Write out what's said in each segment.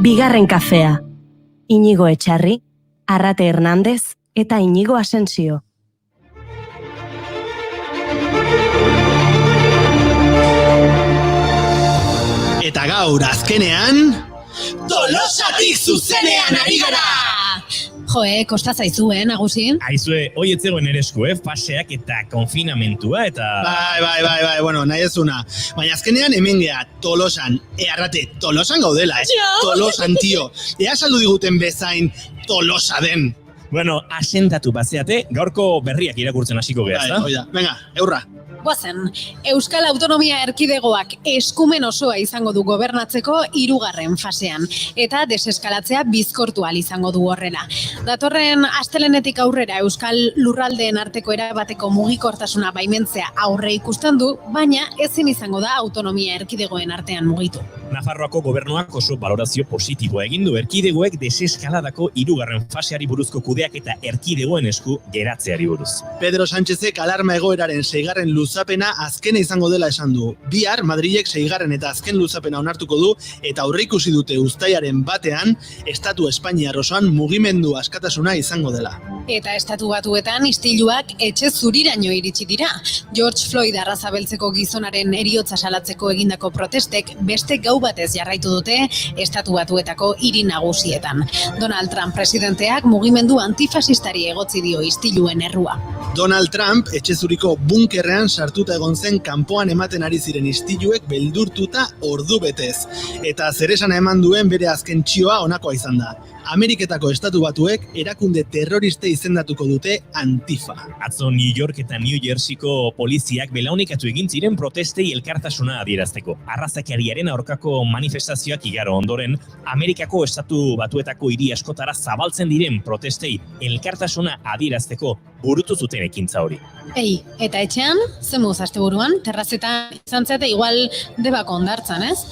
Bigarren kafea. Iñigo Etxarri, Arrate Hernandez eta Iñigo Asensio. Eta gaur azkenean... Tolosatik zuzenean ari gara! Joe, kosta zaizuen, Agusin? Aizue, hoi etzegoen ere esku, faseak eta konfinamentua eta... Bai, bueno, nahi ezuna. Baina azkenean hemen geha, Tolosan, Arrate, Tolosan gaudela, Tolosan, tio. Ea saldu diguten bezain Tolosa den. Bueno, asentatu bazeate, gaurko berriak irakurtzen hasiko geha, ezta? Oida, venga, eurra. Guazen, Euskal Autonomia Erkidegoak eskumen osoa izango du gobernatzeko 3. fasean, eta deseskalatzea bizkortu ahal izango du horrela. Datorren astelenetik aurrera Euskal Lurraldeen arteko erabateko mugikortasuna baimentzea aurre ikusten du, baina ezin izango da autonomia erkidegoen artean mugitu. Nafarroako gobernuak oso balorazio positiboa egin du erkidegoek deseskaladako 3. faseari buruzko kudeak eta erkidegoen esku geratzeari buruz. Pedro Sánchezek alarma egoeraren 6. luzapena azkena izango dela esan du. Bihar Madrilek 6. eta azken luzapena onartuko du eta aurreikusi dute uztailaren batean Estatu Espainiar osoan mugimendu askatasuna izango dela. Eta Estatu Batuetan istiluak etxe zuriraino iritsi dira. George Floyd arraza beltzeko gizonaren heriotza salatzeko egindako protestek beste gau batez jarraitu dute Estatu Batuetako hiri nagusietan. Donald Trump presidenteak mugimendu antifasistari egotzi dio istiluen errua. Donald Trump etxezuriko bunkerrean sartuta egon zen kanpoan ematen ari ziren istiluek beldurtuta ordu betez. Eta zeresana eman duen bere azken txioa honakoa izan da. Ameriketako Estatu Batuek erakunde terroriste izendatuko dute Antifa. Atzo New York eta New Jerseyko poliziak belaunikatu egin ziren protestei elkartasuna adierazteko. Arrazakeriaren aurkako manifestazioak igaro ondoren, Amerikako Estatu Batuetako hiri askotara zabaltzen diren protestei elkartasuna adierazteko burutu zuten ekintza hori. Ei, eta etxean, zemuz asteburuan, terrazetan izan zete igual debako ondartzan, ez?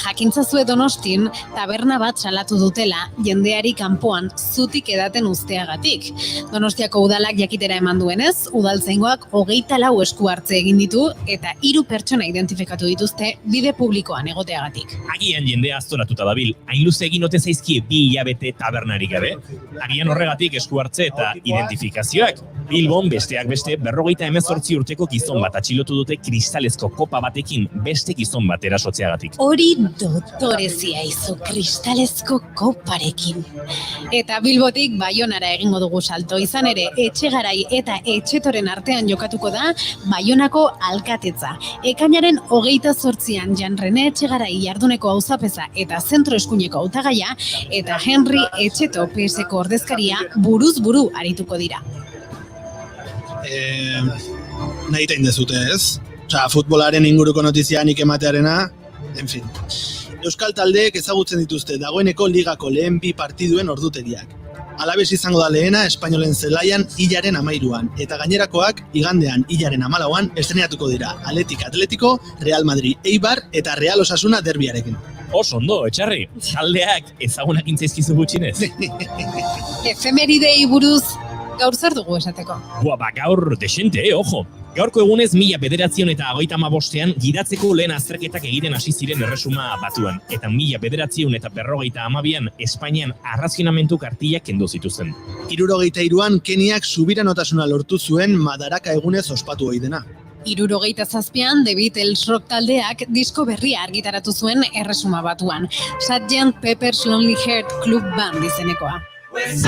Jakintzazue Donostin, taberna bat salatu dutela, jendeari kanpoan zutik edaten uzteagatik. Donostiako udalak jakitera eman duenez, udaltzaingoak 24 esku hartze egin ditu eta 3 pertsona identifikatu dituzte bide publikoan egoteagatik. Agian jendea aztoratuta dabil, hain luze egin ote zaizkie 2 hilabete tabernarik gabe. Agian horregatik esku hartze eta identifikazioak. Bilbon besteak beste 58 urteko gizon bat atxilotu dute kristalezko kopa batekin beste gizon bat erasotzeagatik. Hori dotorezia izu kristalezko koparekin. Eta Bilbotik Baionara egingo dugu salto, izan ere Etxegarai eta Etxetoren artean jokatuko da Baionako alkatetza. Ekainaren 28an Jan Rene Etxegarai jarduneko auzapeza eta zentro eskuineko hautagaia eta Henry Etxeto PSko ordezkaria buruz buru arituko dira. Nahi tein dezute, ez? Futbolaren inguruko notizianik ematearena, en fin. Euskal taldeek ezagutzen dituzte dagoeneko ligako lehen 2 partiduen ordutegiak. Alabes izango da lehena Espainolen zelaian hilaren 13an, eta gainerakoak igandean hilaren 14an estrenatuko dira Athletic Atletico, Real Madrid Eibar eta Real Osasuna derbiarekin. Oso ondo, Etxarri, taldeak ezagunak intzaizkizu gutxinez. Efemeridei buruz gaur zer dugu esateko? Gaur desente, ojo! Gaurko egunez 1995ean gidatzeko lehen azterketak egiten hasi ziren Erresuma Batuan, eta 1952an Espainian arrazionamentu kartilak kendu zituzten. 73an Keniak subiranotasuna lortu zuen Madaraka egunez ospatu ohi dena. 77an The Beatles rock taldeak disko berria argitaratu zuen Erresuma Batuan, Sgt. Pepper's Lonely Heart Club Band izenekoa. With Sgt.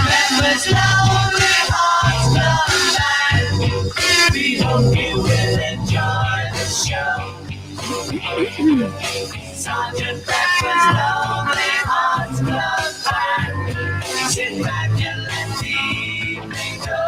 Pepper's Lonely Hearts Club Band, we hope you will enjoy the show. Sgt. Pepper's Lonely Hearts Club Band, sit back and let the evening go.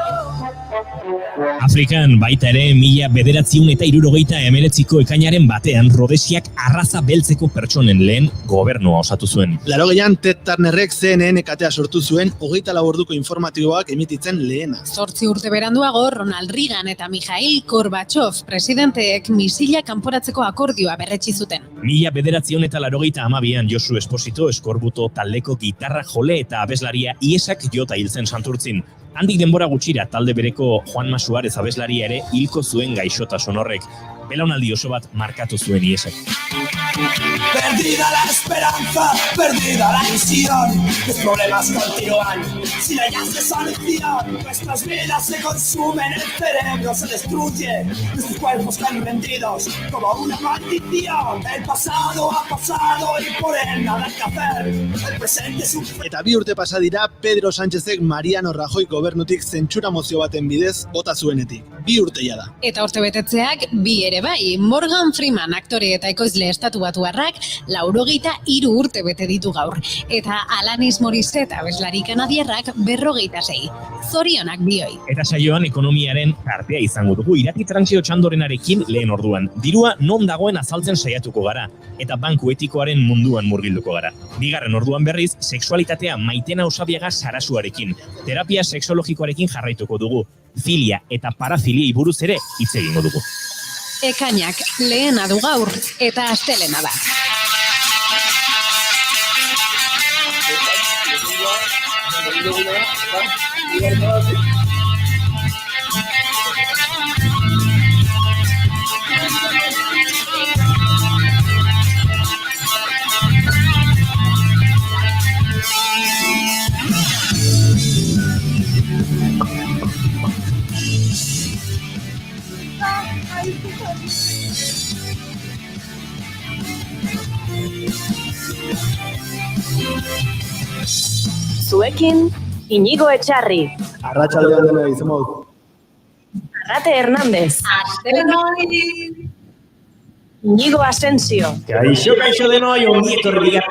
Afrikan baita ere 1979ko ekainaren batean Rodesiak arraza beltzeko pertsonen lehen gobernua osatu zuen. 80an Ted Turnerrek CNN katea sortu zuen 24 orduko informatiboak emititzen lehena. 8 urte beranduago Ronald Reagan eta Mikhail Gorbachev presidenteek misila kanporatzeko akordioa berretsi zuten. 1982an Josu Esposito Eskorbuto taldeko gitarra jole eta abeslaria iesak jota hiltzen Santurtzin. Handik denbora gutxira talde bereko Juanma Suárez abeslaria ere hilko zuen gaixotasun horrek. Belaunaldi oso bat markatu zuen iesak. Perdida la esperanza, perdida la ilusión. Los problemas continúan sin hallarse solución. Nuestras vidas se consumen, el cerebro se destruye. Nuestros cuerpos caen rendidos como una maldición. El pasado ha pasado y por él nada hay que hacer. El presente es un... Eta 2 urte pasa dira Pedro Sánchezek Mariano Rajoy gobernutik zentsura mozio baten bidez bota zuenetik. 2 urte jada. Eta urte betetzeak bi ere bai, Morgan Freeman aktore eta ekoizle estatubatuarrak 83 urte bete ditu gaur. Eta Alanis Morissette abeslari kanadierrak 56. Zorionak bioi. Eta saioan ekonomiaren artea izango dugu irati trantsio txandorenarekin lehen orduan. Dirua non dagoen azaltzen saiatuko gara, eta banku etikoaren munduan murgilduko gara. Bigarren orduan berriz, sexualitatea Maitena Usabiaga Sarasuarekin, terapia sexologikoarekin jarraituko dugu. Filia eta parafiliei buruz ere hitz egingo dugu. Ekainak lehena du gaur eta astelena da. Zuekin, Inigo Etxarri, Arratsaldean dena izango. Arrate Hernández, Inigo Asensio, Kaixo denoi, ongi etorri dira.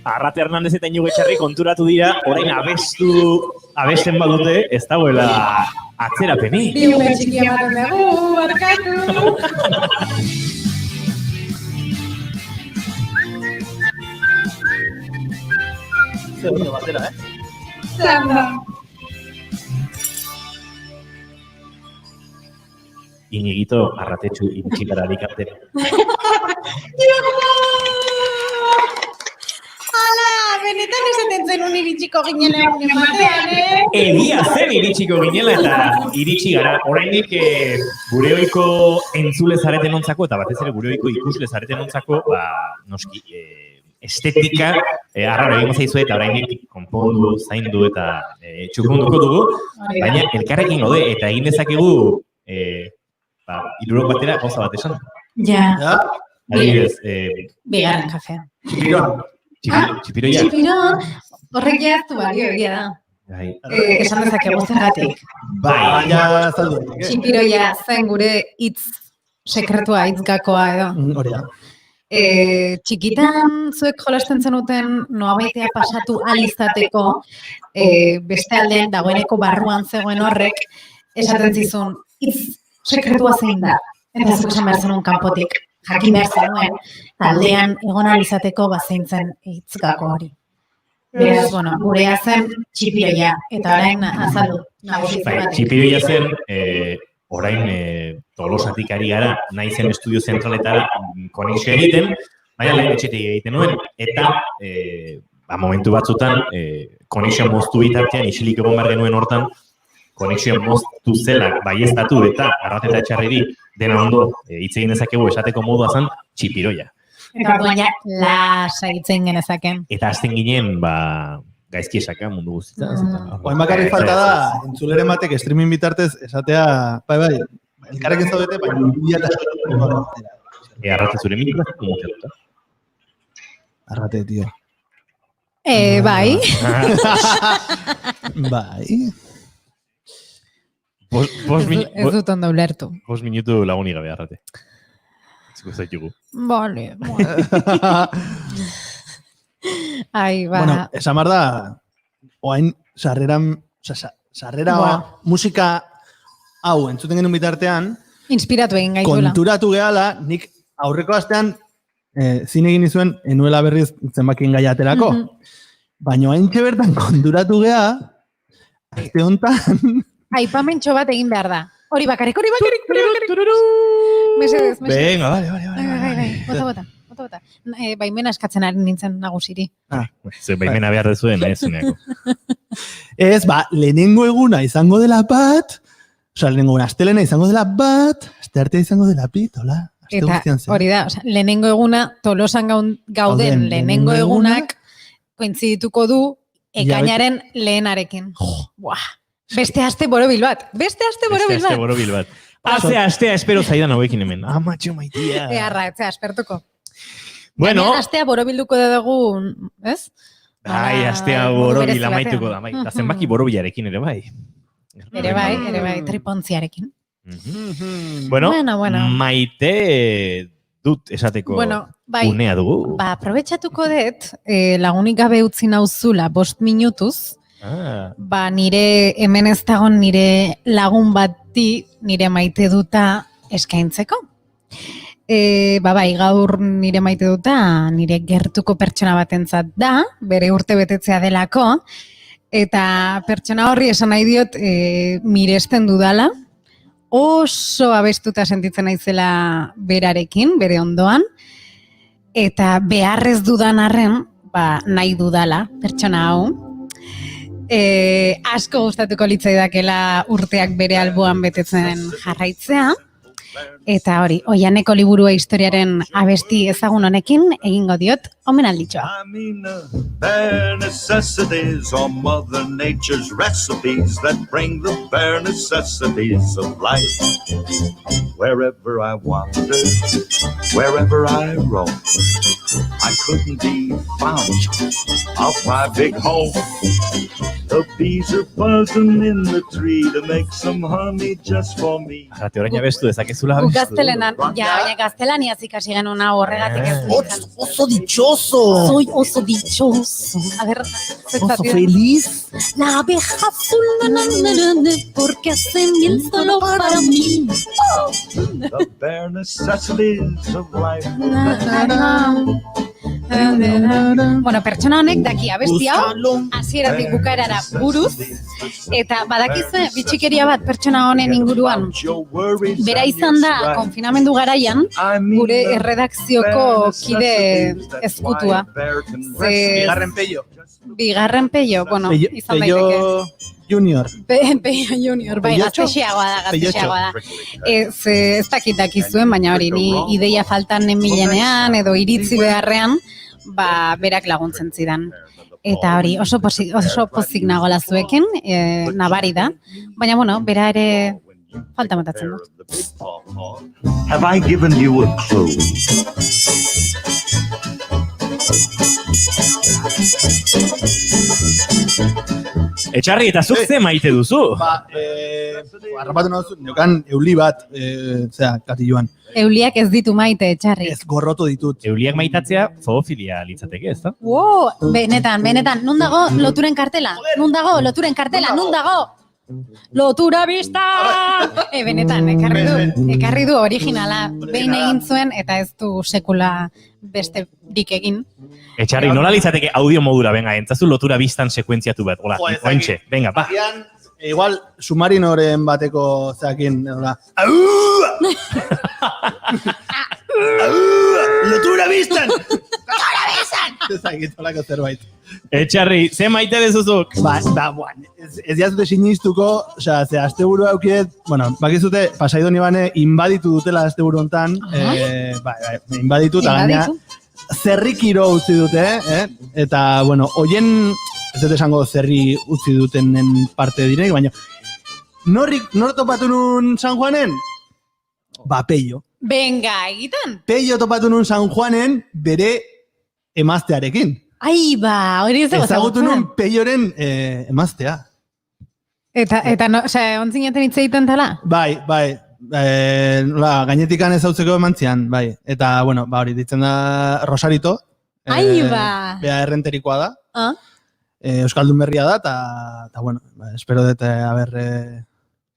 Arrate Hernández eta Inigo Etxarri konturatu dira, orain abesten badute, ez dagoela atzerapenik. Biume txikia baten dugu, barkatu! Segundo batera, Zamba! Inigito arratetxu iritsikara dikatera. Benetan esaten zenun iritsiko ginela egun batean, Egia zen iritsiko ginela eta iritsi gara. Oraindik gure ohiko entzule zareten ontzako eta batez ere gure ohiko ikusle zareten ontzako, noski, estetika arraro egingo zaizue eta oraindik konpondu, zaindu eta txukunduko dugu, baina elkarrekin gaude eta egin dezakegu hirurok batera gauza bat esan. Ja, Adibidez, bigarren kafea. txipiroia. Txipiron, horrek jaztu balio egia da. Bai. Esan dezakegu zergatik. Baina azaldu. Txipiroia zen gure hitz sekretua, hitz gakoa edo. Hori da. Txikitan zuek jolasten zenuten noabaitea pasatu alizateko beste aldean dagoeneko barruan zegoen horrek esaten zizun hitz sekretua zein da. Eta zuk esan behar zenun kanpotik jakin behar zenuen taldean egon alizateko bazein zen hitzgako hori. Beraz, bueno, gurea zen txipiroia eta orain azaldu nagusitzen. Txipiroia zen orain Tolosatik ari gara, nahi zen estudio zentraletara konexio egiten, baina lehen etxetik egiten nuen, eta momentu batzutan konexio moztu bitartean, isilik egon behar genuen hortan, konexio moztu zelak baieztatu eta Arrate eta Etxarriri dena ondo hitz egin dezakegu esateko modua zen txipiroia. Eta orduan ja, lasa hitzen genezaken. Eta azten ginen, gaizki esaka mundu guztietan. Oain bakarrik falta da, entzuleren batek streaming bitartez esatea, bai, elkarrekin zaudete, baina bila eta Arrate zure mikroa, komuteatuta. Arrate, tio. Bai. Bai. Ez dut ondo ulertu. 5 minutu lagunik gabe arrate. Ziko zaitugu. Vale. Ai, ba. Bueno, esan behar da, oain sarrera musika hau entzuten genuen bitartean, Inspiratu egin gaituela. konturatu gehala, nik aurreko astean zine egin izuen, enuela berriz zenbakien gaia aterako. Baina haintxe bertan konturatu geha, aste honetan... Aipamentxo bat egin behar da. Hori bakarrik. Mesedez. Venga, vale. Bota. Baimena eskatzen ari nintzen nagusiri. Ze baimena behar dezuen, zuneako. Ez, lehenengo eguna izango dela bat, lehenengo eguna astelena izango dela bat, asteartea izango dela pit, hola. Eta hori da, lehenengo eguna, Tolosan gauden lehenengo egunak, kointzidituko du, ekainaren lehenarekin. Beste aste borobil bat. Astea espero zaidan hauekin hemen. Amatxo maitia. Earra, etzea, espertuko. Bueno. Ganean astea borobilduko dugu, ez? Astea borobil amaituko da, bai. Da zenbaki borobilarekin ere bai. Ere bai, tripontziarekin. Bueno, maite dut esateko unea dugu. Aprobetxatuko dut, lagunik gabe utzi nauzula 5 minutuz, nire hemen ez dagon nire lagun bati nire maite duta eskaintzeko. Gaur nire maite duta nire gertuko pertsona batentzat da, bere urte betetzea delako, eta pertsona horri esan nahi diot miresten dudala, oso abestuta sentitzen naizela berarekin, bere ondoan, eta beharrez dudan arren, nahi dudala pertsona hau. Asko gustatuko litzaidakela urteak bere alboan betetzen jarraitzea. Eta hori, Oianeko liburua historiaren abesti ezagun honekin egingo diot omenalditxoa. Bare necessities are Mother Nature's recipes that bring the bare necessities of life. Wherever I wander, wherever I roam, I couldn't be found of my big home. The bees are buzzing in the tree to make some honey just for me. Arrate, orain abestu dezakezula abestu. Gaztelenan, baina gaztelaniaz ikasi genuen horregatik ez. Oso dichoso. Soy oso dichoso. A ver, oso feliz. La abeja azul, porque hace miel solo para mí. The bare necessities of life. Bueno, pertsona honek daki abesti hau, hasieratik bukaerara buruz, eta badakizue, bitxikeria bat pertsona honen inguruan, bera izan da, konfinamendu garaian, gure erredakzioko kide ezkutua. Bigarren peio, bueno, izan daiteke. Junior. Peio Junior, bai, gaztexeagoa da. Ez dakizuen, baina hori, ni ideia faltan nemilenean, edo iritzi beharrean, berak laguntzen zidan. Eta hori, oso pozik nagola zuekin, nabari da. Baina, bueno, bera ere falta matatzen dut. Have I given you a clue? Etxarri, eta zuk ze maite duzu? Arrapatu nahuzu, neukan euli bat, katilloan. Euliak ez ditu maite, Etxarri. Ez gorrotu ditut. Euliak maitatzea zoofilia litzateke, ez da? Benetan, nun dago loturen kartela? Nun dago? Lotura bista! Benetan, ekarri du originala. Behin egin zuen, eta ez du sekula beste dik egin. Etxarri, nola litzateke audio modura, venga, entzazu lotura bistan sekuentziatu bat. Hola, ointxe, venga, pa. Igual, submarinoren bateko zeakin, hola. Lotura bistan! Ezagit, holako zerbait. Etxarri, ze maite dezuzuk? Ez jazute sinistuko, ze asteburu aukiet, bakizute, Pasaido Nibane inbaditu dutela asteburu hontan, inbaditu, eta gaina zerrikiro utzi dute, eta, hoien, ez dut esango zerri utzi dutenen parte direnik, baina, nor topatu nun San Juanen? Peio. Venga, egiten. Peio topatu nun San Juanen bere emaztearekin. Hori ez dago ezagutu nun Peioren emaztea. Eta no, ontzineten hitz egiten tala? Bai. Gainetikan ezautzeko eman zian, bai. Eta, bueno, hori, ditzen da Rosarito. Aiba! Bea errenterikoa da. Ah? Euskaldun berria da, eta bueno, espero dut,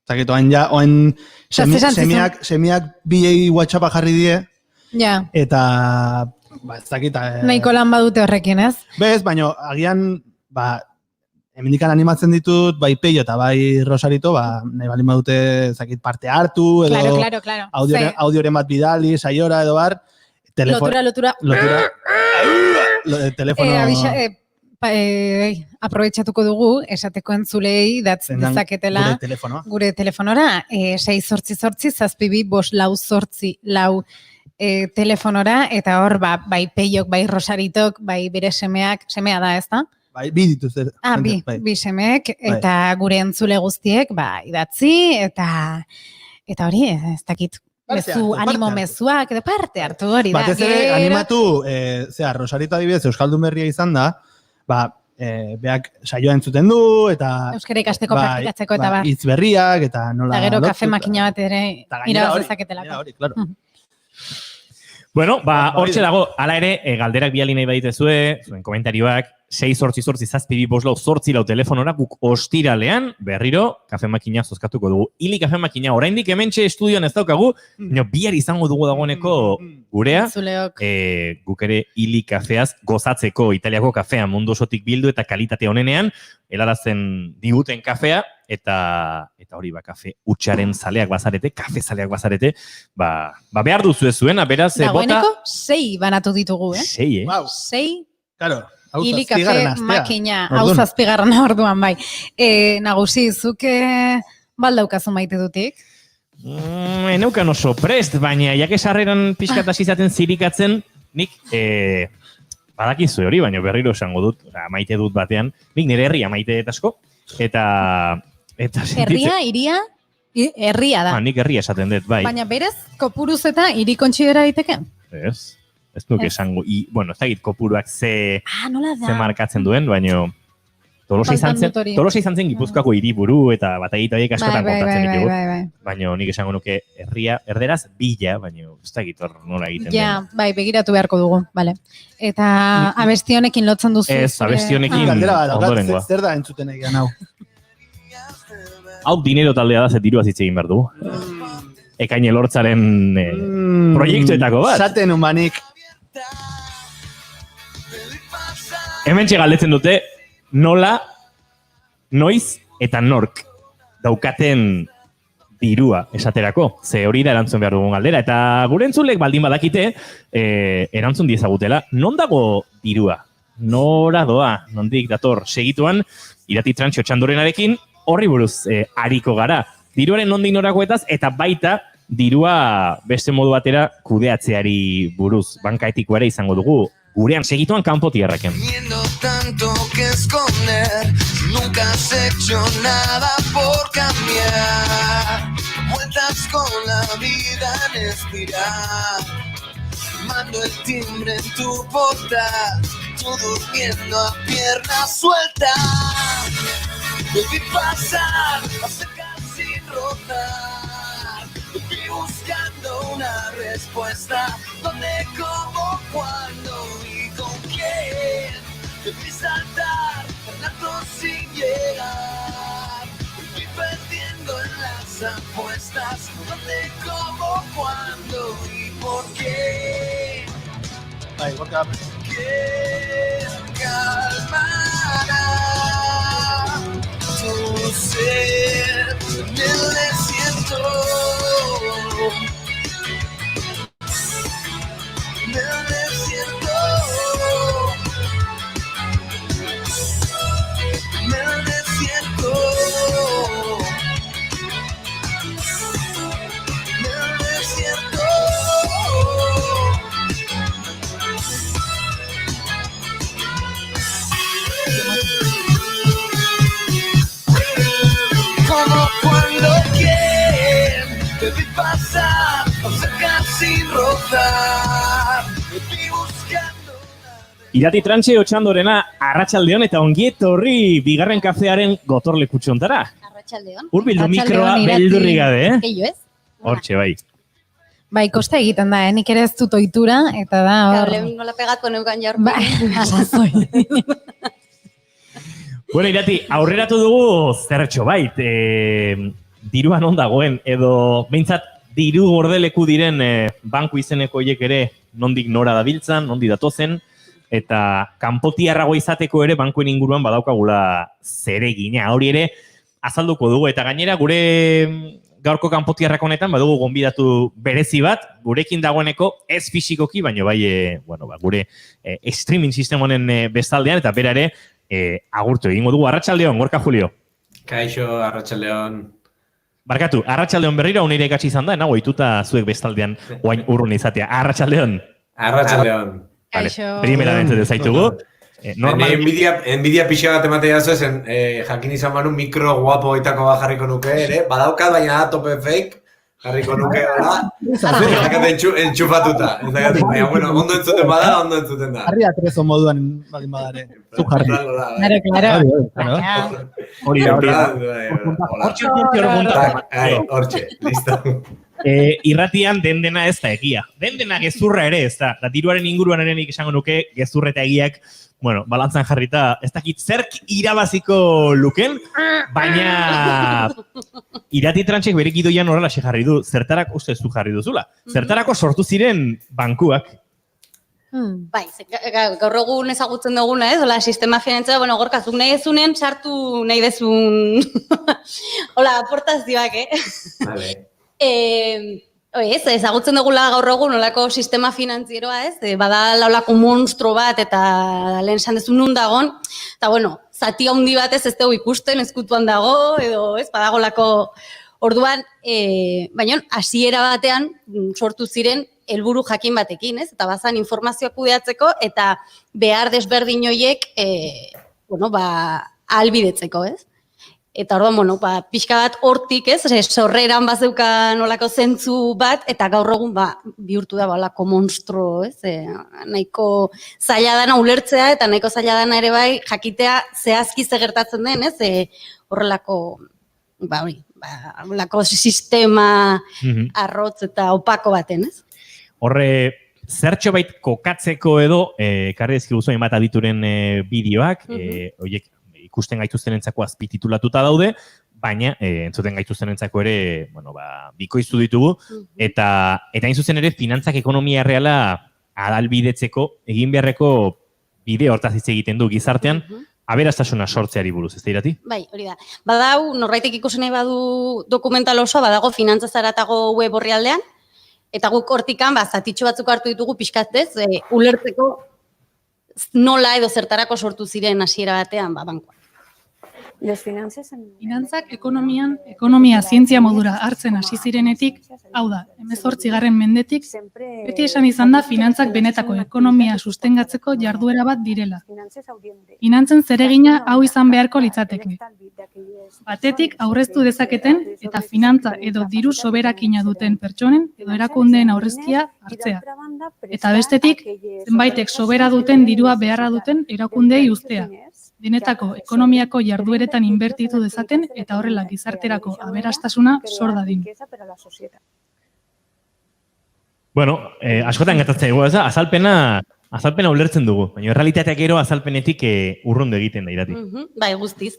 zakit, oain semiak bilei WhatsAppa jarri die, Ja. eta, ez dakit... Nahiko lan badute horrekin, ez? Bez, baina agian, hemendikan animatzen ditut, bai Peio eta bai Rosarito, nahi balin badute, zakit, parte hartu, edo Claro. audioren bat bidali, saiora, edo bar, Lotura. Telefono... Aprobetxatuko dugu, esateko entzulei dezaketela gure telefonora, 688-722-444 telefonora, eta hor, bai Peiok, bai Rosaritok, bai bere semea da, ez da? Bai, bi dituzte. Bi semeek, eta gure entzule guztiek, idatzi, eta hori, ez dakit, animo mezuak, edo parte hartu hori da. Batez ere, animatu, Rosarito adibidez, Euskaldun berria izan da, beak saioa entzuten du, eta... Euskara ikasteko praktikatzeko, eta bar. Hitz berriak, eta nola... Eta gero kafe makina bat ere irabaz dezaketelako. Hori, claro. Bueno, hortxe dago, ala ere, galderak biali nahi baditezue, zuen komentarioak, 688-722-444 telefonora, guk ostiralean, berriro, kafe makina zozkatuko dugu. Ili kafe makina, oraindik hementxe estudioan ez daukagu, bihar izango dugu dagoeneko gurea, guk ere ili kafeaz gozatzeko Italiako kafea mundu osotik bildu eta kalitate honenean, helarazten diguten kafea, eta hori kafe utxaren zaleak bazarete, kafe zaleak bazarete, behar duzu ez zuen, beraz, dagoeneko 6 banatu ditugu, 6, Wow. 6? Claro. Ili kafe makina, hau zazpigarren orduan bai. Nagusi, zuke baldaukazu maite dutik? Eneukan oso prest, baina jakesarreran pixkataz izaten zirikatzen, nik badakizu hori, baina berriro esango dut, maite dut batean, nik nire herria maite asko, eta herria, iria? Herria da. Nik herria esaten dut, bai. Baina berez, kopuruz eta hiri kontsidera daiteke? Ez duke esango, bueno, ez dakit kopuruak ze markatzen duen, baina Tolosa izan zen Gipuzkoako hiriburu eta batagitoiek askotan kontatzen ditugu. Baina nik esango nuke erderaz bila, baina ez dakit hor nola egiten den. Ja, bai, begiratu beharko dugu, bale. Eta abesti honekin lotzen duzu. Ez, abesti honekin ondorengoa. Zer da entzuten egian hau? Hau dinero taldea da, zetirua zitzegin behar du. Ekain elortzaren proiektuetako bat. Zaten humanik. Hementxe galdetzen dute, nola, noiz eta nork daukaten dirua esaterako. Ze hori da erantzun behar dugun galdera. Eta gure entzulek baldin badakite, erantzun diezagutela, non dago dirua? Nora doa, nondik dator segituan, Irati Trantxo Txandorenarekin, horri buruz ariko gara. Diruaren nondik norakoetaz, eta baita dirua beste modu batera kudeatzeari buruz. Banka etikoa izango dugu, gurean segituan kanpo tierraken. Tanto que esconder, nunca has hecho nada por cambiar. Vueltas con la vida en espiral. Mando el timbre en tu portal, tú durmiendo a piernas sueltas. Te vi pasar, acercar sin rotar. Te vi buscando una respuesta. ¿Dónde, cómo, cuándo y con quién? Te vi saltar, ganando sin llegar. Te vi perdiendo en las apuestas. ¿Dónde, cómo, cuándo y por qué? ¿Quién calmará tu sed en el desierto? En el desierto. En el desierto. En el desierto. Como cuando quién te vi pasar, cerca sin rozar, te vi buscando. Irati Trantxe Otxandorena arratsaldeon eta ongi etorri bigarren kafearen gotorlekutxo hontara. Arratsaldeon. Urbildu mikroa Arratsaldeon, Irati. beldurri gabe, eh? Gehiu ez? Hortxe, bai. Bai, kosta egiten da, nik ere ez dut ohitura, eta da hor... Lehen nola pegatu neukan jaurpi. Bai, arrazoi. Bueno, Irati, aurreratu dugu zerretxo bait, diruan on dagoen, edo behintzat diru gordeleku diren banku izeneko hiek ere nondik nora dabiltzan, nondik datozen, eta kanpotiarrago izateko ere bankuen inguruan badaukagula zeregina. Hori ere azalduko dugu, eta gainera gure gaurko kanpotiarrak honetan badugu gonbidatu berezi bat, gurekin dagoeneko ez fisikoki, baina bai gure streaming sistema honen bestaldean, eta bera ere agurtu egingo dugu. Arratsaldeon, Gorka Julio. Kaixo, arratsaldeon. Barkatu, arratsaldeon berriro unire ikatsi izan da, nago ohituta zuek bestaldean oain urrun izatea. Arratsaldeon. Arratsaldeon. Kaixo. Primera entzute zaitugu. Normal... Envidia pixa bat ematea jaso jakin izan manu mikro guapo oitako bat jarriko nuke, ere? Badaukat, baina da tope fake, jarriko nuke, hola? Zakat entxufatuta. Baina, bueno, ondo entzuten bada, ondo entzuten da. Harri atrezo moduan baldin badare. Zuk jarri. Claro. Hori da. Hortxe, listo. Irratian dena ez da egia. Dena gezurra ere ez da. Diruaren inguruan ere nik esango nuke gezurra eta egiak, bueno, balantzan jarrita, ez dakit zerk irabaziko luken, baina Irati Tranchek bere gidoian horrela jarri du, zertarako uste zu jarri duzula. Zertarako sortu ziren bankuak. Bai, gaur egun ezagutzen duguna, ez? Hola, sistema finantzia, bueno, Gorkazuk nahi dezunen, sartu nahi dezun, hola, aportazioak, Vale. Ezagutzen dugula gaur egun olako sistema finantzieroa, ez? Bada olako monstro bat eta lehen esan dezu nun dagon, eta bueno, zati handi batez ez dugu ikusten ezkutuan dago, edo ez, badagolako orduan, baina hasiera batean sortu ziren helburu jakin batekin, ez? Eta bazan informazioa kudeatzeko eta behar desberdin horiek, ahalbidetzeko, ez? Eta orduan, bueno, pixka bat hortik, ez? Sorreran bazeukan olako zentzu bat, eta gaur egun bihurtu da olako monstro, ez? Nahiko zaila dana ulertzea, eta nahiko zaila dana ere bai jakitea zehazki ze gertatzen den, ez? Horrelako, olako sistema arrotz eta opako baten, ez? Horre, zertxo bait kokatzeko edo, karri ezkiguzu hainbat adituren bideoak, horiek ikusten gaituztenentzako azpititulatuta daude, baina entzuten gaituztenentzako ere, bikoiztu ditugu, eta hain zuzen ere finantzak ekonomia reala adalbidetzeko egin beharreko bide hortaz hitz egiten du gizartean, aberastasuna sortzeari buruz, ez da Irati? Bai, hori da. Badau, norbaitek ikusi nahi badu dokumental osoa, badago finantza zaratago web orrialdean, eta guk hortikan, zatitxo batzuk hartu ditugu pixkatzez, ulertzeko nola edo zertarako sortu ziren hasiera batean, bankoa. Finantzak ekonomia zientzia modura hartzen hasi zirenetik, hau da, 18. mendetik, beti esan izan da finantzak benetako ekonomia sustengatzeko jarduera bat direla. Finantzen zeregina hau izan beharko litzateke. Batetik aurreztu dezaketen eta finantza edo diru soberakina duten pertsonen edo erakundeen aurrezkia hartzea. Eta bestetik, zenbaitek sobera duten dirua beharra duten erakundei uztea. Denetako ekonomiako jardueretan inbertitu dezaten eta horrela gizarterako aberastasuna sor dadin. Bueno, askotan gertatzen dugu, azalpena ulertzen dugu, baina errealitateak gero azalpenetik urrundu egiten da Irati. Bai, guztiz.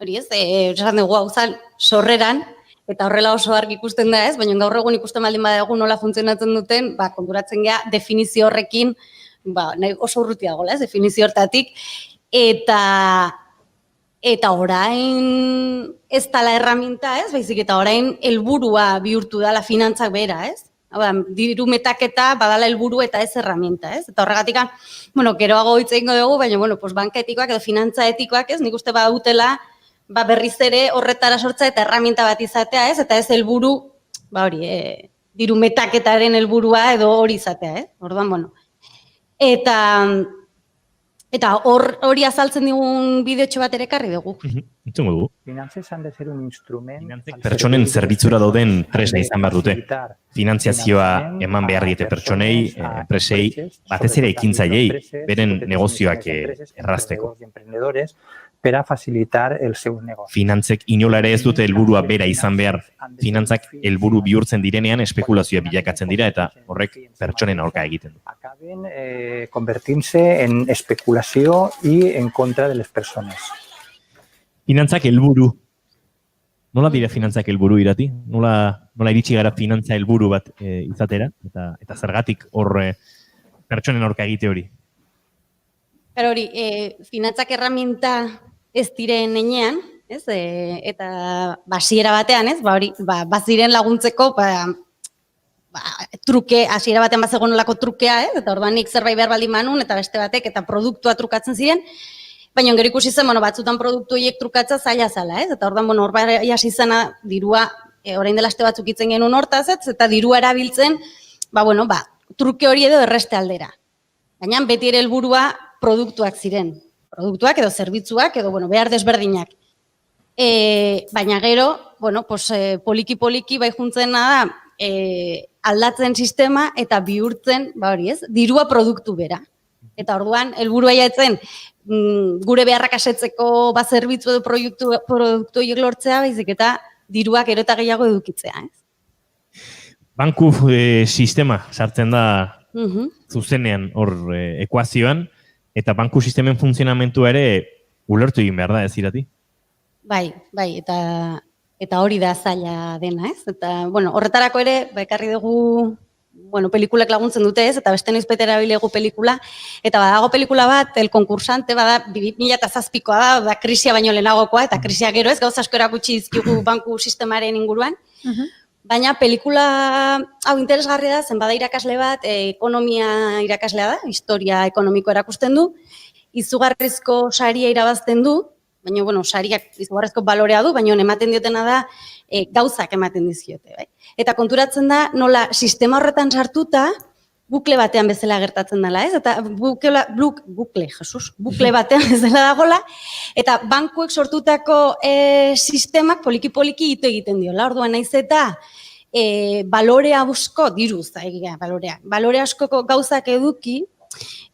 Hori ez, esan dugu hau sorreran, eta horrela oso argi ikusten da ez, baina gaur egun ikusten baldin badago nola funtzionatzen duten, konturatzen gea definizio horrekin, oso urruti dagoela ez, definizio hortatik, eta orain ez dala erraminta ez, baizik eta orain helburua bihurtu dala finantzak bera ez. Diru metaketa badala helburu eta ez erraminta ez. Eta horregatik, geroago hitz egingo dugu, baina, banka etikoak edo finantza etikoak ez, nik uste badutela, berriz ere horretara sortza eta erraminta bat izatea ez, eta ez helburu, diru metaketaren helburua edo hori izatea ez. Orduan, Eta hori azaltzen digun bideotxo bat ere karri dugu. Entzungo dugu. Finantzek pertsonen zerbitzura dauden tresna izan behar dute. Finantziazioa eman behar diete pertsonei, enpresei, batez ere ekintzaileei, beren negozioak errazteko. per a facilitar els seus negocis. Finantzek inola ere ez dute helburua bera izan behar. Finantzak helburu bihurtzen direnean espekulazioa bilakatzen dira eta horrek pertsonen aurka egiten du. Acaben convertint-se en especulació i en contra de les persones. Finantzak helburu. Nola dira finantzak helburu, Irati? Nola iritsi gara finantza helburu bat izatera eta zergatik hor pertsonen aurka egite hori? Pero hori, finantzak erraminta ez diren enean, ez? Eta hasiera batean, ez? Baziren laguntzeko, truke, hasiera batean bazegoen olako trukea, ez? Eta orduan nik zerbait behar baldin manun, eta beste batek, eta produktua trukatzen ziren, baina gero ikusi zen, batzutan produktu horiek trukatza zaila zala, ez? Eta orduan, hor hasi zena dirua, orain dela aste batzuk hitzen genuen hortaz, ez? Eta dirua erabiltzen, truke hori edo erreste aldera. Baina beti ere helburua produktuak ziren. Produktuak edo zerbitzuak edo behar desberdinak. Baina gero, poliki-poliki bai juntzena da aldatzen sistema eta bihurtzen, dirua produktu bera. Eta orduan, helburua jaetzen gure beharrak asetzeko zerbitzu edo produktu horiek lortzea, baizik eta diruak gero eta gehiago edukitzea. Banku sistema sartzen da zuzenean hor ekuazioan, eta banku sistemen funtzionamentua ere ulertu egin behar da, ez Irati? Bai, eta hori da zaila dena, ez? Eta, horretarako ere, ekarri dugu, pelikulak laguntzen dute, ez? Eta beste noizbait erabilegu pelikula, eta badago pelikula bat, El Concursante, 2007koa da, krisia baino lehenagokoa, eta krisia gero ez, gauza asko erakutsi dizkigu banku sistemaren inguruan. Baina pelikula hau interesgarria da, zen bada irakasle bat, ekonomia irakaslea da, historia ekonomiko erakusten du, izugarrizko saria irabazten du, baina, sariak izugarrizko balorea du, baina ematen diotena da, gauzak ematen dizkiote. Eta konturatzen da, nola sistema horretan sartuta, bukle batean bezala gertatzen dela, ez? Eta bukle batean bezala dagola, eta bankuek sortutako sistemak poliki-poliki ito egiten diola. Orduan naiz eta balore asko, diruz, balore askoko gauzak eduki,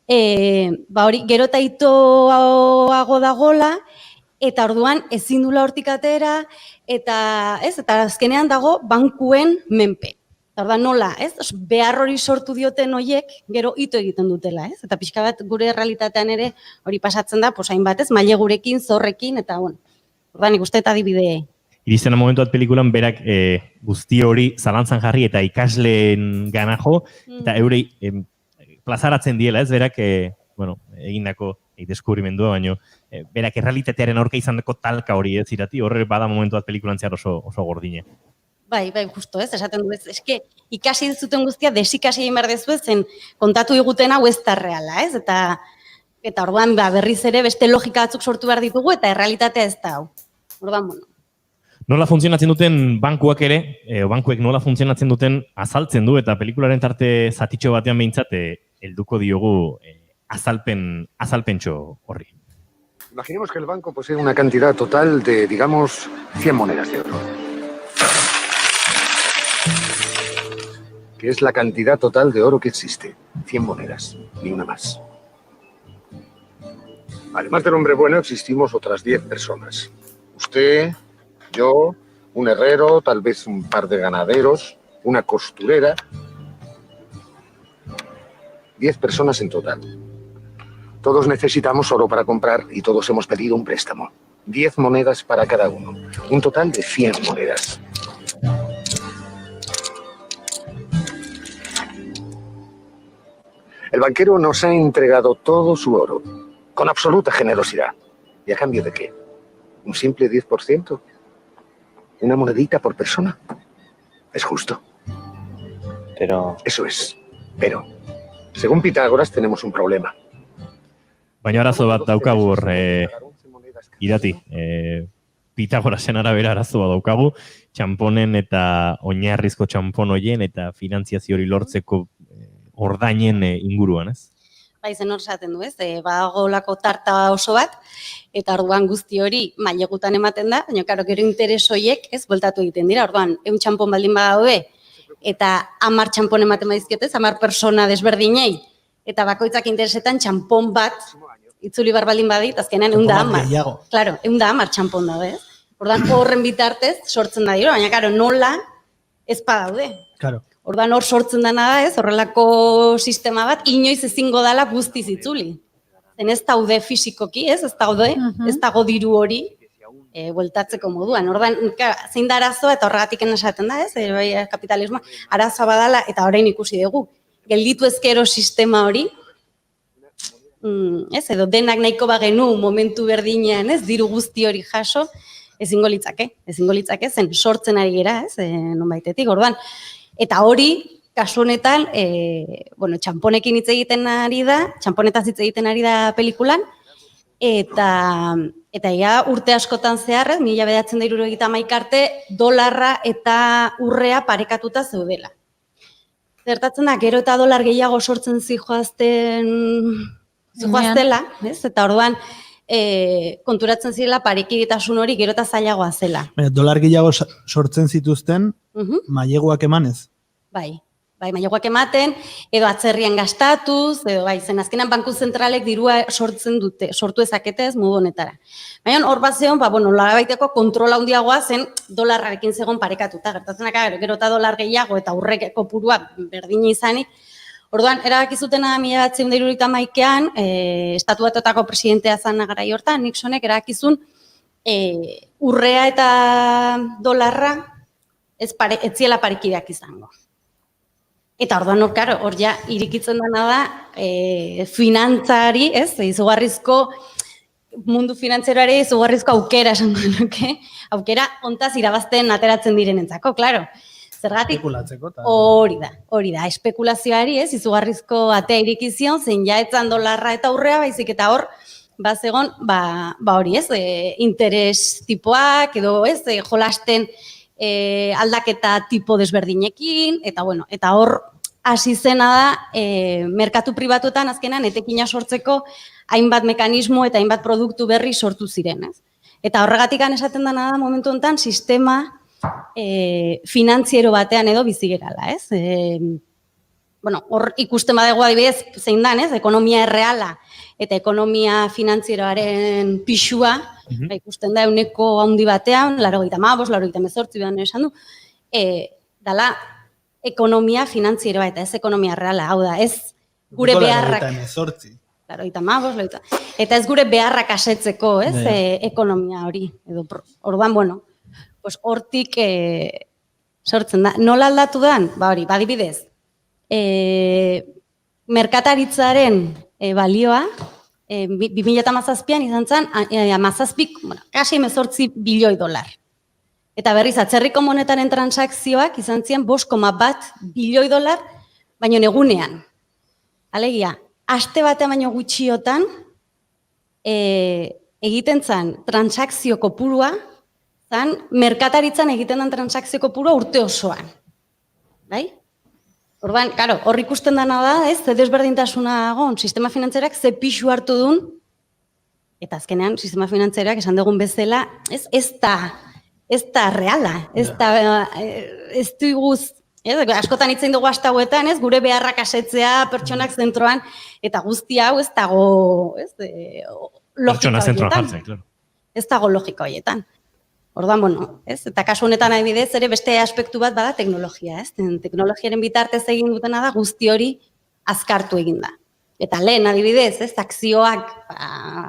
hori gero eta itoago dagola, eta orduan ezin dula hortik atera, eta azkenean dago bankuen menpe. Orduan nola, ez? Behar hori sortu dioten horiek, gero ito egiten dutela, ez? Eta pixka bat gure realitatean ere hori pasatzen da, hainbat ez, maile gurekin, zorrekin, eta orduan ikuste eta adibide. Iristen momentu bat pelikulan berak guzti hori zalantzan jarri eta ikasleen ganajo, eta eurei plazaratzen diela, ez? Berak, egindako deskubrimendua, baino, berak errealitatearen aurka izandako talka hori, ez Irati, horre bada momentu bat pelikulan zehar oso gordine. Bai, justo, ez, esaten du ez, eske, ikasi duzuten guztia, desikasi egin behar dezu zen, kontatu eguten hau ez da reala, ez, eta orduan berriz ere beste logika batzuk sortu behar ditugu, eta errealitatea ez da hau. Orduan, Nola funtzionatzen duten bankuak ere, bankuek nola funtzionatzen duten azaltzen du, eta pelikularen tarte zatitxo batean behintzat, helduko diogu azalpentxo horri. Imaginemos que el banco posee una cantidad total de, digamos, 100 monedas de oro. Que es la cantidad total de oro que existe. 100 monedas, ni una más. Además del hombre bueno, existimos otras 10 personas. Usted, yo, un herrero, tal vez un par de ganaderos, una costurera. 10 personas en total. Todos necesitamos oro para comprar y todos hemos pedido un préstamo. 10 monedas para cada uno. Un total de 100 monedas. El banquero nos ha entregado todo su oro, con absoluta generosidad. ¿Y a cambio de qué? ¿Un simple 10%? ¿Una monedita por persona? Es justo. Pero... Eso es. Pero, según Pitágoras, tenemos un problema. Baina arazo bat daukagu hor, Irati. Pitagorasen arabera arazo bat daukagu, txamponen eta oinarrizko txampon hoien eta finantziazio hori lortzeko ordainen inguruan, ez? Bai, zen hor esaten du, ez? Badago lako tarta oso bat, eta orduan guzti hori mailegutan ematen da, baina karo, gero interes horiek, ez, bueltatu egiten dira. Orduan, 100 txampon baldin badaude, eta 10 txampon ematen badizkiotez, 10 persona desberdinei, eta bakoitzak interesetan txampon bat itzuli barbaldin badit, azkenean 110. Gehiago. Claro, 110 txampon daude, ez? Ordan horren bitartez sortzen da diru, baina claro, nola ez badaude. Claro. Ordan hor sortzen dena da, ez? Horrelako sistema bat inoiz ezingo dala guztiz itzuli. Zen ez daude fisikoki, ez? Ez daude, ez dago diru hori bueltatzeko moduan. Ordan zein da arazoa eta horregatik esaten da, ez? Bai, kapitalismoa arazoa badala eta orain ikusi dugu. Gelditu ezkero sistema hori, ez, edo denak nahiko bagenu momentu berdinean, ez, diru guzti hori jaso, ezingo litzake, zen sortzen ari gera, ez, nonbaitetik, orduan. Eta hori, kasu honetan, txamponekin hitz egiten ari da, txamponetaz hitz egiten ari da pelikulan, eta ja urte askotan zehar, 1971 arte, dolarra eta urrea parekatuta zeudela. Zertatzen da, gero eta dolar gehiago sortzen zijoaztela, ez? Eta orduan, konturatzen zirela parekidetasun hori gero eta zailagoa zela. Dolar gehiago sortzen zituzten, maileguak emanez? Bai, maileguak ematen, edo atzerrian gastatuz, edo zen azkenan banku zentralek dirua sortu ezakete ez modu honetara. Baina hor bat zeon, nolabaiteko kontrola handiagoa zen dolarrarekin zegoen parekatuta. Gertatzenak gero eta dolar gehiago eta urrek kopurua berdina izanik. Orduan, erabaki zutena 1971an, Estatu Batuetako presidentea zan garai hortan, Nixonek erabakizun urrea eta dolarra ez ziela parekideak izango. Eta orduan hor ja irikitzen dena da finantzari, ez, izugarrizko mundu finantzieroari izugarrizko aukera esan duke, aukera hontaz irabazten ateratzen direnentzako, claro. Zergatik? Hori da, espekulazioari, ez, izugarrizko atea irikizion, zein jaetzan dolarra eta urrea, baizik eta hor, bazegon, hori, ez, interes tipoak, edo, ez, jolasten aldaketa tipo desberdinekin, eta hor, hasi zena da, merkatu pribatuetan azkenan etekina sortzeko hainbat mekanismo eta hainbat produktu berri sortu ziren, ez? Eta horregatikan esaten dena da momentu honetan sistema finantziero batean edo bizi gerala, ez? Hor ikusten badego adibidez zein dan, ez? Ekonomia erreala eta ekonomia finantzieroaren pixua, ikusten da euneko handi batean, 85, 88 behan esan du, dala ekonomia finantzieroa eta ez ekonomia erreala, hau da, ez gure beharrak. Eta ez gure beharrak asetzeko, ez, ekonomia hori. Orduan, hortik sortzen da. Nola aldatu dan? Hori, badibidez, merkataritzaren balioa, 2017an izan zen, kasi 18 bilioi dolar. Eta berriz, atzerriko monetaren transakzioak izan ziren 5,1 bilioi dolar, baino egunean. Alegia, aste batean baino gutxiotan, egiten zen transakzio kopurua, zan merkataritzan egiten den transakzio kopurua urte osoan. Bai? Orduan, karo, hor ikusten dena da, ez, ze desberdintasuna agon, sistema finantzierak ze pixu hartu duen, eta azkenean, sistema finantzierak esan dugun bezala, ez da reala, ez du iguz, askotan itzen dugu hastauetan, ez, gure beharrak asetzea, pertsonak zentroan, eta guzti hau ez dago, logika horietan. Ez dago logika horietan. Orduan, eta kasu honetan adibidez, ere beste aspektu bat bada teknologia, ez? Teknologiaren bitartez egin dutena da guzti hori azkartu egin da. Eta lehen adibidez, ez, akzioak,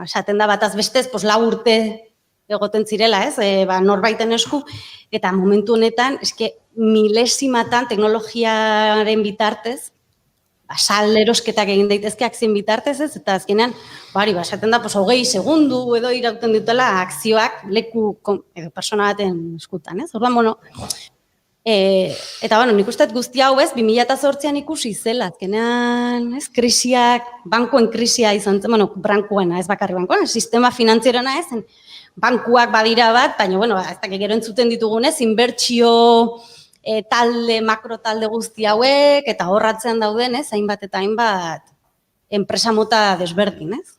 esaten da bataz bestez, 4 urte egoten zirela, ez, norbaiten esku, eta momentu honetan, milesimatan teknologiaren bitartez, sal erosketak egin daitezke akzien bitartez, ez, eta azkenean, esaten da, 20 segundu edo irauten dutela akzioak leku, edo persona baten eskutan, ez, orduan, eta, nik uste guzti hau, ez, 2008an ikusi zela, azkenean, ez, krisiak, bankuen krisia izan zen, bankuena, ez bakarri bankuena, sistema finantzierona ez, bankuak badira bat, baina, ez da, gero entzuten ditugunez, inbertsio talde, makro talde guzti hauek, eta horratzean dauden, ez, hainbat eta hainbat enpresa mota desberdin, ez?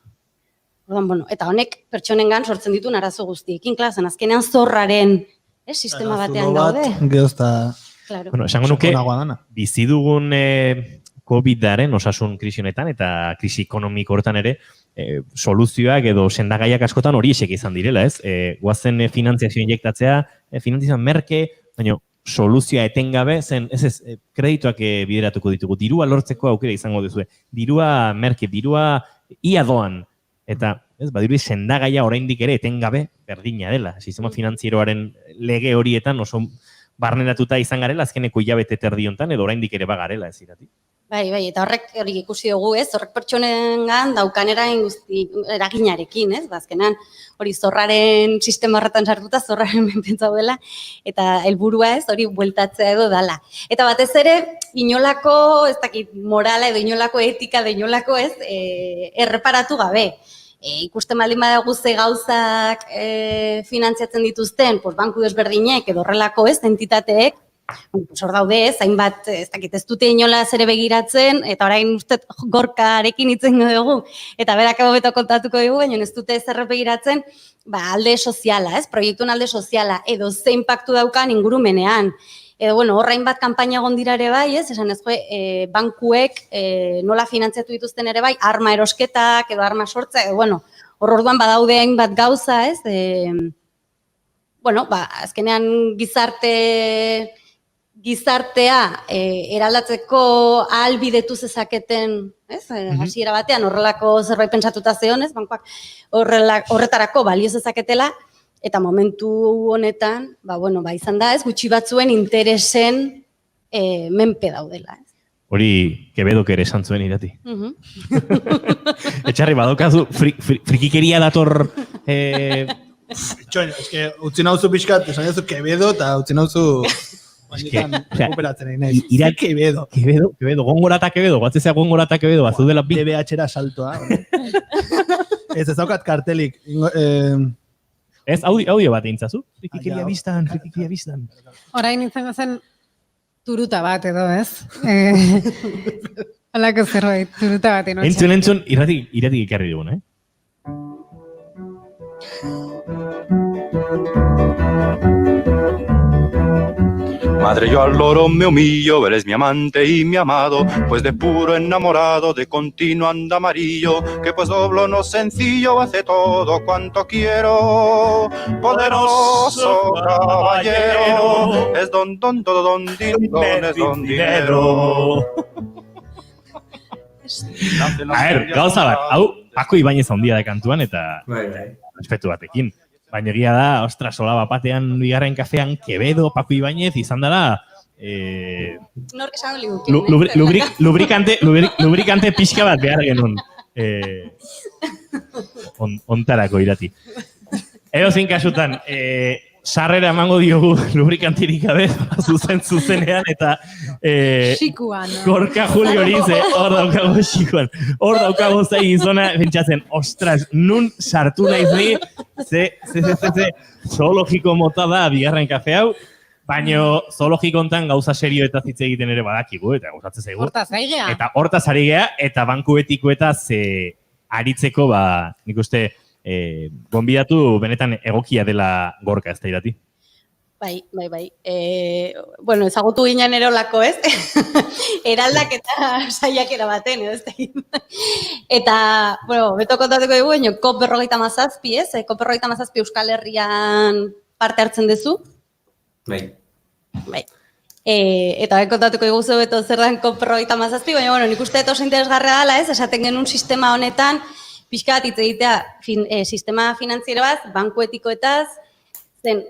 Eta honek pertsonengan sortzen dituen arazo guztiekin, klasen, azkenean zorraren sistema batean daude. Esango nuke, bizi dugun COVID-aren osasun krisi honetan eta krisi ekonomiko horretan ere, soluzioak edo sendagaiak askotan horiexek izan direla, ez? Guazen finantziazio injektatzea, finantziazioan merke, baina soluzioa etengabe, zen, kredituak bideratuko ditugu, dirua lortzeko aukera izango duzue, dirua merke, dirua ia doan, eta badirudi sendagaia oraindik ere etengabe berdina dela. Sistema finantzieroaren lege horietan oso barneratuta izan garela, azkeneko hilabete terdi hontan, edo oraindik ere bagarela, ez irati. Bai, eta horrek hori ikusi dugu, ez? Horrek pertsonengan daukan eraginarekin, ez? Azkenan hori zorraren sistema horretan sartuta, zorraren menpentsa dela, eta helburua ez, hori bueltatzea edo dala. Eta batez ere, inolako, ez dakit, morala edo inolako etika edo inolako ez, erreparatu gabe. Ikusten baldin badago ze gauzak finantziatzen dituzten, banku desberdinek edo horrelako ez, entitateek, hor daude ez, hainbat, ez dakit, ez dute inolaz ere begiratzen, eta orain uste Gorkarekin itzen dugu, eta berak hobeto kontatuko dugu, baina ez dute ez begiratzen, alde soziala, ez, proiektuen alde soziala, edo ze inpaktu daukan ingurumenean. Edo, horrein bat kanpaina gondira ere bai, ez, esan ez, bankuek nola finantziatu dituzten ere bai, arma erosketak, edo arma sortza, edo, hor orduan badaude hainbat gauza, ez, azkenean gizartea eraldatzeko ahalbidetu zezaketen, ez, hasiera batean horrelako zerbait pentsatuta zeon, ez, bankuak horretarako balio zezaketela, eta momentu honetan, izan da, ez, gutxi batzuen interesen menpe daudela. Hori, Quebedok ere esan zuen irati. Etxarri, badaukazu, frikikeria dator... Txoin, eske, utzi nauzu pixkat, esan jazu Quevedo, eta utzi nauzu... Recuperatzen egin nahi. Quevedo, gongorata Quevedo, guatzezea gongorata Quevedo, bazudela bi... DBH-era saltoa. Ez daukat kartelik. Ez, audio bat egintzazu? Frikikeria biztan. Orain izango zen turuta bat edo, ez? Halako zerbait, turuta bat. Entzun, iratik ikarri dugun, Madre, yo al loro me humillo, él es mi amante y mi amado, pues de puro enamorado, de continuo anda amarillo, que pues doblo no sencillo, hace todo cuanto quiero. Poderoso caballero, es don, es don dinero. A ver, gauza bat, hau, Paco Ibañez handia da kantuan, eta respetu batekin. Baina egia da, ostras, hola bapatean bigarren kafean Quevedo, Paco Ibañez, izan dela... Nork esan oligukin. Lubrikante pixka bat behar genuen. Ontarako irati. Edo zein kasutan, sarrera emango diogu lubrikantirik gabe, zuzenean, eta... Xikuan. Gorka Julio hori ze, hor daukago xikuan. Hor daukago zei gizona, pentsatzen, ostras, nun sartu naiz ni, ze, zoologiko mota da bigarren kafe hau, baina zoologiko hontan gauza serio eta hitz egiten ere badakigu, eta gustatzen zaigu. Hortaz ari gea. Eta hortaz ari gea, eta banku etikoetaz aritzeko, nik uste, gonbidatu benetan egokia dela Gorka, ez da irati? Bai. Ezagutu ginen erolako, ez? Eraldak eta saiakera baten, ez da. Eta, beto kontatuko dugu, COP27, ez? COP27 Euskal Herrian parte hartzen duzu? Bai. Eta kontatuko dugu zu beto zer den COP27, baina, nik uste oso interesgarria dela, ez? Esaten genuen sistema honetan, pixka bat hitz egitea, sistema finantziero bat, banku etikoetaz, zen,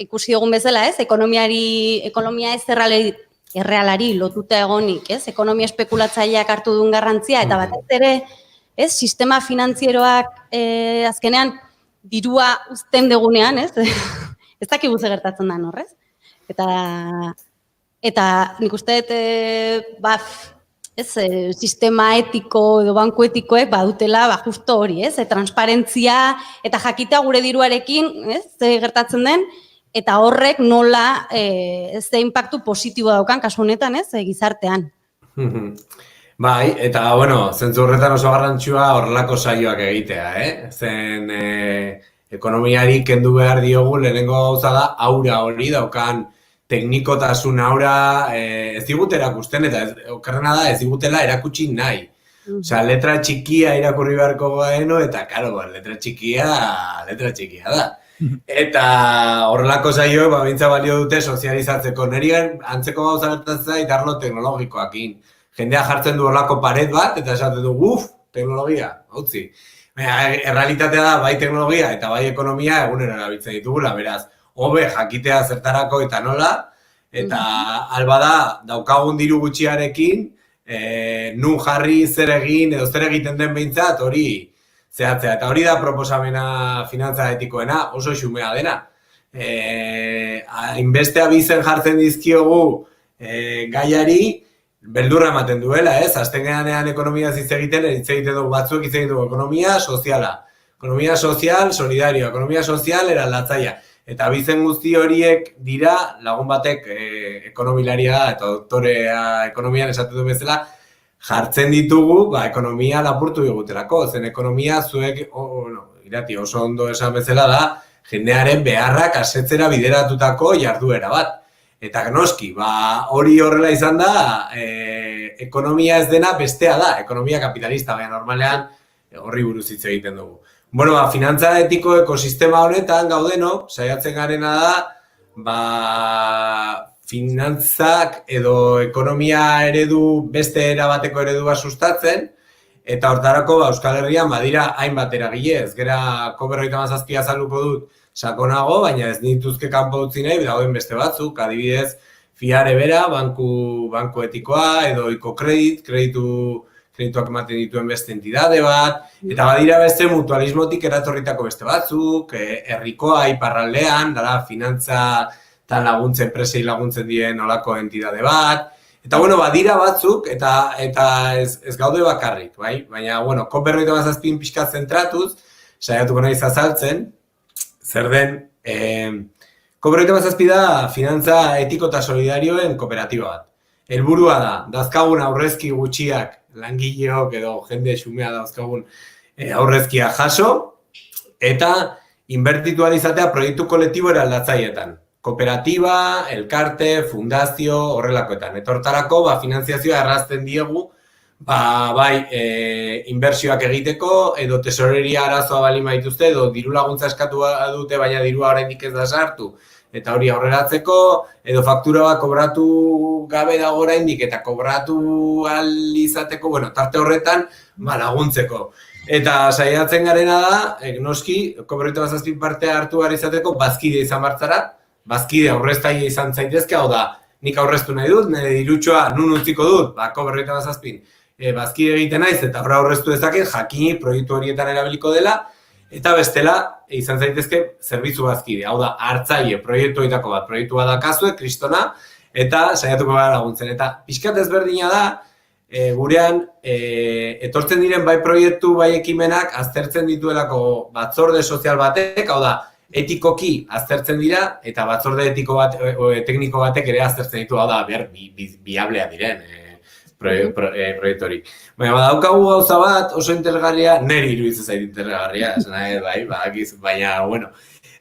ikusi dugun bezala, ez? Ekonomia ez errealari lotuta egonik, ez? Ekonomia espekulatzaileak hartu duen garrantzia, eta batez ere, ez? Sistema finantzieroak azkenean dirua uzten degunean, ez? Ez dakigu ze gertatzen da horrez. Eta nik uste sistema etiko edo banku etikoek badutela justo hori, ez? Transparentzia eta jakitea gure diruarekin, ez? Ze gertatzen den, eta horrek nola ze inpaktu positiboa daukan kasu honetan, ez? Gizartean. Bai, eta, zentzu horretan oso garrantzua horrelako saioak egitea, Zen ekonomiari kendu behar diogu lehenengo gauza da aura hori daukan teknikotasun aura ez digute erakusten, eta okerrena da ez digutela erakutsi nahi. Osea, letra txikia irakurri beharko gaeno, eta, karo, letra txikia da. Eta horrelako saio, bintza balio dute sozializatzeko. Nerian, antzeko gauza gertatzen zait arlo teknologikoakin. Jendea jartzen du horrelako paret bat, eta esaten du, teknologia, utzi. Errealitatea da, bai teknologia eta bai ekonomia egunero erabiltzen ditugula, beraz, hobe jakitea zertarako eta nola, eta albada daukagun diru gutxiarekin, nun jarri zer egin edo zer egiten den behintzat hori zehatzea. Eta hori da proposamena finantza etikoena, oso xumea dena. Hainbeste abizen jartzen dizkiogu gaiari, beldurra ematen duela, ez? Azten gehanean ekonomia hitz egiten dugu batzuk hitz egiten dugu ekonomia soziala. Ekonomia sozial, solidario, ekonomia sozial, eraldatzaia. Eta abizen guzti horiek dira, lagun batek ekonomilaria eta doktorea ekonomian esaten du bezala, jartzen ditugu, ekonomia lapurtu digutelako, zen ekonomia zuek, irati oso ondo esan bezala da, jendearen beharrak asetzera bideratutako jarduera bat. Eta noski, hori horrela izan da, ekonomia ez dena bestea da, ekonomia kapitalista, baina normalean horri buruz hitz egiten dugu. Bueno, finantza etiko ekosistema honetan gaudeno, saiatzen garena da, finantzak edo ekonomia eredu, beste erabateko eredua sustatzen, eta hortarako Euskal Herrian badira hainbat eragile, ez gera COP27 azalduko dut sakonago, baina ez dituzke kanpo utzi nahi, dauden beste batzuk, adibidez, Fiare bera, banku etikoa, edo Icocredit, kredituak ematen dituen beste entidade bat, eta badira beste mutualismotik eratorritako beste batzuk, herrikoa iparraldean, dara finantza eta laguntzen, presei laguntzen dien olako entidade bat, eta badira batzuk, eta ez gaude bakarrik, bai? Baina, COP27 pixka zentratuz, saiatuko naiz azaltzen, zer den, COP27 da finantza etiko eta solidarioen kooperatiba bat. Helburua da, dazkagun aurrezki gutxiak, langileok edo jende xumea dauzkagun aurrezkia jaso, eta inbertitu izatea proiektu kolektibo eraldatzaietan. Kooperatiba, elkarte, fundazio, horrelakoetan. Eta hortarako, finanziazioa errazten diegu, inbertsioak egiteko, edo tesoreria arazoa bali maituzte, edo diru laguntza eskatu dute, baina dirua oraindik ez da sartu. Eta hori aurreratzeko, edo faktura bat kobratu gabe dago oraindik eta kobratu ahal izateko, tarte horretan laguntzeko. Eta saiatzen garena da, noski, COP27 parte hartu behar izateko, bazkide izan bartzara, bazkide aurreztaile izan zaitezke, hau da, nik aurreztu nahi dut, nire dirutxoa nun utziko dut, COP27 bazkide egiten naiz, eta horra aurreztu dezaket, jakini proiektu horietan erabiliko dela, eta bestela, izan zaitezke, zerbitzu bazkide, hau da, hartzaile proiektu horietako bat, proiektu bat dakazue, kristona, eta saiatuko gara laguntzen. Eta pixkat ezberdina da, gurean, etortzen diren bai proiektu, bai ekimenak, aztertzen dituelako batzorde sozial batek, hau da, etikoki aztertzen dira, eta batzorde tekniko batek ere aztertzen ditu, hau da, biablea diren proiektu hori. Baina, badaukagu gauza bat oso interesgarria, niri iruditzen zait interesgarria, baina,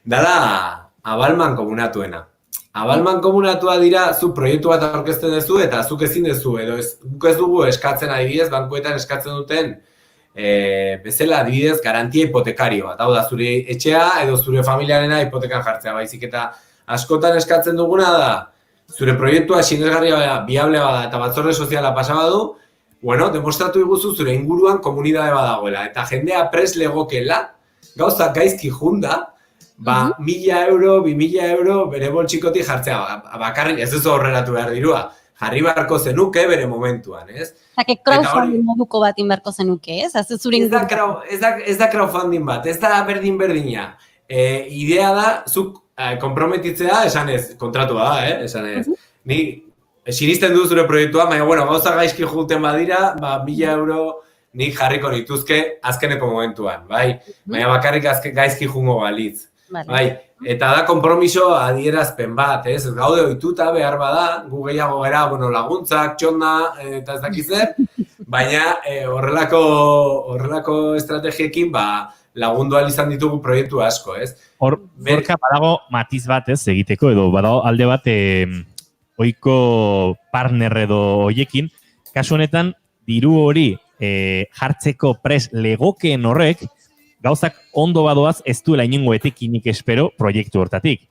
dala abalman komunatuena. Abalman komunatua dira, zu proiektu bat aurkezten duzu, eta zuk ezin duzu, edo guk ez dugu eskatzen adibidez, bankuetan eskatzen duten, bezala adibidez garantia hipotekario bat, hau da zure etxea edo zure familiarena hipotekan jartzea, baizik eta askotan eskatzen duguna da zure proiektua sinesgarria biable bada eta batzorde soziala pasa badu, demostratu iguzu zure inguruan komunidade badagoela eta jendea pres legokela, gauzak gaizki junda, 1.000 euro, 2.000 euro bere boltsikotik jartzea, bakarrik ez duzu horrelatu behar dirua. Jarri beharko zenuke bere momentuan, ez? Eta crowdfunding moduko bat inberko zenuke, ez? Ez da crowdfunding bat, ez da berdin-berdina. Idea da, zuk konprometitzea, esan ez, kontratua da, esan ez. Ni sinisten du zure proiektua, baina, gauza gaizki juten badira, 1.000 euro nik jarriko nituzke azkeneko momentuan, bai? Baina bakarrik gaizki jungo balitz. Bai, eta da konpromiso adierazpen bat, ez? Gaude ohituta behar bada, gu gehiago gara, laguntzak, txonda, eta ez dakizer, baina horrelako estrategiekin lagundu ahal izan ditugu proiektu asko, ez? Horka badago matiz bat ez egiteko, edo badago alde bat ohiko partner edo hoiekin, kasu honetan, diru hori jartzeko pres legokeen horrek, gauzak ondo badoaz ez duela inongo etekinik espero proiektu hortatik.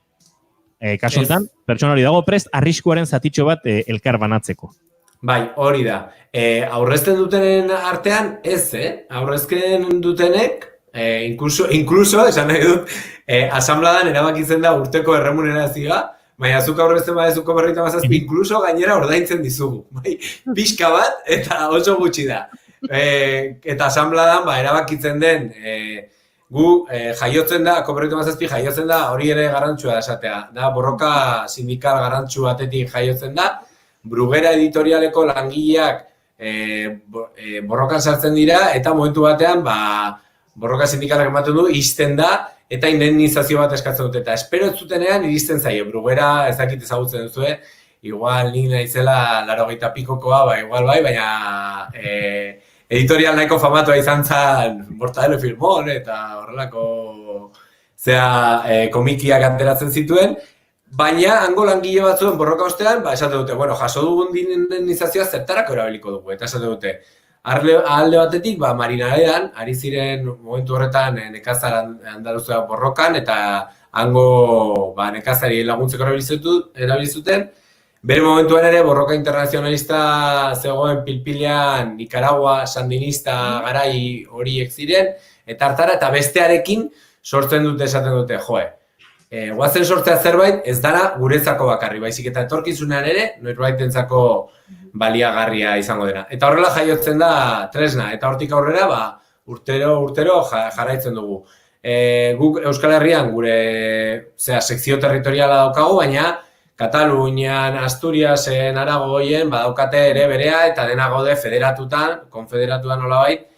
Kasu honetan, pertsona hori dago prest, arriskuaren zatitxo bat elkar banatzeko. Bai, hori da. Aurrezten dutenen artean, ez, aurrezten dutenek, inkluso, esan nahi dut, asambladan erabakitzen da urteko erremunerazioa, baina zuk aurrezten badezuko 57, inkluso gainera ordaintzen dizugu. Bai, pixka bat, eta oso gutxi da. Eta asambladan erabakitzen den, gu jaiotzen da, COP57 jaiotzen da, hori ere garrantzua da esatea. Da, borroka sindikal garrantzu batetik jaiotzen da, Bruguera editorialeko langileak borrokan sartzen dira, eta momentu batean, borroka sindikalak ematen du, izten da, eta indemnizazio bat eskatzen dute. Eta espero ez zutenean iristen zaie. Bruguera ez dakit ezagutzen duzue, igual nik naizela 80 pikokoa, igual bai, baina editorial nahiko famatua izan zen Mortadelo Filmon, eta horrelako komikiak ateratzen zituen, baina hango langile batzuen borroka ostean, esate dute, jaso dugun indemnizazioa zertarako erabiliko dugu, eta esate dute, alde batetik, marinarean, ari ziren momentu horretan nekazar Andaluzia borrokan, eta hango nekazari laguntzeko erabilizuten, bere momentuan ere borroka internazionalista zegoen pilpilean Nicaragua, sandinista garai horiek ziren, eta hartara eta bestearekin sortzen dute, esaten dute, guazen sortzea zerbait ez dara guretzako bakarri, baizik eta etorkizunean ere, noirbaitentzako baliagarria izango dena. Eta horrela jaiotzen da tresna, eta hortik aurrera, urtero jarraitzen dugu. Guk Euskal Herrian gure sekzio territoriala daukagu, baina Katalunian, Asturiasen, Aragoien, daukate ere berea, eta dena gaude federatutan, konfederatuan nolabait,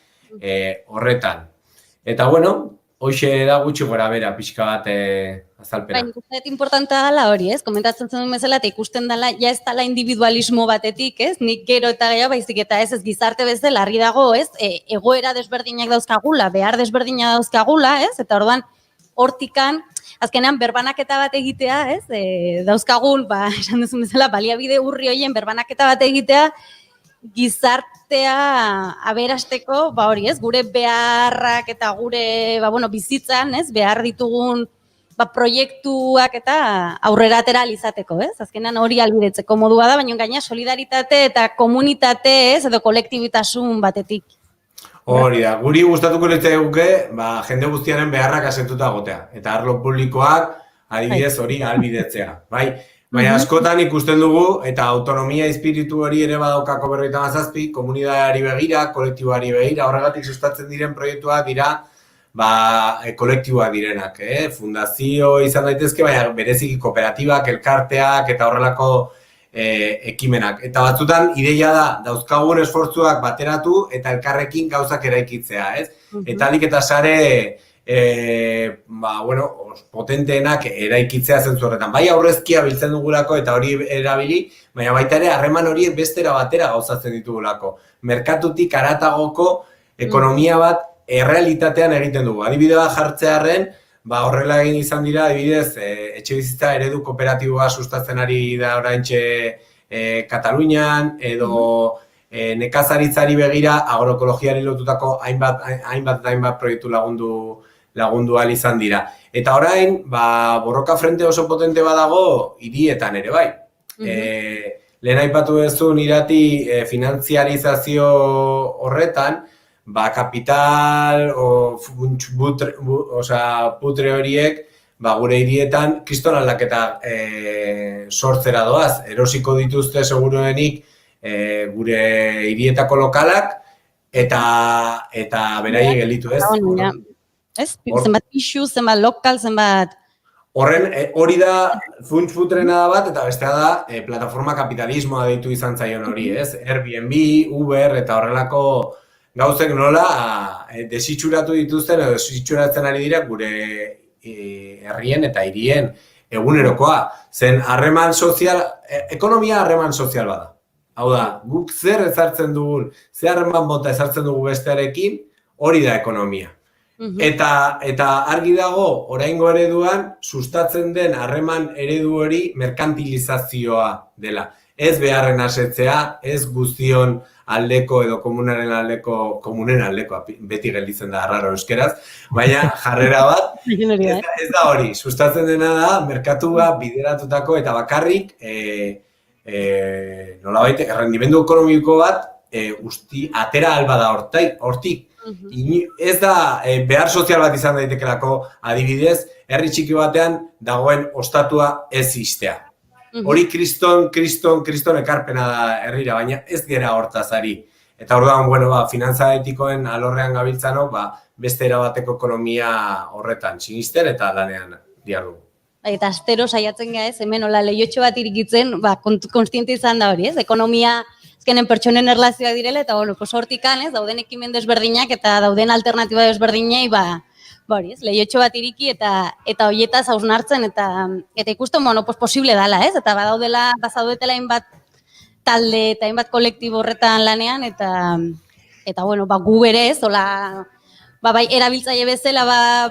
horretan. Eta hoxe da gutxi gora bera, pixka bat azalpena. Baina ikusten importanta dela hori, komentatzen zen bezala, eta ikusten dela, ja ez dela individualismo batetik, nik gero eta gehiago baizik eta ez gizarte bezala larri dago, egoera desberdinak dauzkagula, behar desberdina dauzkagula, eta orduan hortikan, azkenean berbanaketa bat egitea, dauzkagun, esan duzun bezala, baliabide urri horien berbanaketa bat egitea, gizartea aberasteko, hori gure beharrak eta gure bizitzan, behar ditugun proiektuak eta aurrera atera izateko, azkenan hori albidetzeko modua da, baina gaina solidaritate eta komunitate edo kolektibitasun batetik. Hori da, guri gustatuko litzaiguke jende guztiaren beharrak asentuta gotea, eta arlo publikoak adibidez hori albidetzea, bai? Baina askotan ikusten dugu, eta autonomia espiritu hori ere badaukako 57, komunitateari begira, kolektiboari begira, horregatik sustatzen diren proiektuak dira, kolektiboak direnak, fundazio izan daitezke, baina bereziki kooperatibak, elkarteak eta horrelako ekimenak. Eta batzutan ideia da, dauzkagun esfortzuak bateratu eta elkarrekin gauzak eraikitzea, Eta alik eta sare potenteenak eraikitzea zentzu horretan. Bai aurrezkia biltzen dugulako eta hori erabili, baina baita ere harreman horiek bestera batera gauzatzen ditugulako. Merkatutik haratagoko ekonomia bat errealitatean egiten dugu. Adibide bat jartzearren, horrela egin izan dira, adibidez, etxebizitza eredu kooperatiboa sustatzen ari da oraintxe Katalunian, edo nekazaritzari begira agroekologiari lotutako hainbat proiektu lagundu ahal izan dira. Eta orain, borroka frente oso potente badago hirietan ere bai. Lehen aipatu duzun irati finantziarizazio horretan, kapital putre horiek gure hirietan kriston aldaketa sortzera doaz. Erosiko dituzte seguruenik gure hirietako lokalak eta beraiek gelditu Zenbat pixu, zenbat lokal, zenbat... Hori da funts putrena bat, eta bestea da plataforma kapitalismoa deitu izan zaion hori, Airbnb, Uber eta horrelako gauzek nola desitxuratu dituzten edo desitxuratzen ari dira gure herrien eta hirien egunerokoa. Zen harreman sozial, ekonomia harreman sozial bada. Hau da, guk zer ezartzen dugun, zer harreman bota ezartzen dugu bestearekin, hori da ekonomia. Eta argi dago, oraingo ereduan, sustatzen den harreman eredu hori merkantilizazioa dela. ez beharren asetzea, ez guztion aldeko edo komunen aldeko, beti gelditzen da arraro euskeraz, baina jarrera bat, ez da hori, sustatzen dena da, merkatua bideratutako eta bakarrik, nolabait, errendimendu ekonomiko bat, atera alba da hortik. Ez da behar sozial bat izan daitekelako adibidez, herri txiki batean dagoen ostatua ez iztea. Hori kriston ekarpena da herrira, baina ez gera hortaz ari. Eta orduan, finantza etikoen alorrean gabiltzanok, beste erabateko ekonomia horretan sinisten eta lanean diardu. Eta astero saiatzen ez, hemen hola lehiotxo bat irikitzen, konstiente izan da hori, ez? Ekonomia, azkenen pertsonen erlazioa direla, eta sortikan, ez? Dauden ekimen desberdinak eta dauden alternatiba desberdinei, lehiotxo bat iriki eta horietaz hausnartzen eta ikusten, posible dala, ez? Eta bazaudetela hainbat talde eta hainbat kolektibo horretan lanean, eta gu ere ez, hola, bai, erabiltzaile bezala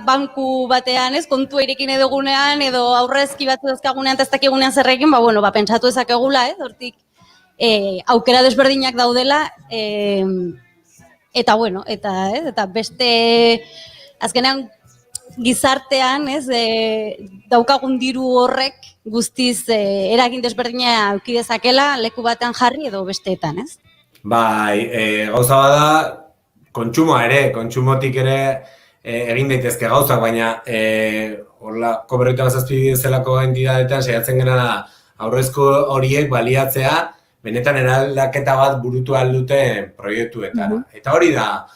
banku batean, ez, kontua irekin edogunean, edo aurrezki batzu dazkagunean, eta ez dakigunean zerrekin, pentsatu ezakegula, ez, hortik, aukera desberdinak daudela, eta beste, azkenean, gizartean, ez, daukagun diru horrek guztiz eragin desberdina auki dezakela, leku batean jarri edo besteetan, ez? Bai, gauza bada, kontsumotik ere egin daitezke gauzak, baina Koberroita Zazpi zelako entidadetan saiatzen gena aurrezko horiek baliatzea, benetan eraldaketa bat burutu alduten proiektuetan. Eta hori da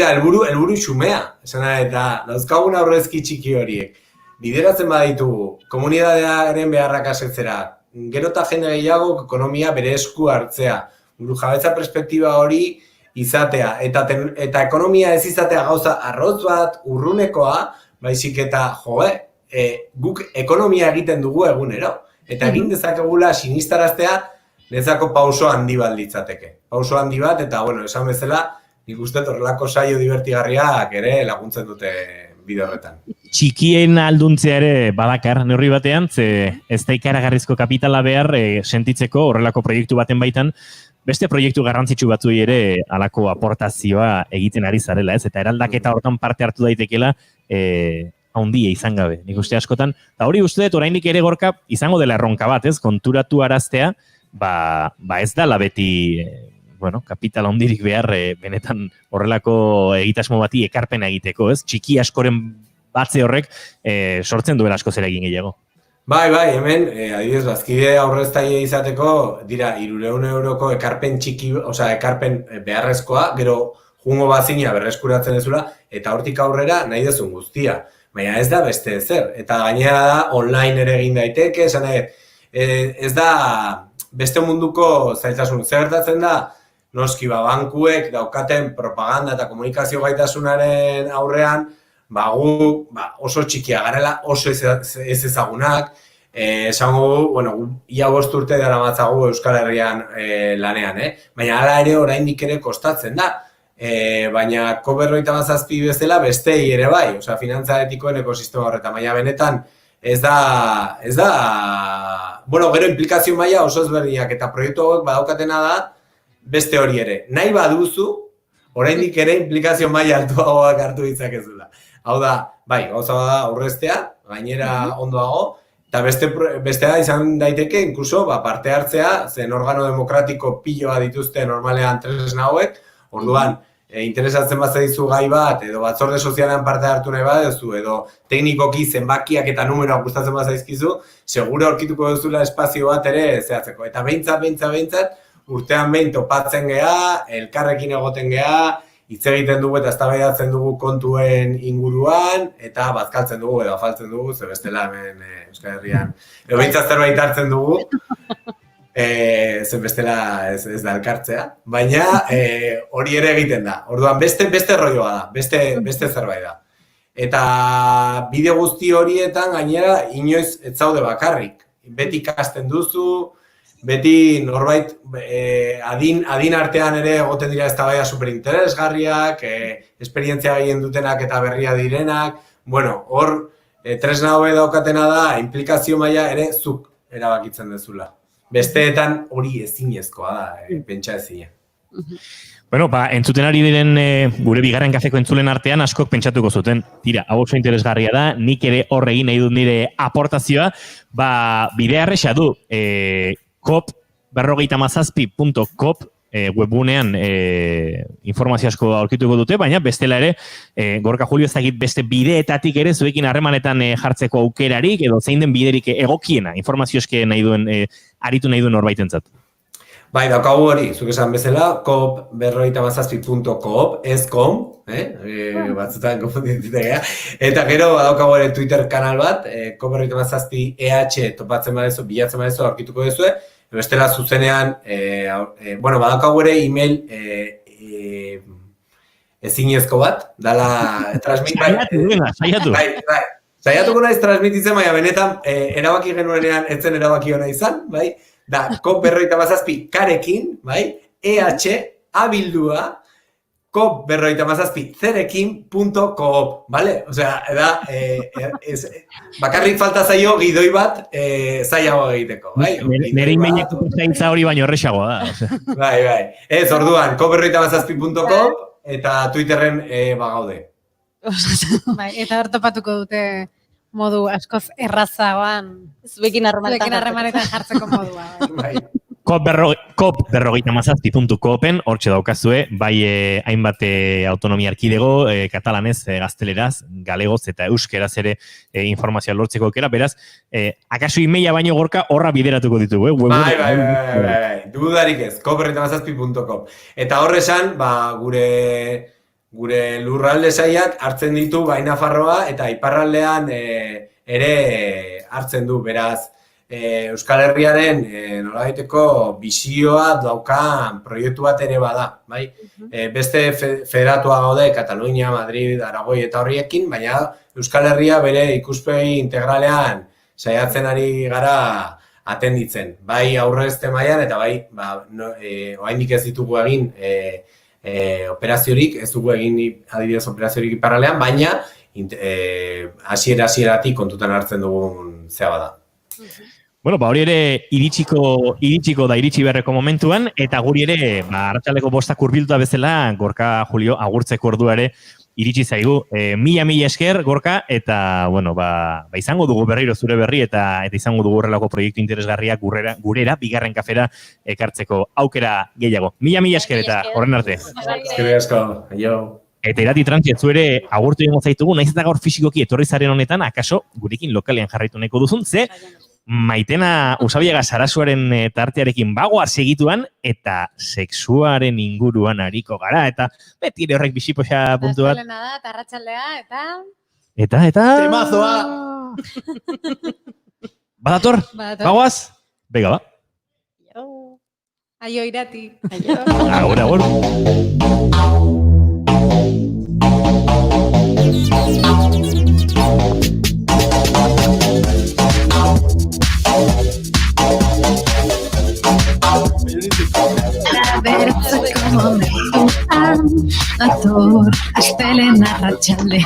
helburu xumea, eta dauzkagun aurrezki txiki horiek. Bideratzen baditugu, komunitatearen beharrak asetzera, gero eta jende gehiago ekonomia bere esku hartzea, burujabetza perspektiba hori izatea, eta ekonomia ez izatea gauza arroz bat, urrunekoa, baizik eta, guk ekonomia egiten dugu egunero. Eta egin dezakegula sinistaraztea, nezako pauso handi bat litzateke. Pauso handi bat, eta, esan bezala, nik uste horrelako saio divertigarriak ere laguntzen dute bide horretan. Txikien alduntzea ere badakar neurri batean, ze ez da ikaragarrizko kapitala behar sentitzeko horrelako proiektu baten baitan, beste proiektu garrantzitsu batzuei ere halako aportazioa egiten ari zarela, ez? Eta eraldaketa hortan parte hartu daitekela handia izan gabe, nik uste askotan. Eta hori uste dut oraindik ere Gorka izango dela erronka bat, ez? Konturatu araztea, ez dala beti kapital handirik behar benetan horrelako egitasmo bati ekarpena egiteko, ez? Txiki askoren batze horrek sortzen duela asko zera egin gehiago. Bai, hemen, adibidez, bazkide aurreztaile izateko, dira, 300 euroko ekarpen txiki, ekarpen beharrezkoa, gero jungo bazina berreskuratzen ezula, eta hortik aurrera nahi dezun guztia. Baina ez da beste ezer, eta gainera da online ere egin daiteke, ez da beste munduko zailtasun. Zer gertatzen da, noski bankuek daukaten propaganda eta komunikazio gaitasunaren aurrean, gu oso txikia garela, oso ez ezagunak, esango gu, ia 5 urte dara matzagu Euskal Herrian lanean, baina hala ere oraindik ere kostatzen da, baina Koberroita Zazpi bezala bestei ere bai, finantza etikoen ekosistema horretan, baina benetan ez da, gero implikazio maila oso ezberdinak eta proiektu hauek badaukatena da beste hori ere. Nahi baduzu, oraindik ere implikazio maila altuagoak hartu ditzakezula. Hau da, gauza bada aurreztea, gainera ondoago, eta bestea izan daiteke, inkluso, parte hartzea, zen organo demokratiko piloa dituzte normalean tresna hauek, orduan, interesatzen bat zaizu gai bat, edo batzorde sozialean parte hartu nahi baduzu, edo teknikoki zenbakiak eta numeroak gustatzen bat zaizkizu, segura aurkituko duzula espazio bat ere zehatzeko. Eta behintzat, urtean behin topatzen geha, elkarrekin egoten geha, hitz egiten dugu eta eztabaidatzen dugu kontuen inguruan, eta bazkaltzen dugu edo afaltzen dugu, ze bestela hemen Euskal Herrian, edo behintzat zerbait hartzen dugu, zen bestela ez da elkartzea, baina hori ere egiten da. Orduan, beste rolloa da, beste zerbait da. Eta bide guzti horietan gainera inoiz ez zaude bakarrik. Beti ikasten duzu, beti norbait adin artean ere egoten dira eztabaida superinteresgarriak, esperientzia gehien dutenak eta berria direnak. Hor, tresna hobe daukatena da, implikazio maila ere zuk erabakitzen dezula. Besteetan hori ezinezkoa da, pentsa ezina. Bueno, entzuten ari diren gure bigarren kafeko entzulen artean askok pentsatuko zuten. Tira, hau oso interesgarria da, nik ere hor egin nahi dut nire aportazioa, bidea erresa du, cop437.cop webgunean informazio asko aurkituko dute, baina bestela ere, Gorka Julio ez dakit beste bideetatik ere zuekin harremanetan jartzeko aukerarik, edo zein den biderik egokiena, informazio eske nahi duen, aritu nahi duen norbaitentzat. Bai, daukagu hori, zuk esan bezala, cop437.coop, ez.com, batzutan konfunditzea, eta gero daukagu ere Twitter kanal bat, cop437 topatzen badezu, bilatzen badezu, aurkituko duzue, bestela zuzenean, badaukagu ere email ezinezko bat, dala Saiatu. Saiatuko naiz transmititzen, baina benetan erabaki genuenean etzen erabaki hona izan, bai? Da, cop437 karekin, bai? abildua, cop437zerekin.coop, bale? Osea, da, bakarrik falta zaio gidoi bat zailago egiteko, bai? Nere inmeineko zaintza hori baino horrexagoa da. Bai. Ez, orduan, cop437.coop eta Twitterren gaude. Bai, eta hor topatuko dute modu askoz errazagoan. Zuekin harremanetan jartzeko modua. Cop437.copen, hortxe daukazue, bai hainbat autonomia erkidego, katalanez, gazteleraz, galegoz eta euskeraz ere informazioa lortzeko aukera, beraz, akaso emaila baino Gorka horra bideratuko ditugu, Bai, dudarik ez, cop437.com. Eta horrezan, gure lurralde saiak hartzen ditu bai Nafarroa eta iparraldean ere hartzen du, beraz, Euskal Herriaren nolabaiteko bizioa daukan proiektu bat ere bada, bai? Beste federatua gaude, Katalunia, Madrid, Aragoi eta horriekin, baina Euskal Herria bere ikuspegi integralean saiatzen ari gara atenditzen. Bai aurrezte mailan eta bai, oraindik ez ditugu egin operaziorik, ez dugu egin adibidez operaziorik iparralean, baina hasieratik kontutan hartzen dugun zea bada. Bueno, hori ere iritsiko da iritsi beharreko momentuan, eta guri ere, arratsaldeko 5 hurbilduta bezala, Gorka Julio agurtzeko ordua ere iritsi zaigu. Mila esker, Gorka, eta, izango dugu berriro zure berri, eta izango dugu horrelako proiektu interesgarriak gurera, bigarren kafera ekartzeko aukera gehiago. Mila esker, eta horren arte. Eskerrik asko, aio. Eta Irati Trantzia zuere agurtu egingo zaitugu, nahiz eta gaur fisikoki etorri zaren honetan, akaso gurekin lokalean jarraitu nahiko duzun, ze Maitena Usabiaga Sarasuaren tartearekin bagoa segituan eta sexuaren inguruan ariko gara, eta beti ere horrek bisipoxa puntu bat. Astelena da, eta arratsaldea, Eta... Temazoa! Badator? Bagoaz? Bega, ba. Aio, Irati. Agur. Dator, astelena arratsalde.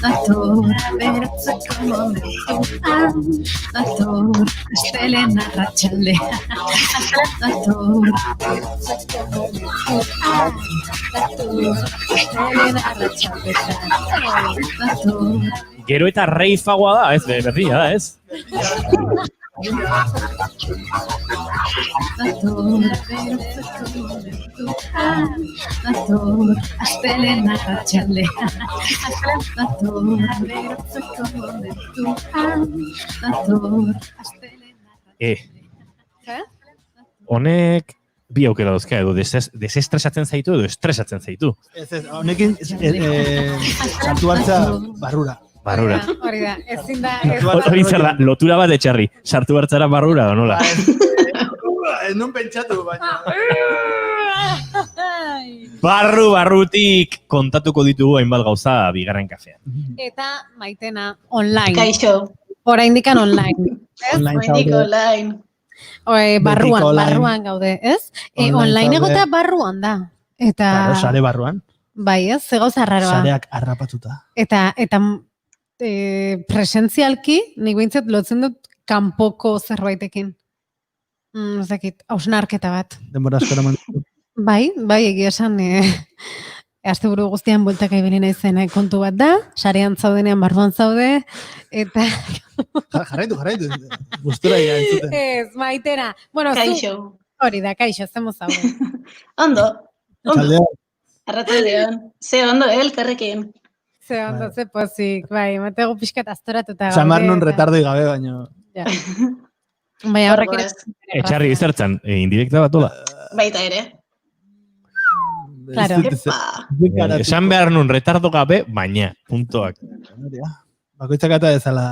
Dator, bertzeko momentuan. Dator, astelena arratsalde. Dator, bertzeko momentuan. Dator, astelena arratsalde. Dator. Gero eta reifagoa da, ez, berdina da, ez? Dator, astelena arratsalde. Honek bi aukera dauzka, edo desestresatzen zaitu edo estresatzen zaitu. Honekin sartu hartza barrura. Barrura. Hori da, ezin da... Hori zer da, lotura bat etxarri. Sartu hartzara barrura, o nola? Ez nun pentsatu, baina... Barrutik kontatuko ditugu hainbat gauza bigarren kafean. Eta Maitena online. Kaixo. Oraindikan online. Online. Barruan gaude, ez? Online egotea barruan da. Eta... Sare barruan. Bai, ez? Ze gauza arraroa. Sareak harrapatuta. Eta presentzialki, nik behintzat lotzen dut kanpoko zerbaitekin. Ez dakit, hausnarketa bat. Denbora askora mandu. Bai, egia esan, asteburu guztian bueltaka ibili naizen kontu bat da, sarean zaudenean barruan zaude, eta... Jarraitu. Gustura ia entzuten. Ez, Maitena. Bueno, Kaixo. Hori da, kaixo, zemo zaude. Ondo. Txaldean. Arratsaldeon. Ze ondo, elkarrekin. Ze ondo, ze pozik, bai, matego pixkat aztoratuta gaude. Samar nun retardoi gabe, baino. Ja. Bai, horrek ere... Txarri, izertzan, indirekta bat dola? Baita ere. Claro. Esan behar nun retardo gabe, baina, puntoak. Bakoitzak eta ezala...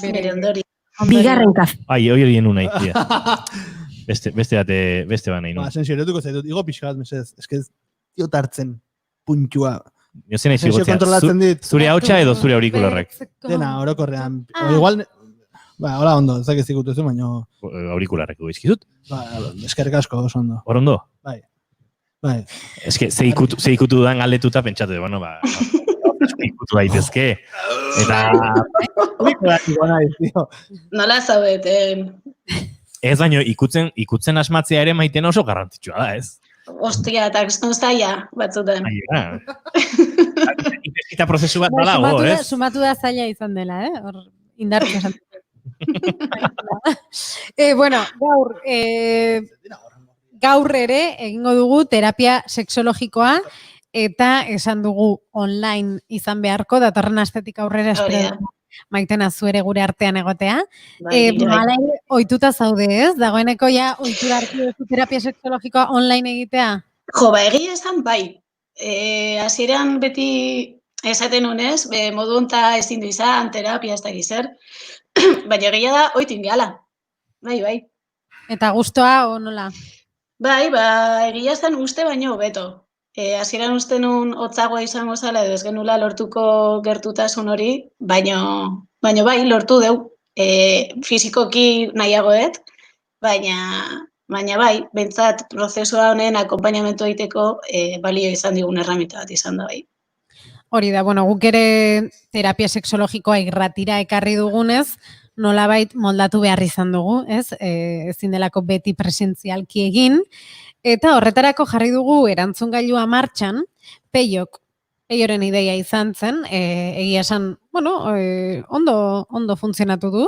Bere ondori. Bigarren kafe. Ai, hori egin unai, tia. Beste bat nahi nun. Asensio, erotuko zaitut, igo pixka bat, mesez, eskez, diot hartzen puntua. Jo zen aiz igotzea, zure hautsa edo zure aurikularrek? Dena, orokorrean. Igual, hola ondo, ez dakiz ikutu zu, baina... Aurikularrek egizkizut? Eskerrik asko, oso ondo. Hor ondo? Bai. Ez que, ze ikutu dudan galdetuta pentsatu, bueno, ikutu daitezke. Eta... Nola zaudeten? Ez baino, ikutzen asmatzea ere maiten oso garrantzitsua da, ez? Ostia, eta kriston zaila batzutan. Eta prozesu bat badago, ez? Sumatu da zaila izan dela, hor indartu esan. Bueno, gaur ere egingo dugu terapia sexologikoa eta esan dugu online izan beharko, datorren astetik aurrera espero Maitena zu ere gure artean egotea. Hala ere, ohituta zaude, ez? Dagoeneko ja ohitura hartu duzu terapia sexologikoa online egitea? Jo, egia esan bai. Hasieran beti esaten honez, modu honta ezin du izan, terapia ez da gizer. Baina egia da, ohitu indiala. Bai. Eta gustoa o nola? Bai, egia esan uste baino hobeto. Hasieran uste nun hotzagoa izango zala edo ez genula lortuko gertutasun hori, baino bai, lortu deu. Fisikoki nahiagoet, baina bai, bentsat prozesua honen akompainamentu egiteko balio izan digun erramita bat izan da bai. Hori da, bueno, guk ere terapia sexologikoa irratira ekarri dugunez, nolabait moldatu behar izan dugu, ez? Ezin delako beti presentzialki egin, eta horretarako jarri dugu erantzungailua martxan, Peioren ideia izan zen, egia esan, bueno, ondo funtzionatu du,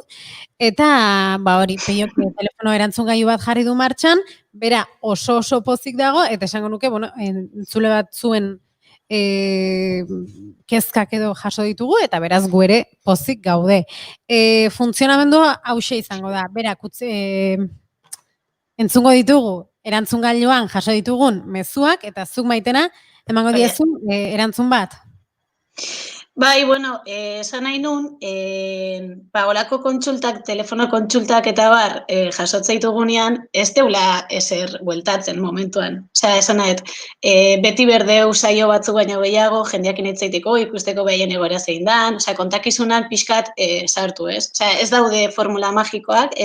eta hori, Peiok telefono erantzungailu bat jarri du martxan, bera oso pozik dago, eta esango nuke, bueno, entzule bat zuen kezkak edo jaso ditugu, eta beraz gu ere pozik gaude. Funtzionamendua hauxe izango da, berak entzungo ditugu, erantzungailuan jaso ditugun mezuak, eta zuk Maitena, emango diezu erantzun bat? Bai, bueno, esan nahi nun, olako kontsultak, telefono kontsultak eta bar jasotzea ditugunean, ez deula ezer bueltatzen momentuan. Osea, esan nahet, beti berdeu saio batzuk baino gehiago, jendeak inetzaiteko, ikusteko behien egoera zein dan, osea, kontakizunan pixkat sartu, ez? Osea, ez daude formula magikoak,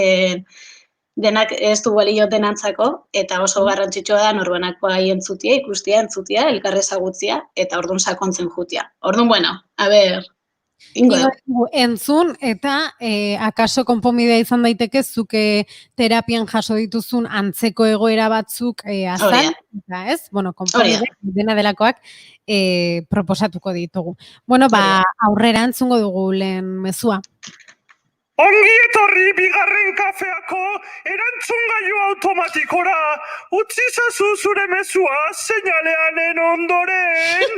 denak ez du balio denantzako, eta oso garrantzitsua da norbanakoa entzutia, ikustia, elkarre ezagutzia, eta orduan sakontzen jutia. Orduan, bueno, a ber, entzun, eta akaso konponbidea izan daiteke, zuke terapian jaso dituzun antzeko egoera batzuk azal, eta ez? Bueno, konponbidea dena delakoak proposatuko ditugu. Bueno, aurrera entzungo dugu lehen mezua. Ongi etorri bigarren kafeako erantzungailu automatikora, utzi zazu zure mezua seinaleanen ondoren.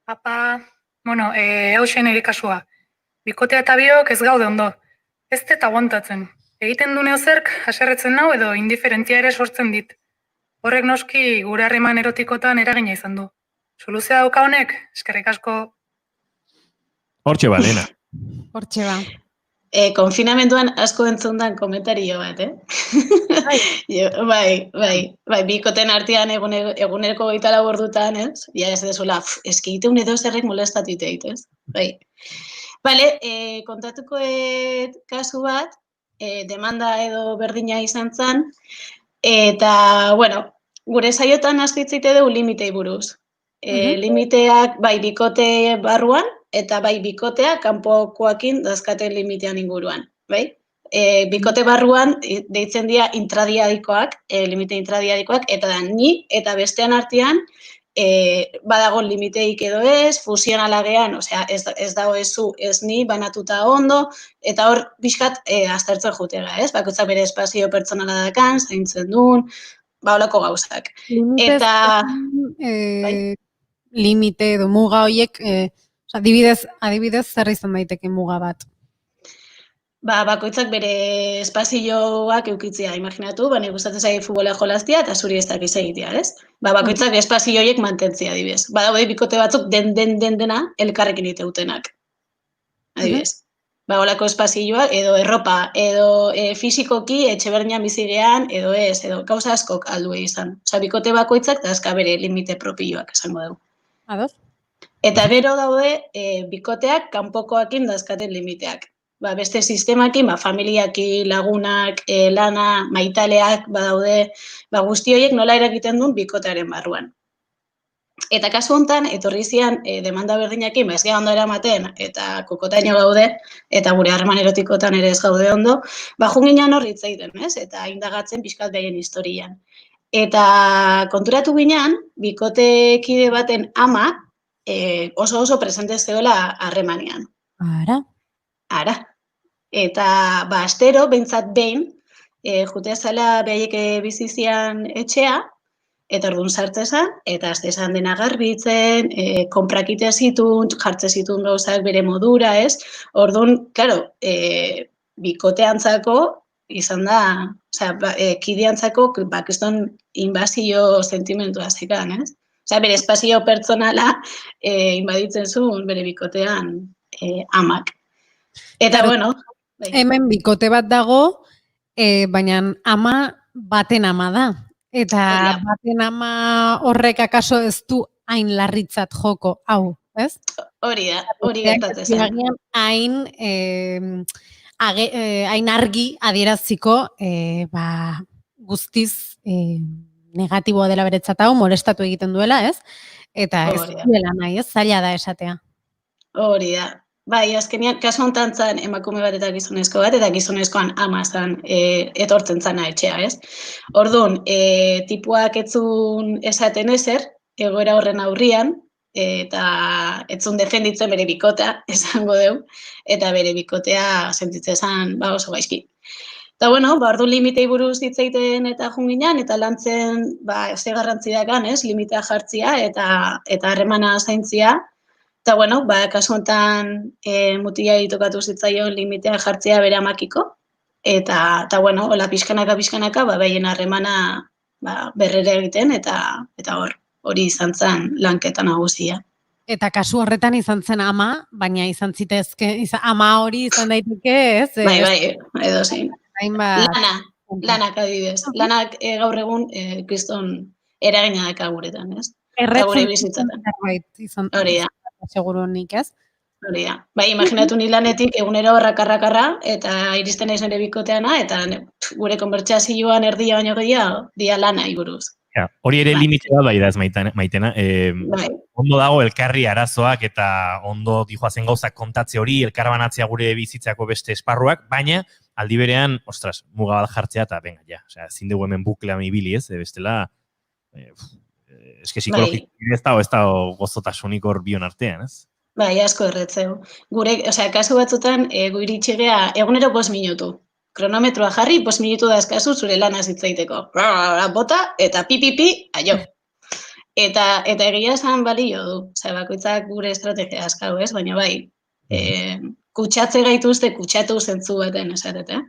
Papa, bueno, hausen erikasua. Bikotea eta biok ez gaude ondo. Ez dut aguantatzen. Egiten du neozerk, haserretzen nau edo indiferentzia ere sortzen dit. Horrek noski gure harreman erotikotan eragina izan du. Soluzioa dauka honek, eskerrik asko. Hortxe ba, Lena. Hortxe ba. Konfinamenduan asko entzundan komentario bat, Bai, bikoten artean eguneko 24 ordutan, ez? Ja ez dezula, eski iteun edo zerrek molestatu iteit, ez? Bai. Bale, kontatuko kasu bat, demanda edo berdina izan zen, eta, bueno, gure saiotan askitzite dugu limitei buruz. Limiteak, bai, bikote barruan, eta bai bikotea kanpokoakin dazkate limitean inguruan. bai? Bikote barruan deitzen dira intradiadikoak, limite intradiadikoak, eta da ni eta bestean artean badago limiteik edo ez, fusionalagean, osea, ez dago ezu, ez ni, banatuta ondo, eta hor pixkat aztertzen jutega, ez? Bakoitzak bere espazio pertsonala dakan, zaintzen duen, holako gauzak. Eta... limite edo muga horiek, adibidez zer izan daiteke muga bat? Bakoitzak bere espazioak eukitzea, imaginatu, nik gustatzen zai futbola jolaztia eta zuri ez dakiz egitea, ez? Bakoitzak espazio horiek mantentzea, adibidez. Badaude bikote batzuk dena elkarrekin iteutenak. Adibidez. Holako espazioak, edo erropa, edo fisikoki etxeberdinan bizigean, edo ez, edo gauza askok aldu izan. Osa, bikote bakoitzak dazka bere limite propioak esango dugu. Ados? Eta gero daude bikoteak kanpokoakin dazkaten limiteak. Beste sistemakin, familiakin, lagunak, lana, maitaleak, badaude, guzti horiek nola eragiten duen bikotearen barruan. Eta kasu honetan, etorri zian demanda berdinakin, ez gara ondo eramaten, eta kokotaino gaude, eta gure harreman erotikotan ere ez gaude ondo, junginan horri itzaiten, ez? Eta indagatzen pixkat behien historian. Eta konturatu ginean, bikotekide baten ama oso presente zegoela harremanean. Ara. Eta astero, behintzat behin, jute zela behaiek bizizian etxea, eta orduan sartzezan, eta aztezan dena garbitzen, konprakite zitun, jartze zitun gauzak bere modura, ez? Orduan, claro, bikoteantzako izan da, kideantzako, kiston inbazio sentimentua zekan, ez? Bere espazio pertsonala inbaditzen zuen bere bikotean amak. Eta, bueno... Hemen bikote bat dago, baina ama baten ama da. Eta baten ama horrek akaso ez du hain larritzat joko, hau, ez? Hori da, hori gertatzen zen. Hain argi adieraziko guztiz negatiboa dela beretzat hau, molestatu egiten duela, ez? Eta ez duela nahi, ez? Zaila da esatea. Hori da. Bai, azkenean, kasu honetan zan emakume bat eta gizonezko bat, eta gizonezkoan ama zan etortzen zana etxea, ez? Orduan, tipuak etzun esaten ezer, egoera horren aurrian, eta etzun defenditzen bere bikotea, esango deu, eta bere bikotea sentitzen zan, oso gaizki. Eta, bueno, orduan limitei buruz hitzeiten eta junginan, eta lantzen, ze garrantzi dakan, ez? Limitea jartzia eta harremana zaintzia. Eta, bueno, kasu honetan mutilai tokatu zitzaion limitea jartzea bere amakiko. Eta, bueno, hola pixkanaka, behien harremana berrera egiten, eta hori izan zen lanketa nagusia. Eta kasu horretan izan zen ama, baina izan zitezke, ama hori izan daiteke, ez? Bai, edo zein. Lanak adibidez. Lanak gaur egun kriston eragina daka guretan, ez? Eta gure bizitzatan. Hori da. Seguro nik, ez? Hori da. Bai, imaginatu ni lanetik egunero rakarra, eta iristen naiz nire bikoteana, eta gure konbertsazioan erdia baino gehiago, dia lana iburuz. Hori ere limitea bai da ez Maitena. Ondo dago elkarri arazoak eta ondo dijoazen gauzak kontatze hori, elkarbanatzea gure bizitzako beste esparruak, baina aldi berean, ostras, muga bat jartzea eta venga, ja. Osea, ezin dugu hemen buklean ibili, ez? Bestela, psikologik ez da gozotasunik hor bion artean, ez? Bai, asko erretzeu. Gure, kasu batzutan, gu iritxegea egunero 5 minutu. Kronometroa jarri, 5 minutu da eskazu zure lana zitzaiteko. Bota, eta pipipi, aio. Eta egia esan balio du. Bakoitzak gure estrategia askau, ez? Baina bai, kutsatze gaituzte, kutsatu zentzu baten esatete.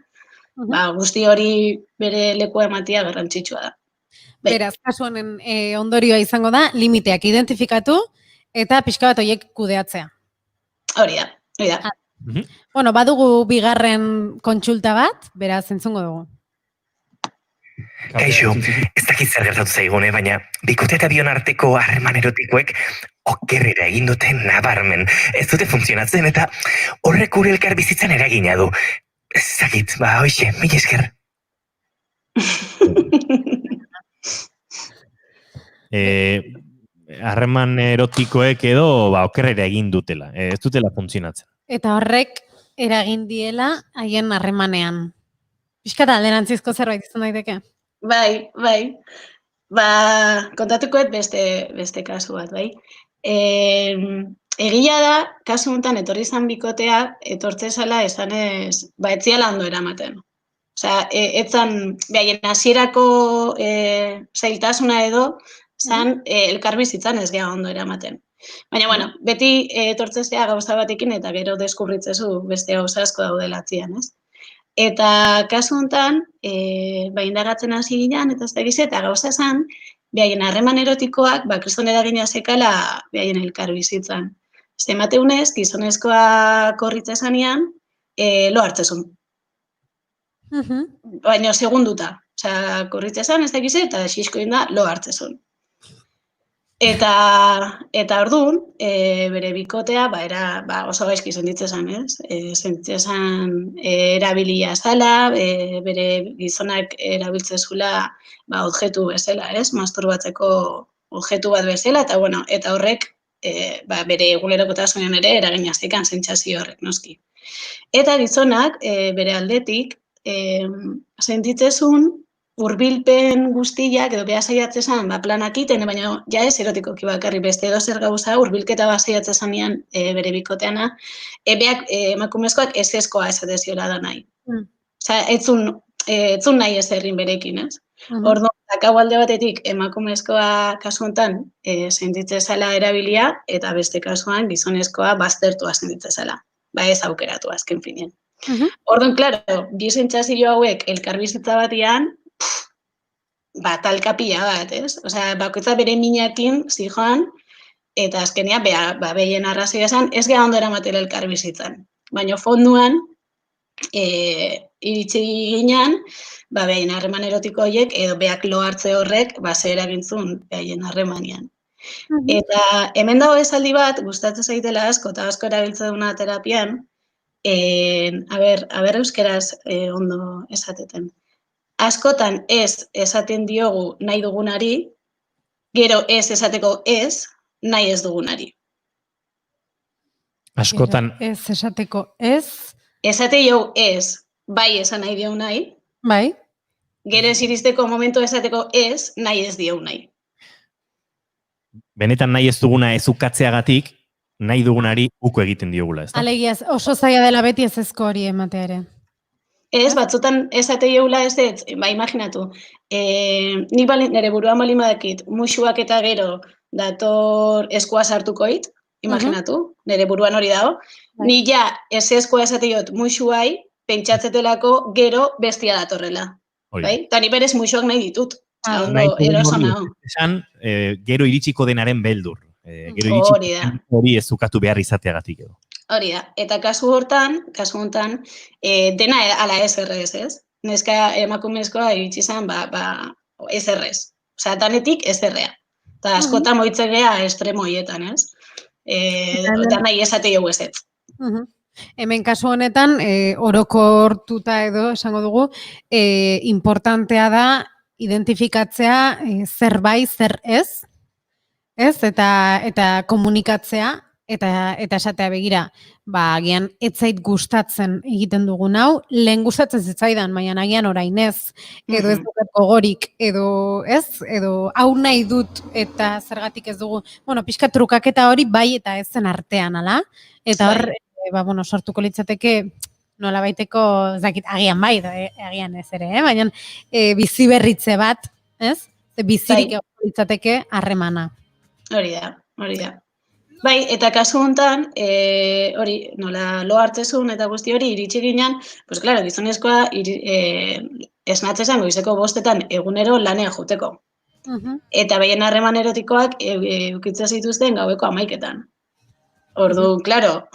Guzti hori bere lekua ematia garrantzitsua da. Beraz, kasu honen ondorioa izango da, limiteak identifikatu eta pixka bat horiek kudeatzea. Hori da. Bueno, badugu bigarren kontsulta bat, beraz, entzungo dugu. Kaixo, ez dakit zer gertatu zaigune, baina bikote eta bion arteko harreman erotikoek okerrera egin duten nabarmen. Ez dute funtzionatzen eta horrek gure elkar bizitzan eragina du. Ez dakit, hoxe, mila esker. Harreman erotikoek edo okerrera egin dutela, ez dutela funtzionatzen. Eta horrek eragin diela haien harremanean. Pixka eta alderantzizko zerbait izan daiteke. Bai. Kontatukoet beste kasu bat, bai. Egia da, kasu honetan etorri izan bikotea, etortzezala esanez, etziala ondo eramaten. Osea, etzan, behaien hasierako zailtasuna edo, zan elkarbizitzan ez geha ondo eramaten. Baina, bueno, beti etortzezea gauza batekin eta gero deskurritzezu beste gauza asko daudela atzian, ez? Eta kasu honetan, indagatzen hasi ginen, eta ez da gize, eta gauza esan, behaien harreman erotikoak, kriston eragina zekala behaien elkarbizitzan. Emateunez, gizonezkoa korritza esanean, lo hartzezun. Baina segunduta. Osea, korritza esan, ez da gize, eta xiskoin da, lo hartzezun. Eta orduan, bere bikotea, oso gaizki sentitzen, ez? Sentitzen erabilia zala, bere gizonak erabiltzezula objektu bezala, ez? Masturbatzeko objektu bat bezala, eta horrek bere egunerokotasunean ere eragina zekan sentsazio horrek, noski. Eta gizonak, bere aldetik, sentitzezun hurbilpen guztiak edo beha saiatzezan planak iten, baina ja ez erotikoki bakarri beste edo zer gauza hurbilketa saiatzezanean bere bikoteana, beak emakumezkoak ezezkoa esateziola da nahi. Osea, etzun nahi ez errin berekin, ez? Orduan, akau alde batetik emakumezkoa kasu honetan sentitzezala erabilia eta beste kasuan gizonezkoa baztertua sentitzezala. Ez aukeratu azken finean. Orduan, klaro, bi sentsazio hauek elkarbizitza batean, talkapia bat, ez? Osea, bakoitza bere minakin zijoan, eta azkenean, behien arrazioa esan, ez geha ondo eramatela elkarbizitzan. Baina fonduan, iritsi ginean, behien harreman erotiko horiek, edo beak lo hartze horrek, zer eragintzun behien harremanean. Eta hemen dago esaldi bat, gustatzen zaitela asko, eta asko erabiltzen duna terapian, aber euskeraz ondo esateten. Askotan ez esaten diogu nahi dugunari, gero ez esateko ez, nahi ez dugunari. Askotan... Ez esateko ez... Esate jau ez, bai esan nahi diau nahi. Bai. Gero ez iristeko momentu esateko ez, nahi ez diau nahi. Benetan nahi ez duguna ez ukatzeagatik, nahi dugunari uko egiten diogula, ez da? Alegia, oso zaila dela beti ez ezko hori ematea ere. Ez, batzutan esate jeula ez, imaginatu, nik nire buruan balin badakit, musuak eta gero dator eskua sartukoit, imaginatu, nire buruan hori dago, ni ja ez eskua esate jot musuai, pentsatzetelako gero bestia datorrela. Eta ni berez musuak nahi ditut, eroso nago. Esan, gero iritsiko denaren beldur. Gero iritsiko hori ez ukatu behar izateagatik edo. Hori da, eta kasu honetan, dena ala ez, ez? Neska emakumezkoa iritsi zen, ez errez. Osea, danetik ez errea. Eta askotan moitzegea estremo hietan, ez? Eta nahi esate jau ez ez. Hemen kasu honetan, orokortuta edo, esango dugu, importantea da identifikatzea zer bai, zer ez, eta komunikatzea, eta esatea begira, agian ez zait gustatzen egiten dugun hau, lehen gustatzen zitzaidan, baina agian orain ez, edo ez duket gogorik, edo hau nahi dut, eta zergatik ez dugu, pixka trukaketa hori bai eta ez zen artean, ala? Eta hor, sortuko litzateke, nola baiteko, agian bai, agian ez ere, baina bizi berritze bat, ez? Bizirik egon litzateke harremana. Hori da. Bai, eta kasu honetan, hori, nola lo hartzezun eta guzti hori iritsi ginen, claro, gizonezkoa esnatzen goizeko 5 egunero lanea joteko. Eta behien harreman erotikoak eukitza zituzten gaueko 11. Ordu, claro,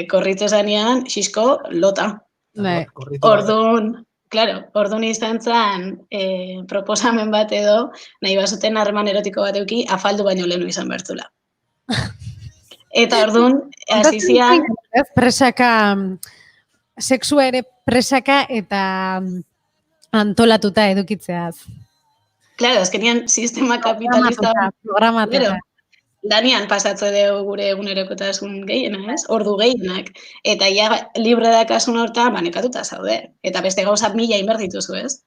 korritze zanean, xisko, lota. Orduan izan zen proposamen bat edo, nahi bazuten harreman erotiko bat euki, afaldu baino lehenu izan bertzula. Eta orduan, azizian... Presaka, sexua ere presaka eta antolatuta edukitzeaz. Claro, azkenean sistema kapitalista... Programatuta. Danian pasatze dugu gure egunerokotasun gehiena, ez? Ordu gehienak. Eta ja libre dakasun hortan, nekatuta zaude. Eta beste gauza 1000 inber dituzu, ez?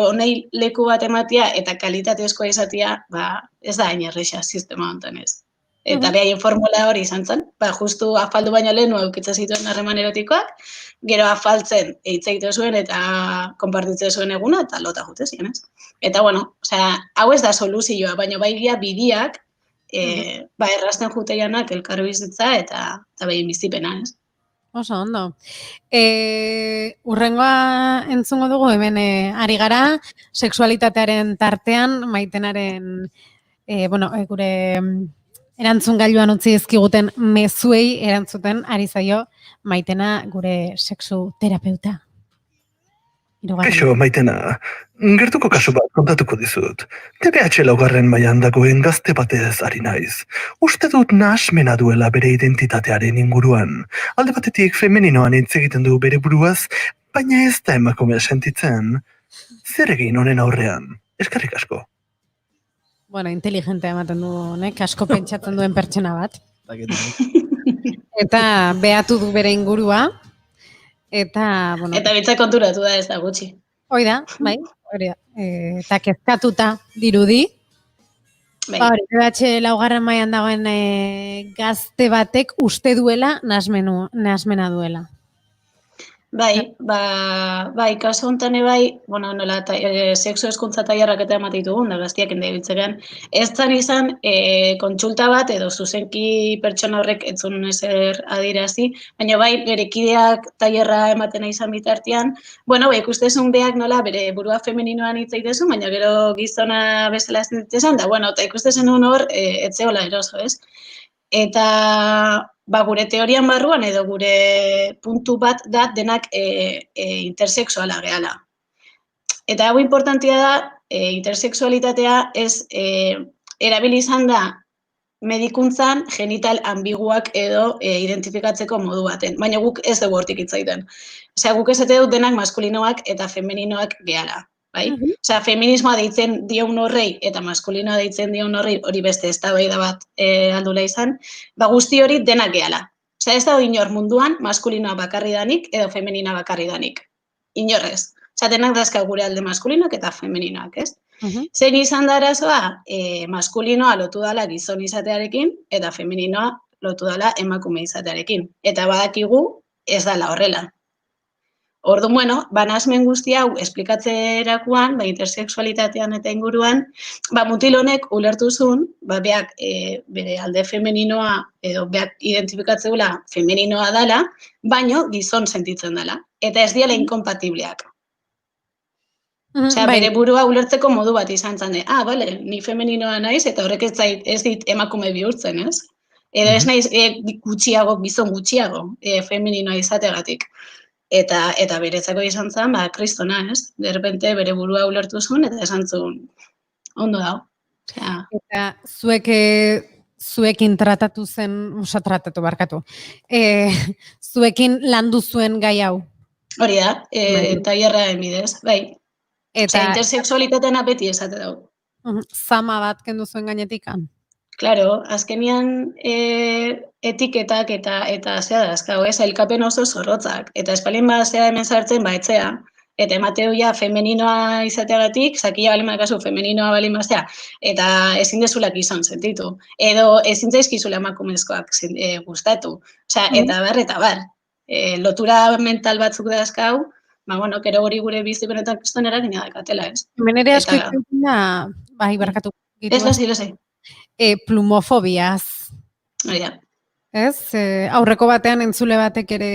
Honei leku bat ematia eta kalitatezkoa izatea, ez da hain erresa sistema honetan, ez? Eta behaien formula hori izan zen, justu afaldu baino lehenu eukitzen zituen harreman erotikoak, gero afaltzen hitz egite zuen eta konpartitzen zuen eguna eta lota jute ziren, ez? Eta, hau ez da soluzioa, baina baigia bidiak, errazten juteianak elkar bizitza eta behin bizipena, ez? Oso, ondo. Urrengoa entzungo dugu, hemen ari gara, sexualitatearen tartean, Maitenaren, gure erantzun gailuan utzi ezkiguten mezuei erantzuten ari zaio Maitena gure sexu terapeuta. Kaixo, Maitena, gertuko kasu bat kontatuko dizut. TPH laugarren mailan dagoen gazte batez ari naiz. Uste dut nahasmena duela bere identitatearen inguruan. Alde batetik femeninoan hitz egiten du bere buruaz, baina ez da emakumea sentitzen. Zer egin honen aurrean? Eskerrik asko. Inteligentea ematen du, asko pentsatzen duen pertsona bat. Eta behatu du bere ingurua. Eta bitza konturatu da ez da gutxi. Hoi da, bai. Eta kezkatuta dirudi. TPH laugarren mailan dagoen gazte batek uste duela nahasmena duela. Bai, kasu honetan nola sexu hezkuntza tailerrak eta ematen ditugun, da gaztiak endebiltzean, ez zan izan kontsulta bat edo zuzenki pertsona horrek ez zuen ezer adirazi, baina bere kideak tailerra ematen izan bitartean, ikustezun beak nola bere burua femeninoan hitz egitezu, baina gero gizona bezala ez ditzen, eta ikustezen hor ez zehola eroso, ez? Eta gure teorian barruan edo gure puntu bat da denak intersexuala gehala. Eta hau importantia da, intersexualitatea ez erabili izan da medikuntzan genital ambiguak edo identifikatzeko modu baten, baina guk ez dugu hortik hitz egiten. Guk ez dut denak maskulinoak eta femeninoak gehala. Feminismoa deitzen dion horrei eta maskulinoa deitzen dion horrei hori beste eztabaida bat aldula izan, guzti hori denak gehala. Ez da inor munduan maskulinoa bakarri danik edo femenina bakarri danik. Inorrez. Denak dazka gure alde maskulinoak eta femeninoak, ez? Zein izan da arazoa, maskulinoa lotu dala gizon izatearekin eta femeninoa lotu dala emakume izatearekin. Eta badakigu ez dala horrela. Orduan, nahasmen guzti hau esplikatzerakoan, intersexualitatean eta inguruan, mutil honek ulertu zuen, beak bere alde femeninoa edo beak identifikatzeula femeninoa dela, baino gizon sentitzen dela. Eta ez diala inkompatibleak. Bere burua ulertzeko modu bat izan zen, ni femeninoa naiz eta horrek ez dit emakume bihurtzen, ez? Edo ez naiz gutxiago, gizon gutxiago femeninoa izategatik. Eta beretzako izan zen, kristona, ez? De repente bere burua ulertu zuen eta esan zuen, ondo dago. Eta zuekin tratatu zen, barkatu, zuekin landu zuen gai hau? Hori da, tailerra bidez, bai. Eta intersexualitatean beti esate dago. Zama bat kendu zuen gainetikan? Claro, azkenian etiketak eta zea dazkau, elkapen oso zorrotzak. Eta espalin bat zea hemen sartzen etzea, eta emateu ja femeninoa izateagatik, zakia balin badakazu femeninoa balin baztea, eta ezin dezulak izan sentitu. Edo ezin zaizkizula emakumezkoak gustatu. Eta bar. Lotura mental batzuk dazkau, kero hori gure bizi benetan kristonera gina dakatela, ez? Hemen ere asko izaten da, barkatu. Ez lazi. Plumofobiaz. Aurreko batean entzule batek ere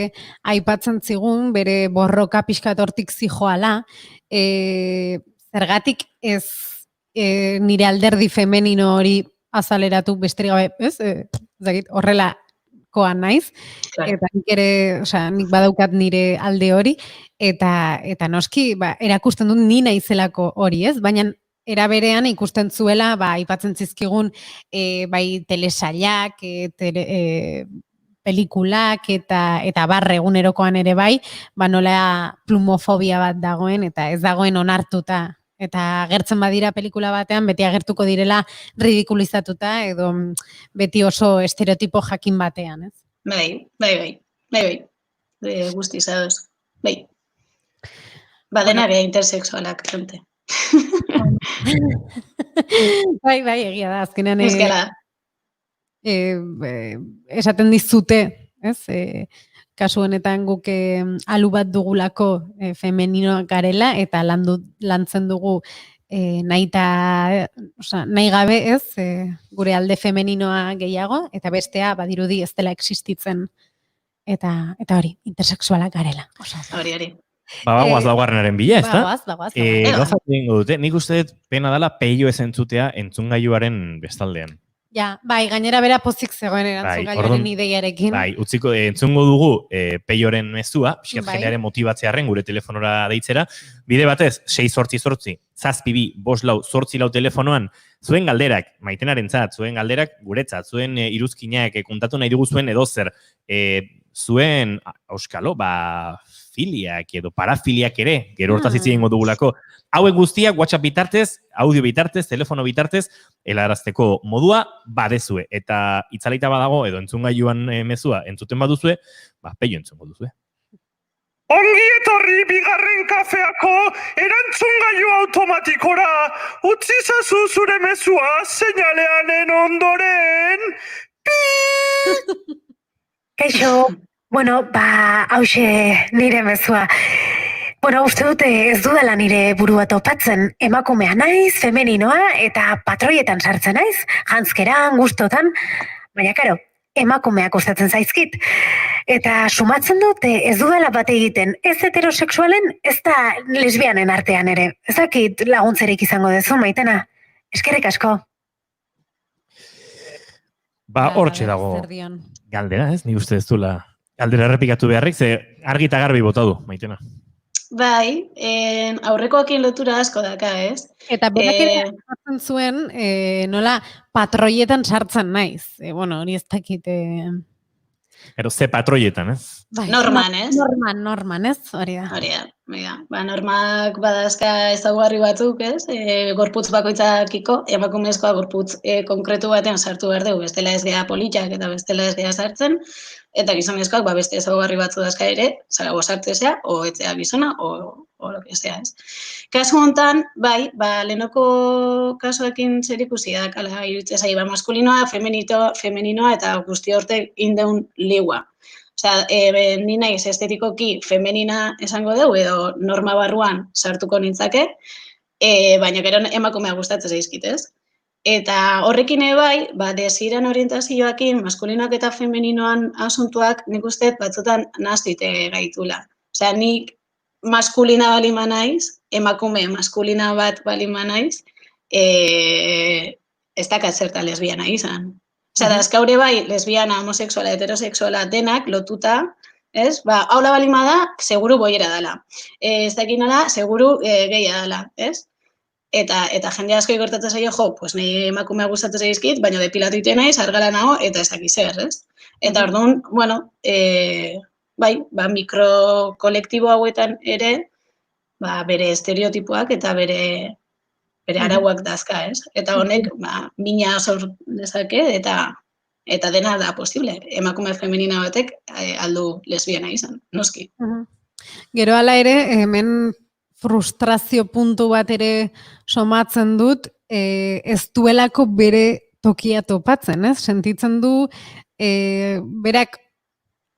aipatzen zigun, bere borroka pixkat hortik zijoala, zergatik ez nire alderdi femenino hori azaleratu besterik gabe, horrelakoa naiz, eta nik badaukat nire alde hori, eta noski erakusten dut ni naizelako hori, ez? Baina era berean ikusten zuela, aipatzen zizkigun, telesailak, pelikulak eta barre egunerokoan ere nola plumofobia bat dagoen, eta ez dagoen onartuta Eta agertzen badira pelikula batean, beti agertuko direla ridikulizatuta edo beti oso estereotipo jakin batean, ez? Bai. Guztiz ados. Bai. Badenak intersexualak, gente. Bai, egia da, azkenean Euskara. Esaten dizute, ez? Kasu honetan guk alu bat dugulako femeninoak garela eta lantzen dugu nahi gabe, ez? Gure alde femeninoa gehiago eta bestea badirudi ez dela existitzen eta hori, intersexualak garela. Hori. Bagoaz laugarrenaren bila, ez da? Bagoaz. Gauzat egingo dute, nik uste dut pena dela peio ez entzutea entzungailuaren bestaldean. Ja, bai, gainera bera pozik zegoen erantzungailuaren ideiarekin. Bai, utziko entzungo dugu peioren mezua, pixkat jendearen motibatzearen gure telefonora deitzera. Bide batez, 688, 7254 telefonoan, zuen galderak, maitenarentzat, zuen galderak guretzat, zuen iruzkinak kontatu nahi dugu zuen edozer, zuen, auskalo, filiak edo parafiliak ere, gero hortaz hitz egingo dugulako. Hauek guztiak WhatsApp bitartez, audio bitartez, telefono bitartez, helarazteko modua badezue. Eta itzalaita badago, edo entzungailuan mezua entzuten baduzue, peio entzungo duzue. Ongi etorri bigarren kafeako erantzungailu automatikora, utzi zazu zure mezua seinaleanen ondoren. Kaixo, hause nire mezua. Uste dute ez dudala nire burua topatzen, emakumea naiz, femeninoa eta patroietan sartzen naiz, jantzkeran, gustotan, baina karo, emakumeak gustatzen zaizkit. Eta sumatzen dute ez dudala bat egiten, ez heterosexualen, ez da lesbianen artean ere. Ez dakit laguntzerik izango dezu, Maitena. Eskerrik asko. Hortxe dago galdera, ez? Ni uste ez duela galdera errepikatu beharrik, ze argi eta garbi bota du, Maitena. Bai, aurrekoakin lotura asko daka, ez? Eta berak sartzen zuen, nola patroietan sartzen naiz. Hori ez dakit... Ero, ze patroietan, ez? Norman, ez? Norman, ez? Hori da. Normak badazka ezaugarri batzuk, ez? Gorputz bakoitzakiko, emakumezkoa gorputz konkretu batean sartu behar dugu, bestela ez gea politak eta bestela ez gea sartzen, eta gizonezkoak beste ezaugarri batzu dazka ere, zara sartzea, o etzea gizona, o lo que sea, ez? Kasu hontan, bai, lehenoko kasuekin zer ikusi da, kala iruditzen zai, maskulinoa, femeninoa eta guzti hortek indeun ligua. Osea, ni naiz estetikoki femenina esango dugu, edo norma barruan sartuko nintzake, baina gero emakumea gustatzen zaizkit, ez? Eta horrekin bai, desiran orientazioakin, maskulinoak eta femeninoan asuntuak nik uste batzutan nahaztite gaitula. Osea, nik maskulina balima naiz, emakume maskulina bat balima naiz, ez dakat zerta lesbiana izan. Osea, dazkaure bai, lesbiana, homosexuala, heterosexuala denak lotuta, ez? Haula balima da, seguru boiera dela. Ez dakit nola, seguru gehia dela, ez? Eta jende asko ikortatzen zaio, pues nahi emakumea gustatzen zaizkit, baina depilatu iten naiz, argala nago, eta ez dakiz zer, ez? Eta orduan, bai, mikrokolektibo hauetan ere, bere estereotipoak eta bere arauak dazka, ez? Eta honek, mina sor dezake, eta dena da posible. Emakume femenina batek aldu lesbiana izan, noski. Gero hala ere, hemen frustrazio puntu bat ere somatzen dut, ez duelako bere tokia topatzen, ez? Sentitzen du, berak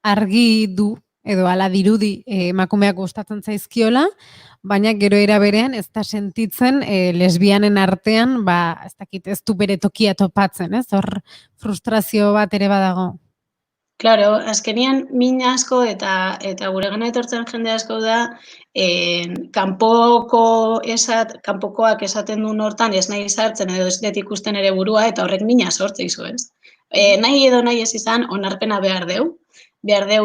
argi du, edo ala dirudi emakumeak gustatzen zaizkiola, baina gero era berean ez da sentitzen lesbianen artean, ez dakit, ez du bere tokia topatzen, ez? Hor frustrazio bat ere badago. Claro, azkenian min asko eta gure gana etortzen jende asko da, kanpokoak esaten duen hortan ez nahi sartzen edo ez dut ikusten ere burua eta horrek mina sortze izu, ez? Nahi edo nahi ez izan, onarpena behar deu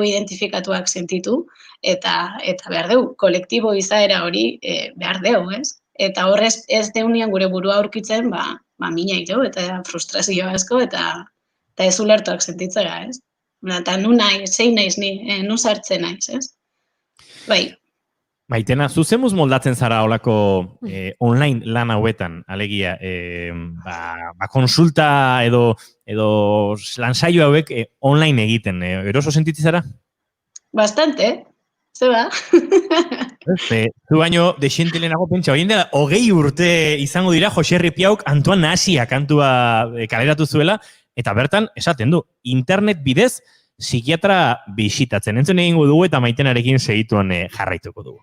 identifikatuak sentitu, eta behar deu, kolektibo izaera hori behar deu, ez? Eta horrez ez deunian gure burua aurkitzen, mina ito, eta frustrazio asko, eta ez ulertuak sentitzera, ez? Eta nu nahi, zein naiz ni, nu sartzen naiz, ez? Bai. Maitena, zuzemuz moldatzen zara olako online lan hauetan, alegia, konsulta edo lansaio hauek online egiten, eroso sentitzi zara? Bastante, zeba. Zu baino, dexente lehenago pentsa, hoien dela, 20 urte izango dira Jose Ripiauk Antoan Nahasia kantua kaleratu zuela, eta bertan, esaten du, internet bidez, psikiatra bisitatzen. Entzun egingo dugu eta Maitenarekin segituan jarraituko dugu.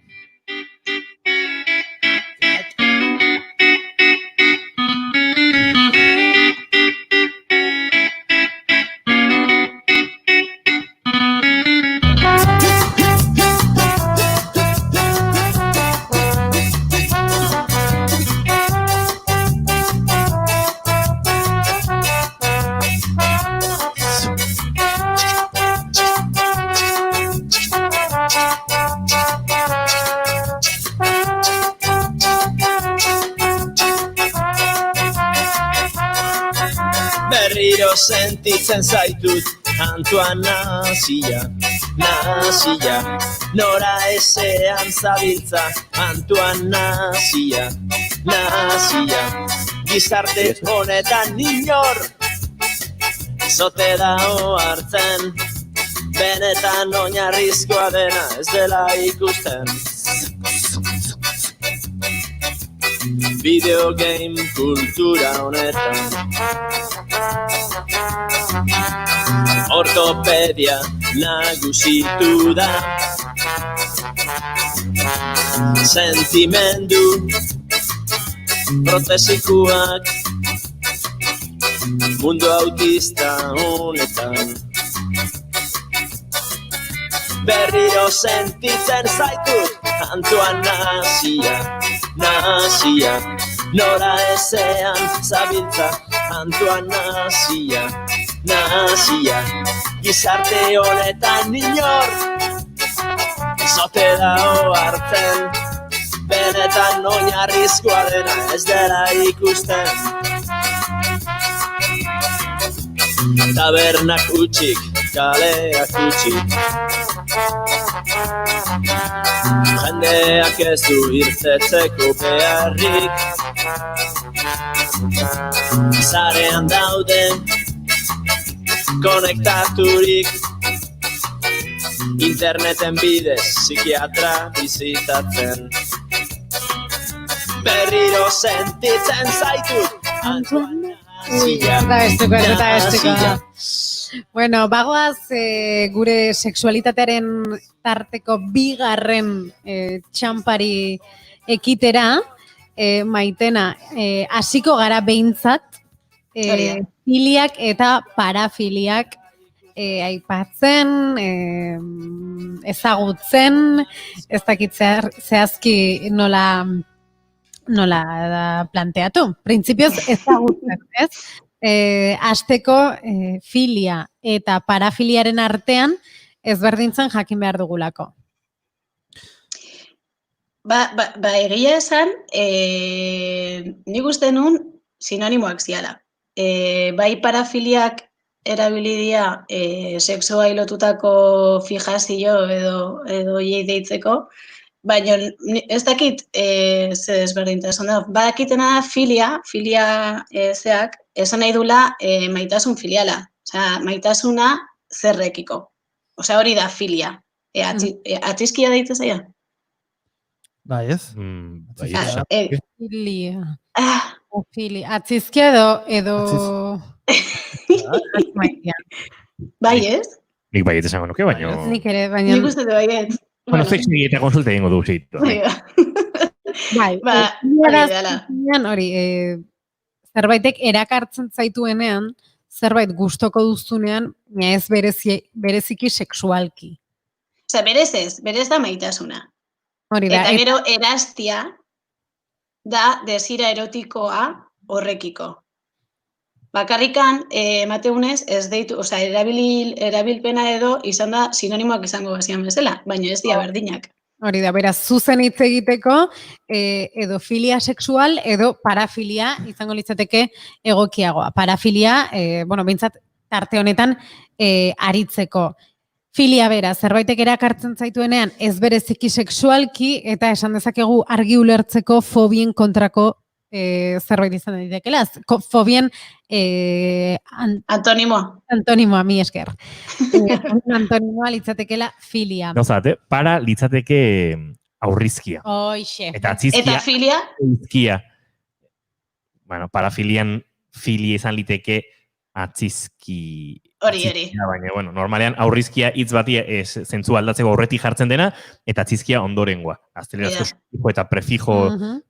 Berriro sentitzen zaitut Antoan Nahasia, nora ezean zabiltza Antoan Nahasia, gizarte honetan inor zote dao hartzen, benetan oinarrizkoa dena ez dela ikusten. Videogame kultura honetan ortopedia nagusitu da, sentimendu protesikuak mundu autista honetan. Berriro sentitzen zaitut Antoan Nahasia, nora ezean zabiltza Antoan Nahasia, gizarte honetan inor zote dao hartzen, benetan oinarrizkoa dena ez dela ikusten. Tabernak utxik, kaleak utxik, jendeak ez du irtetzeko beharrik, zarean dauden konektaturik, interneten bidez psikiatra bizitatzen. Berriro sentitzen zaitut Antoan Nahasia. Bueno, bagoaz gure sexualitatearen tarteko bigarren txampari ekitera, Maitena, hasiko gara behintzat, filiak eta parafiliak aipatzen, ezagutzen, ez dakit zehazki nola planteatu. Printzipioz ezagutzen, ez? Hasteko filia eta parafiliaren artean ezberdintzen jakin behar dugulako. Egia esan, nik uste nun sinonimoak ziala. Bai parafiliak erabilidia sexua lotutako fijazio edo hiei deitzeko, baina ez dakit ze desberdintasun da. Badakitena da filia zeak, esan nahi dula maitasun filiala. Osea, maitasuna zerrekiko. Osea, hori da filia. Atxizkia deitzen zaia? Bai, ez? Filia. Atzizkia edo... Bai, ez? Nik baiet esango nuke, baina... Nik ere, baina... Nik uste baiet. Bueno, sexi eta konsulta egingo du zitu. Bai, hori, zerbaitek erakartzen zaituenean, zerbait gustoko duzunean, ez bereziki sexualki. Osea, berez da maitasuna. Hori da. Eta gero eraztia da desira erotikoa horrekiko. Bakarrikan, emateunez, ez deitu, osea, erabilpena edo izan da sinonimoak izango bazian bezala, baina ez dira berdinak. Hori da, beraz, zuzen hitz egiteko, edo filia sexual, edo parafilia izango litzateke egokiagoa. Parafilia, bueno, behintzat, tarte honetan aritzeko. Filia bera, zerbaitek erakartzen zaituenean ez bereziki sexualki eta esan dezakegu argi ulertzeko fobien kontrako zerbait izan daitekela. Fobien antonimoa, mi esker. Antonimoa litzatekela filia. Gauzat, para litzateke aurrizkia. Hoixe. Eta atzizkia. Eta filia? Atzizkia. Bueno, parafilian filia izan liteke atzizki. Hori. Baina, bueno, normalean aurrizkia hitz bati zentzu aldatzeko aurretik jartzen dena, eta atzizkia ondorengoa. Aztelerazko sufijo eta prefijo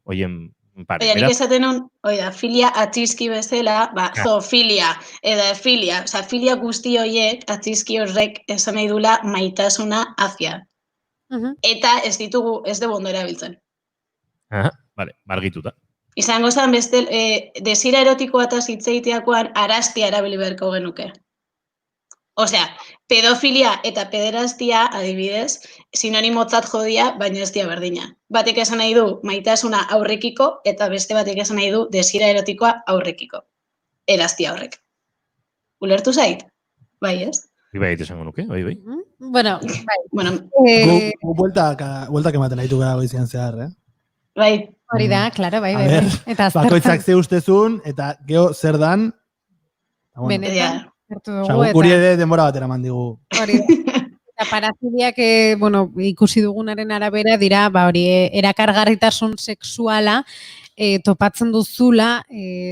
hoien pare. Nik esaten nun, filia atzizki bezala, zoofilia, eta filia. Osa, filia guzti horiek, atzizki horrek esan nahi dula maitasuna hacia. Eta ez dugu ondo erabiltzen. Vale, margituta. Izango zen beste, desira erotikoa eta zitzeiteakoan arastia erabili beharko genuke. Osea, pedofilia eta pederastia, adibidez, sinonimotzat jodia, baina ez dia berdina. Batek esan nahi du maitasuna aurrekiko, eta beste batek esan nahi du desira erotikoa aurrekiko. Erastia horrek. Ulertu zait? Bai, ez? Bai, esango nuke, bai. Bueno, bai. Gu bueltak ematen nahitu gara goizian zehar, Bai. Hori da, klaro, bai. Eta bakoitzak ze ustezun, eta geho zer dan. Benetan. Guri ere denbora batera mandigu. Hori da. Eta parafiliak, ikusi dugunaren arabera dira, erakargarritasun sexuala topatzen duzula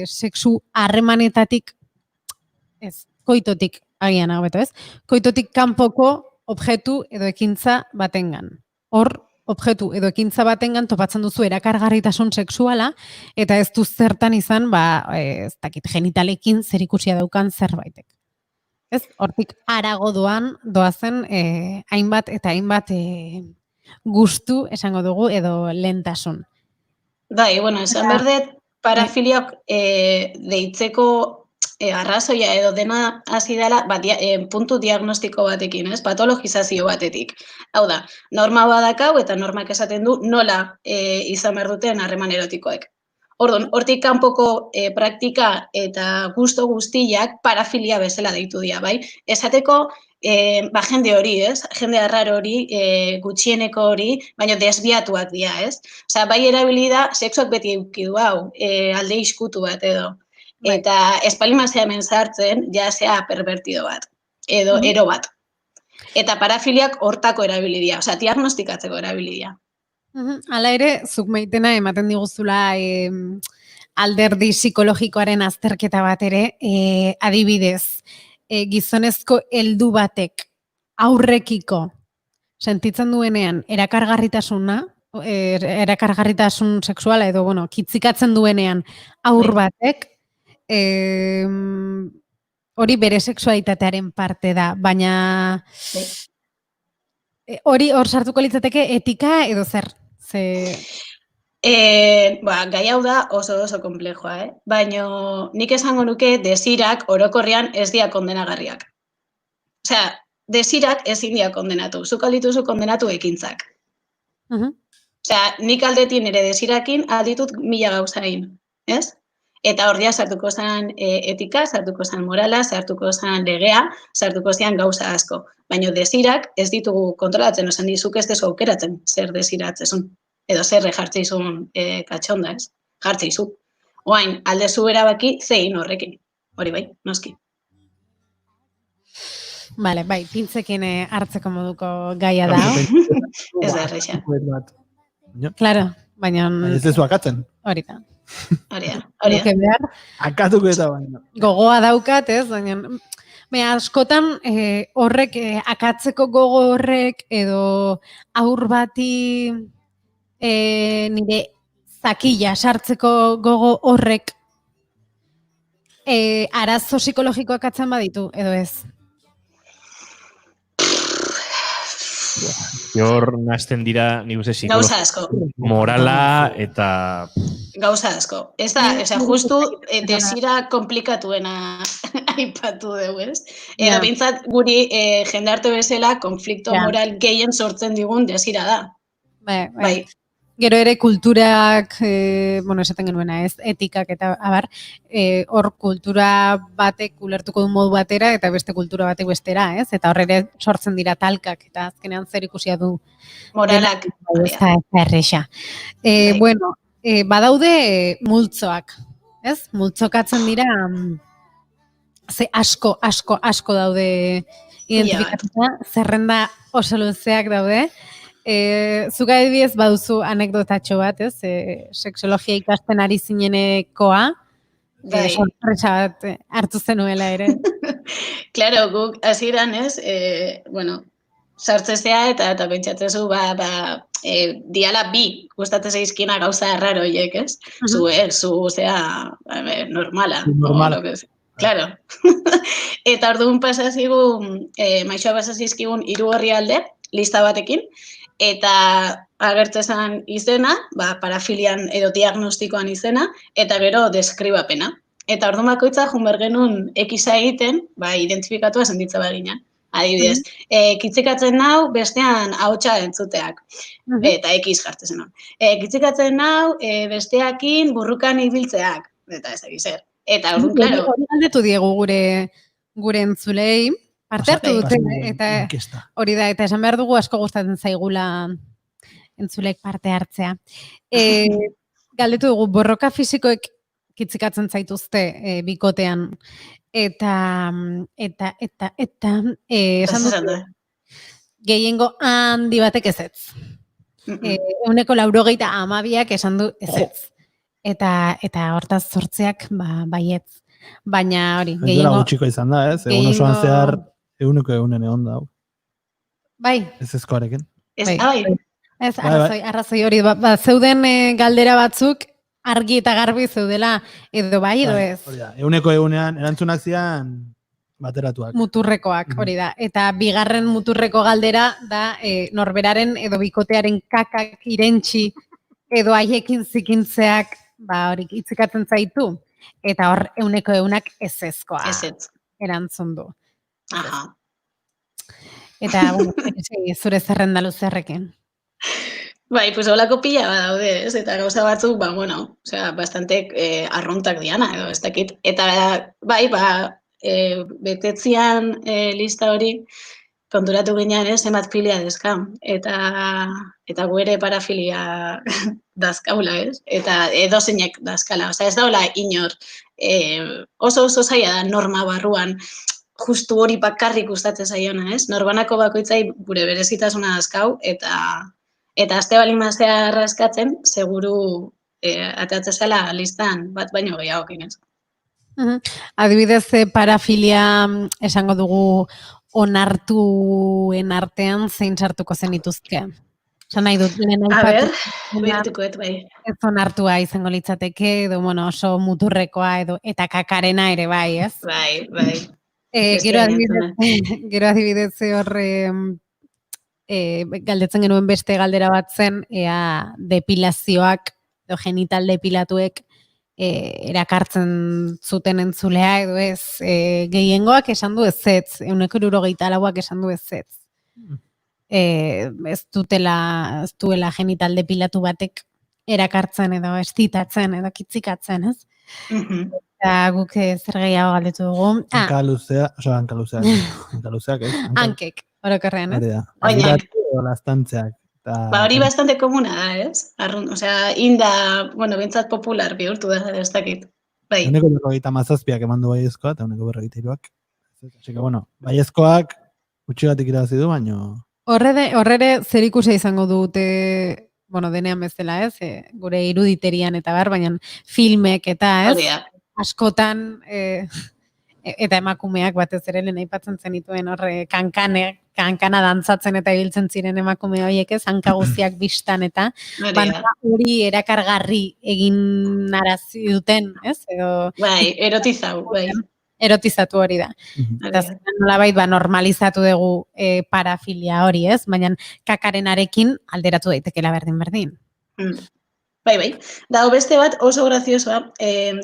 sexu harremanetatik, koitotik, agian agabeto ez, koitotik kanpoko objektu edo ekintza batengan. Hor, objektu edo ekintza batengan topatzen duzu erakargarritasun sexuala, eta ez du zertan izan, ez dakit, genitalekin zerikusia daukan zerbaitek. Ez, hortik arago doazen hainbat eta hainbat gustu esango dugu edo lentasun. Bai, esan berdet, parafiliak deitzeko arrazoia edo dena hasi dela puntu diagnostiko batekin, patologizazio batetik. Hau da, norma badakau eta normak esaten du nola izan behar duten harreman erotikoek. Orduan, hortik kanpoko praktika eta gusto guztiak parafilia bezala deitu dira, bai? Esateko, jende hori, jende arraro hori, gutxieneko hori, baina desbiatuak dira, Osea, bai erabili da, sexuak beti eukidu hau, alde iskutu bat edo. Eta espalimasea hemen sartzen, ja zea pervertido bat, edo ero bat. Eta parafiliak hortako erabili dira, osea, diagnostikatzeko erabili dira. Hala ere, zuk maitena ematen diguzula alderdi psikologikoaren azterketa bat ere, adibidez, gizonezko heldu batek aurrekiko sentitzen duenean erakargarritasun sexuala edo, kitzikatzen duenenean aur batek, hori bere sexualitatearen parte da, baina hori hor sartuko litzateke etika edo zer? Gai hau da oso komplejoa, baina nik esango nuke desirak orokorrean ez dira kondenagarriak. Osea, desirak ezin dira kondenatu, zuk aldituzu kondenatu ekintzak. Osea, nik aldetin ere desirakin alditut 1000 gauzain, ez? Eta hor dia sartuko zen etika, sartuko zen morala, sartuko zen legea, sartuko zen gauza asko. Baina desirak ez ditugu kontrolatzen, osan dizuk ez dezu aukeratzen zer desiratzezun. Edo zer jartzeizun katxonda, ez? Jartzeizu. Oain, aldezu erabaki zein horrekin. Hori bai, noski. Bale, bai, pintzekin hartzeko moduko gaia da. Ez da erreixa. Claro, baina... Ez dezu akatzen. Hori da. Hori da. Akatuko eta baina. Gogoa daukat, ez? Baina askotan horrek, akatzeko gogo horrek edo aur bati nire zakila sartzeko gogo horrek arazo psikologikoak atzen baditu, edo ez? Hor nazten dira, nik uste gauza asko. Morala eta... Gauza asko. Ez da, justu desira komplikatuena aipatu dugu, ez? Edo bintzat guri jendarte bezala konflikto moral gehien sortzen digun desira da. Bai. Gero ere kulturak, esaten genuena ez, etikak eta abar, hor kultura batek ulertuko du modu batera eta beste kultura batek bestera, ez? Eta hor ere sortzen dira talkak eta azkenean zer ikusia du. Moralak. Ez da erresa. Badaude multzoak, ez? Multzokatzen dira, ze asko daude identifikatuta, zerrenda oso luzeak daude. Zuk adibidez baduzu anekdotatxo bat, ez? Sexologia ikasten ari zinenekoa, sorpresa bat hartu zenuela ere. Claro, guk hasieran ez, sartzezea eta pentsatzezu, diala bi, gustatzen zaizkina gauza erraro horiek, ez? Zu, normala. Normala. Claro. Eta orduan pasazigun, maixoa pasazizkigun 3 orrialde, lista batekin, eta agertzezan izena, parafilian edo diagnostikoan izena, eta gero deskribapena. Eta orduan bakoitza junber genuen ekiza egiten, identifikatua senditza bagina. Adibidez, kitzikatzen nau bestean ahotsa entzuteak, eta ekiz jartzen hon. Kitzikatzen nau besteakin burrukan ibiltzeak, eta ez egizer. Eta orduan, klaro. Hori galdetu diegu gure entzulei, parte hartu dute, eta hori da, eta esan behar dugu asko gustatzen zaigula entzulek parte hartzea. Galdetu dugu, borroka fisikoek kitzikatzen zaituzte bikotean, eta esan dut, gehiengo handi batek ezetz. 92% esan du ezetz. Eta hortaz 8ak baietz. Baina hori, gehiengo... gutxiko izan da, ez? Egun osoan zehar, eguneko egon da. Bai. Ez ezkoarekin. Ez, arrazoi hori. Zeuden galdera batzuk, argi eta garbi zeudela, edo bai, edo ez. Eguneko egunean, erantzunak zian bateratuak. Muturrekoak, hori da. Eta bigarren muturreko galdera da norberaren edo bikotearen kakak irentxi edo haiekin zikintzeak hori itzikatzen zaitu. Eta hor eguneko egunak ezezkoa erantzun du. Eta zure zerrenda luzerrekin. Bai, pues holako pila badaude, ez? Eta gauza batzuk, bastante arruntak diana, edo ez dakit. Eta bai, betetzian lista hori, konturatu ginean, zenbat filia dezkan. Eta gu ere parafilia dazkaula, ez? Eta edozeinek dazkala. Osa, ez daula inor. Oso zaila da norma barruan, justu hori bakarrik gustatzen zaiona, ez? Norbanako bakoitzai gure berezitasuna dazkau, eta azte balin maztea raskatzen, seguru atatzen zela listan bat baino gehiagokin, ez? Adibidez, parafilia esango dugu onartuen artean zein sartuko zen ituzke. Esan nahi dut, behirtukoet, bai. Ez onartua izango litzateke, edo oso muturrekoa, eta kakarena ere bai, ez? Bai. Gero adibidez horre galdetzen genuen beste galdera bat zen, ea depilazioak, edo genital depilatuek erakartzen zuten entzulea, edo ez, gehiengoak esan du ezetz, 74%ak esan du ezetz. Ez duela genital depilatu batek erakartzen edo estitatzen edo kitzikatzen, ez? Eta guk zer gehiago galdetu dugu. Hankaluzeak, ez? Hankek, orokorrean, ez? Oinak. Lastantzeak. Hori bastante komuna da, ez? Osea, inda, bintzat popular bihurtu da, ez dakit. Bai. 47ak eman du baiezkoa, eta 43ak. Así que, baiezkoak gutxigatik irabazi du, baino... Horrere zer ikusia izango dute, denean bezala, ez? Gure iruditerian eta baina filmek eta, ez? Askotan, eta emakumeak batez ere lehen aipatzen zenituen horre kankana dantzatzen eta ibiltzen ziren emakume horiek, ez? Hanka guztiak bistan eta hori erakargarri egin arazi duten, ez? Bai, erotizau, bai. Erotizatu hori da. Eta nolabait normalizatu dugu parafilia hori, ez? Baina kakarenarekin alderatu daitekela berdin. Bai. Dago beste bat oso graziosoa,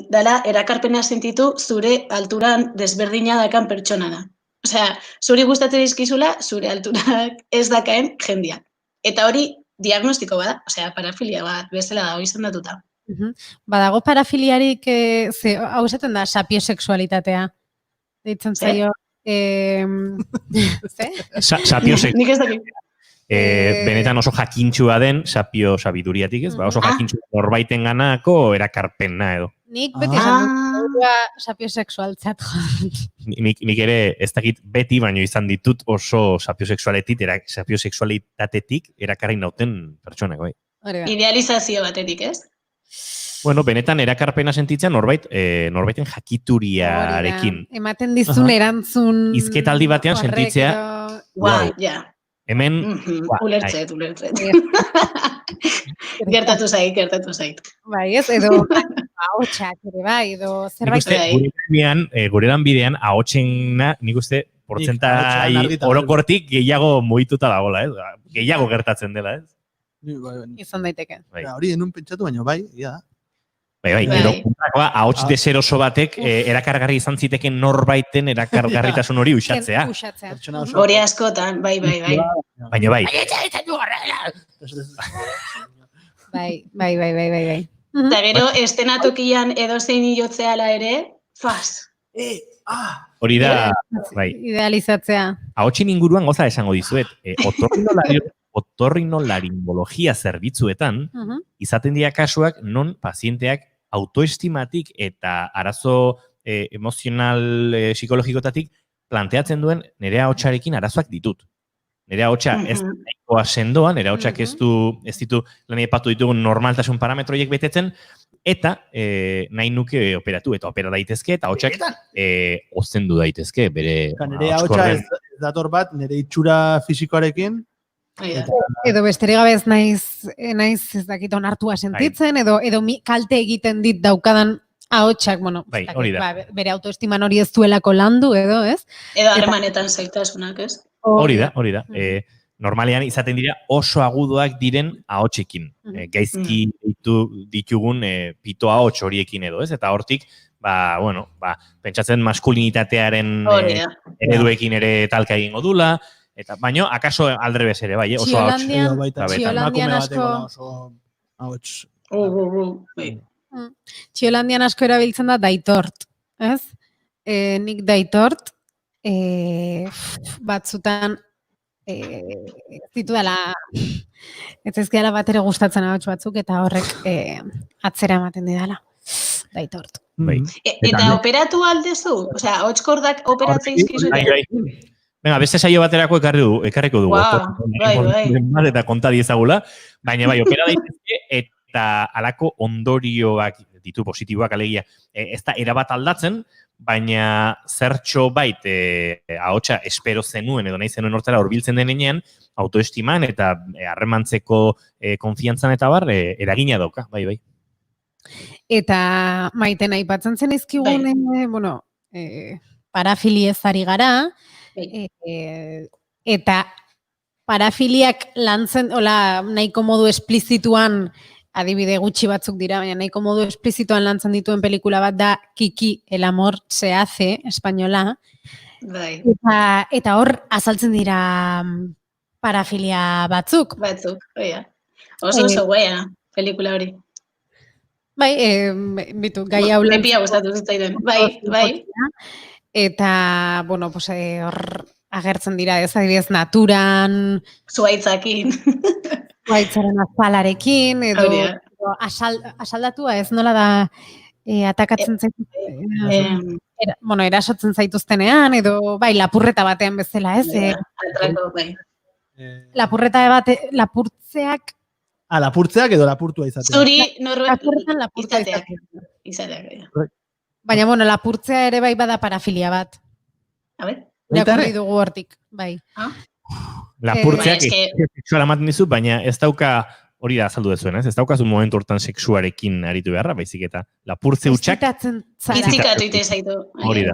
dala erakarpena sentitu zure alturan desberdina dakan pertsona da. Osea, zuri gustatzen dizkizula, zure alturak ez dakaen jendia. Eta hori diagnostiko bada, osea, parafilia bat, bezala dago izendatuta. Badago parafiliarik, hau esaten da, sapiosexualitatea. Deitzen zaio, Nik ez dakit. Benetan oso jakintxua den sapio sabiduriatik, ez? Oso jakintxua norbaiten ganako erakarpena edo. Nik beti esan dut, sapiosexualtzat Nik ere ez dakit beti, baino izan ditut oso sapiosexualitatetik erakarri nauten pertsonak, bai. Idealizazio batetik, ez? Bueno, benetan erakarpena sentitzen norbaiten jakituriarekin. Ematen dizun erantzun... Izketaldi batean sentitzea... Ja. Hemen... Ulertzet. Gertatu zait. Bai, ez, edo ahotsak ere, bai, edo zerbait. Gure lanbidean ahotsena, nik uste, portzentai orokortik gehiago muituta dagoela, ez? Gehiago gertatzen dela, ez? Izan daiteke. Hori enun pentsatu, baina bai, ia da. Bai, edo kontrakoa, ahots deseroso batek erakargarri izan ziteken norbaiten erakargarritasun hori uxatzea. Hori askotan, bai. Baina bai. Bai. Eta gero, estenatokian edozein hilotzeala ere, faz. Hori da, bai. Idealizatzea. Ahotsin inguruan goza esango dizuet. Otorrinolaringologia zerbitzuetan, izaten dira kasuak non pazienteak autoestimatik eta arazo emozional psikologikotatik planteatzen duen nire ahotsarekin arazoak ditut. Nire ahotsa ez nahikoa sendoa, nire ahotsak ez ditu lan aipatu ditugun normaltasun parametroiek betetzen, eta nahi nuke operatu, eta opera daitezke, eta ahotsak ozendu daitezke, bere nire ahotsa ez dator bat, nire itxura fisikoarekin, edo besterik gabe ez naiz ez dakit onartua sentitzen, edo kalte egiten dit daukadan ahotsak, bueno, hori da. Bere autoestiman hori ez duelako landu, edo, ez? Edo harremanetan zaitasunak, ez? Hori da. Normalean izaten dira oso agudoak diren ahotsekin. Gaizki ditugun pito ahots horiekin edo, ez? Eta hortik, pentsatzen maskulinitatearen ereduekin ere talka egingo dula, eta baino, akaso aldrebes ere, bai, oso ahots. Txiolandian Txiolandian asko erabiltzen da daitort, ez? Nik daitort, batzutan, ez ezkiala bat ere gustatzen ahots batzuk, eta horrek atzera ematen didala, daitort. Eta operatu aldezu? Osea, ahotskordak operatzea izkizute? Venga, beste saio baterako ekarriko dugu. Eta konta diezagula, baina bai, opera daitezke eta alako ondorioak ditu positiboak alegia. Ez da erabat aldatzen, baina zertxo bait ahotsa espero zenuen edo nahi zenuen hortara hurbiltzen denean, autoestiman eta harremantzeko konfiantzan eta bar, eragina dauka, bai. Eta Maiten aipatzen zen izkigun, parafiliez ari gara, eta parafiliak lantzen, nahiko modu esplizituan, adibide gutxi batzuk dira, baina nahiko modu esplizituan lantzen dituen pelikula bat da Kiki, el amor se hace, espainola. Eta hor azaltzen dira parafilia batzuk. Oso guaia, pelikula hori. Bai, bitu, gai hau lan. Epia gustatu zitzaidan, bai. Eta, hor agertzen dira, ez adibidez, naturan. Zuaitzakin. Zuaitzaren azpalarekin, edo asaldatua, ez nola da atakatzen zaituztenean, erasotzen zaituztenean, edo, bai, lapurreta batean bezala, ez? Atrako, bai. Lapurtzeak... lapurtzeak edo lapurtua izatea. Zuri lapurtzeak izateak. Baina, lapurtzea ere bai bada parafilia bat. A ber? Irakurri dugu hortik, bai. Lapurtzeak sexuala ematen dizu, baina ez dauka, hori da azaldu dezuen, ez daukazu momentu hortan sexuarekin aritu beharra, baizik eta lapurtze hutsak... Iztikatu ite zaitu. Hori da.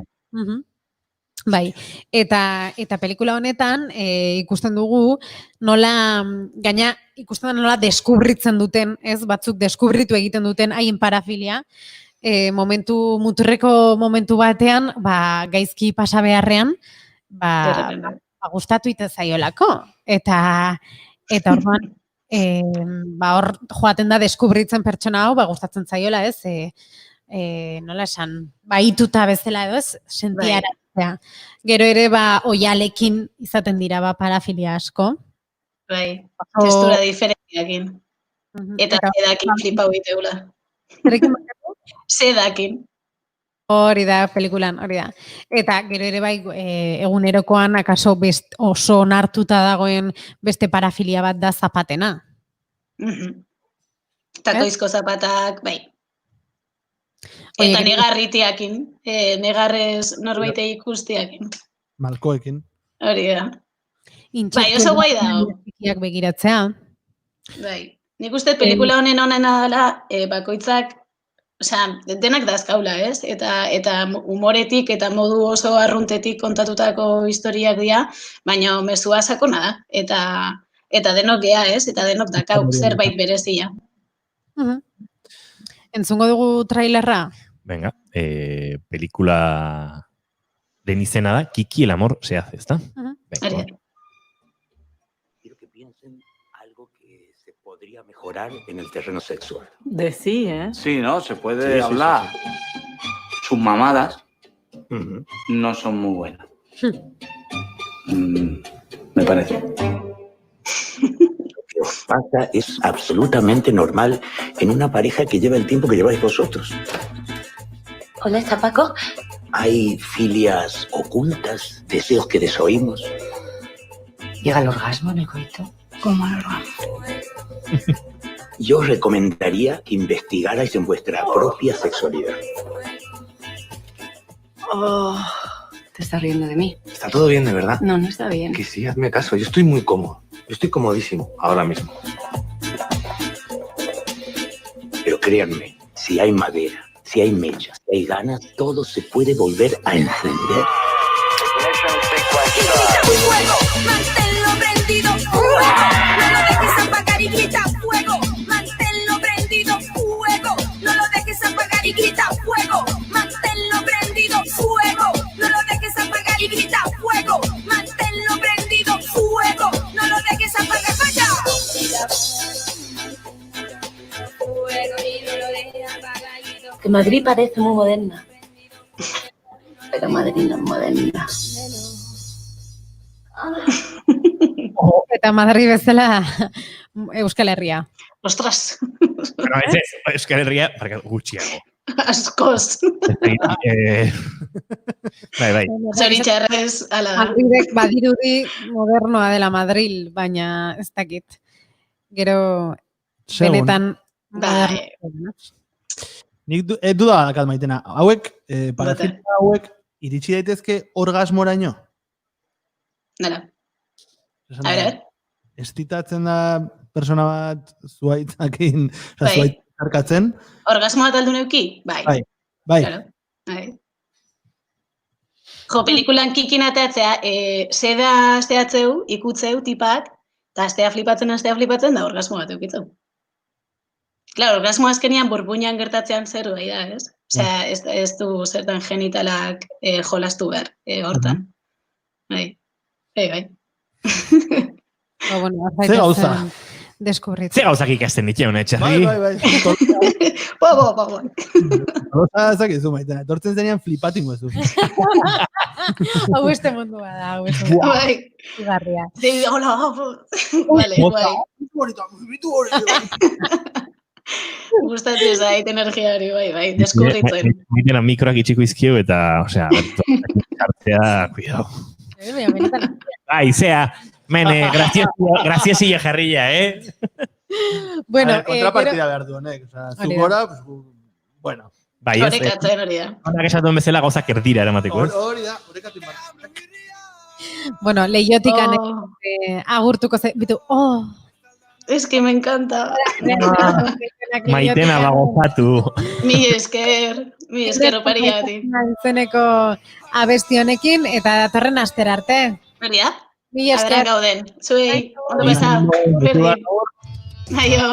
Bai, eta pelikula honetan ikusten dugu nola, gaina ikusten da nola deskubritzen duten, ez, batzuk deskubritu egiten duten haien parafilia, muturreko momentu batean, gaizki pasa beharrean, gustatu ite zaiolako. Eta orduan, hor joaten da deskubritzen pertsona hau, gustatzen zaiola, ez? Nola esan, ituta bezala edo, ez? Sentiaraztea. Gero ere, oialekin izaten dira, parafilia asko. Bai, testura diferentiakin. Eta zedakin flipau iteula. Zerekin bakatu? Zedakin. Hori da, pelikulan, hori da. Eta gero ere egunerokoan akaso oso onartuta dagoen beste parafilia bat da zapatena. Takoizko zapatak, bai. Eta negarritiakin, negarrez norbaite ikustiakin. Malkoekin. Hori da. Bai, oso guai da. Begiratzea. Bai, nik uste pelikula honen honena dela, bakoitzak, denak dazkaula, ez? Eta humoretik eta modu oso arruntetik kontatutako historiak dira, baina mezua sakona da. Eta denok gea, ez? Eta denok dakau zerbait berezia. Entzungo dugu trailerra? Venga, pelikula den izena da, Kiki el amor se hace, ¿está? Venga. Quiero que piensen algo que se podría mejorar en el terreno sexual. De sí, ¿eh? Sí, ¿no? Se puede hablar. Sus mamadas no son muy buenas. Me parece. Lo que os pasa es absolutamente normal en una pareja que lleva el tiempo que lleváis vosotros. ¿Dónde está Paco? Hay filias ocultas, deseos que desoímos. ¿Llega el orgasmo en el coito? ¿Cómo el orgasmo? Yo os recomendaría que investigarais en vuestra propia sexualidad. Oh, te estás riendo de mí. Está todo bien, de verdad. No, no está bien. Que sí, hazme caso. Yo estoy muy cómodo. Yo estoy comodísimo ahora mismo. Pero créanme, si hay madera, si hay mechas, si hay ganas, todo se puede volver a encender. Fuego, manténlo prendido, fuego, no lo dejes apagar y grita fuego, manténlo prendido, fuego, no lo dejes apagar y grita fuego, manténlo prendido, fuego, no lo dejes apagar y grita fuego, manténlo prendido, fuego, no lo dejes apagar, vaya. Que Madrid parece muy moderna. Pero Madrid no es moderna. Eta Madrid bezala Euskal Herria. Ostras. Bueno, ez Euskal Herria, gutxiago. Askoz. Bai. Zoritxarrez, ala da. Madridek badirudi modernoa dela Madril, baina ez dakit. Gero, benetan modernoa. Nik duda dakat Maitena. Hauek, parafilia hauek, iritsi daitezke orgasmoraino? Nara. A ver. Estitatzen da persona bat zuaitzakin, zuaitz zarkatzen. Orgasmo bat aldu neuki? Bai. Claro. Jo, pelikulan kikin ateatzea, seda asteatzeu, ikutzeu tipak, eta astea flipatzen, da orgasmo bat eukitzeu. Claro, orgasmo azkenian burbuinan gertatzean zer bai da, ez? Osea, ez du zertan genitalak jolastu behar, hortan. Bai. Ze gauza? Deskubritzen. Ze gauzak ikasten dituen, Txarri? Bai. Bo. Gauza zakizu, Maitena. Etortzen zenean flipatingo ezu. Hau beste mundua da, hau beste mundua. Bai. Igarria. Hola. Vale, Gustatu zait energiari, bai, deskubritzen. Mitena mikroak itxiko izkio eta, osea, hartzea, cuidao. Bai, zea, mene, graciosillo jarrilla, Bueno, kontrapartida behar du, honek. Zugora, bueno. Bai, ez. Horekatzen hori da. Honak esatuen bezala gauzak erdira eramateko, ez? Hori da, horekatzen behar. Bueno, lehiotikan agurtuko bitu, Es que me encanta. Maitena bagozatu. Mi esker opariatik. Izeneko abesti honekin eta datorren astera arte. Hori da? Mi esker. Abera gauden. Zuei, ondo beza. Berdin. Aio.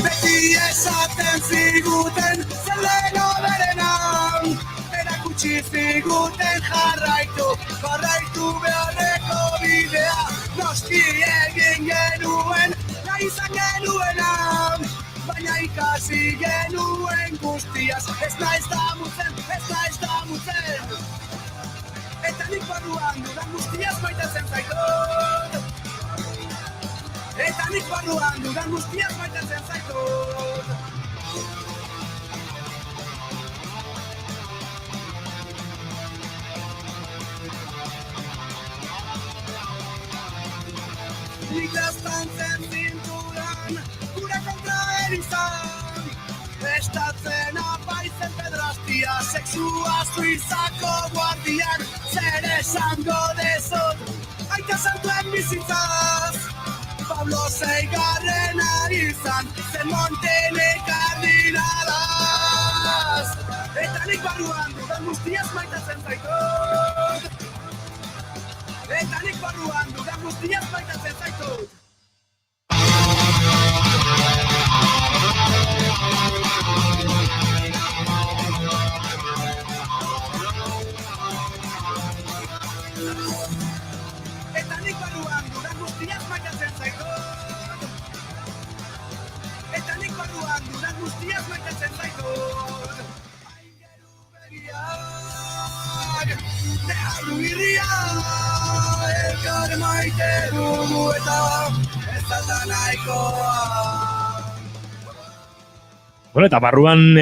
Beti esaten ziguten zer lego berenan, erakutsi utzi ziguten jarraitu beharreko bidea, noski egin genuen, nahi izan genuena, baina ikasi genuen guztiaz, ez naiz damutzen, eta nik barruan dudan guztiaz maitatzen zaitut. Eta nik barruan dudan guztiaz maitatzen zaitut. Nik laztantzen zintudan, gure kontra erizan. Estatzen apaizen pedraztia, sexua suizako guardian. Zer esango dezut, aita santuen bizitzaz. Pablo Seigarrena izan, zen Montene kardinalaz. Eta nik barruan dudan guztiaz maitatzen zaitut. Eta nik barruan dudan guztiaz maitatzen zaitut. Eta nik barruan dudan guztiaz maitatzen zaitut. Eta nik barruan dudan guztiaz maitatzen zaitut. Aingeru begiak, deharru irria, elkar maite dugu eta ez da nahikoa. Bueno, eta barruan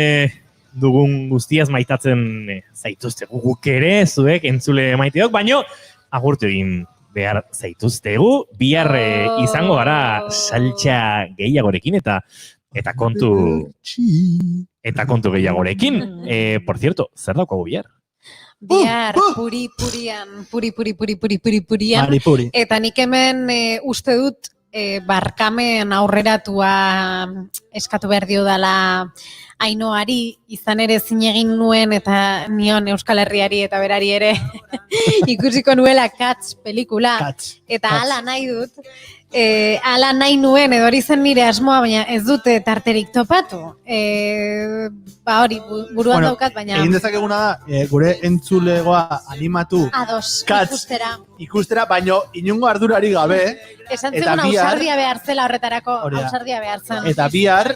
dugun guztiaz maitatzen zaituzte guk ere, zuek entzule maiteok, baino agurtu egin behar zaituztegu, bihar izango gara saltxa gehiagorekin eta kontu gehiagorekin. Por cierto, zer daukagu bihar? Bihar puri-purian, eta nik hemen uste dut barkamen aurreratua eskatu behar dio dela Ainoari, izan ere zinegin nuen eta nion Euskal Herriari eta berari ere ikusiko nuela Cats pelikula. Eta hala nahi dut, hala nahi nuen, edo hori zen nire asmoa, baina ez dute tarterik topatu. Hori, buruan daukat, baina... Egin dezakeguna da, gure entzulegoa animatu Ados, Cats ikustera, baino inungo ardurari gabe. Esan zegoen ausardia behar zela horretarako, ausardia behar zen. Eta bihar,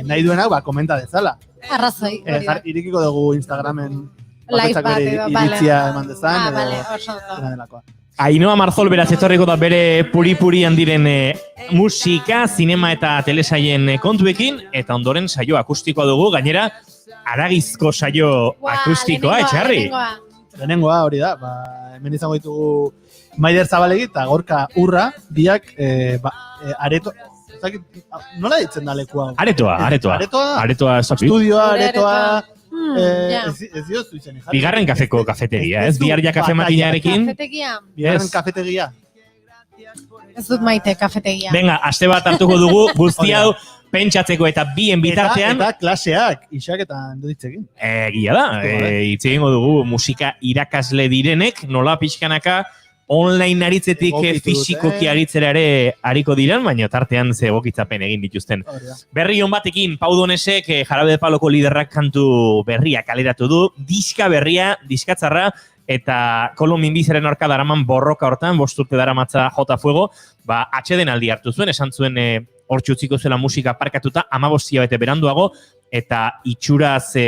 nahi duenak, komenta dezala. Arrazoi, hori da. Irikiko dugu Instagramen Live bat edo, iritzia eman dezan, oso delakoa. Ainhoa Marzol beraz etorriko da bere puri-purian diren musika, zinema eta telesaien kontuekin, eta ondoren saio akustikoa dugu, gainera haragizko saio akustikoa, Etxarri. Lehenengoa hori da, hemen izango ditugu Maider Zabalegi eta Gorka Urra, biak areto... Nola ditzen da lekua? Aretoa. Estudioa, aretoa... Ez diozu izen. Bigarren kafeko kafetegia, ez? Bihar ja kafe makinarekin. Bigarren kafetegia. Ez dut maite kafetegia. Venga, aste bat hartuko dugu, guzti hau pentsatzeko eta bien bitartean. Eta klaseak, isak eta ditzekin. Egia da, hitz egingo dugu musika irakasle direnek, nola pixkanaka online aritzetik fizikoki aritzera ere hariko diran, baina tartean ze egokitzapen egin dituzten. Berri on batekin, Pau Donesek Jarabe de Paloko liderrak kantu berria kaleratu du, diska berria, diskatzarra, eta Kolon Bizaren aurka daraman borroka hortan, 5 urte daramatza Jota Fuego, atxeden aldi hartu zuen, esan zuen hortxe utziko zela musika parkatuta, 15 hilabete beranduago, eta itxuraz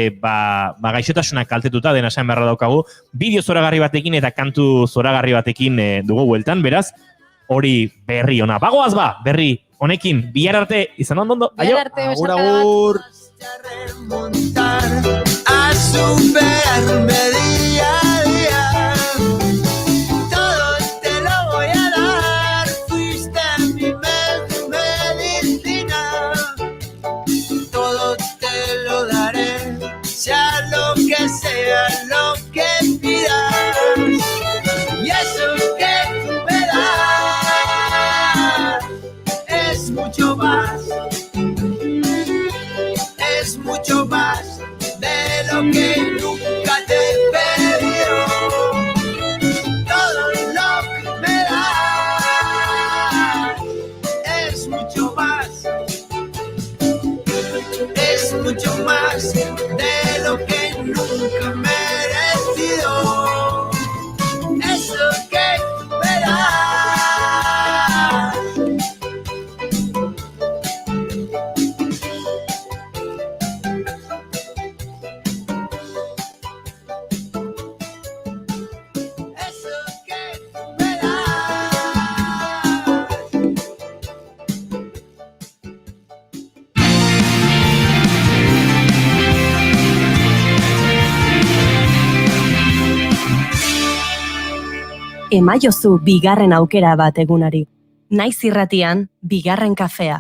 gaixotasunak kaltetuta, dena esan beharra daukagu, bideo zoragarri batekin eta kantu zoragarri batekin dugu bueltan, beraz, hori berri ona. Bagoaz berri honekin, bihar arte, izan ondo, aio? Bihar arte, agur. A superarme día a día, todo te lo voy a dar, fuiste mi medicina, todo te lo daré, sea lo que pidas, y eso que tú me das es mucho más de lo que nunca te he pedido. Todo lo que me das es mucho más de lo que nunca merecí. emaiozu bigarren aukera bat egunari. Naiz irratian, bigarren kafea.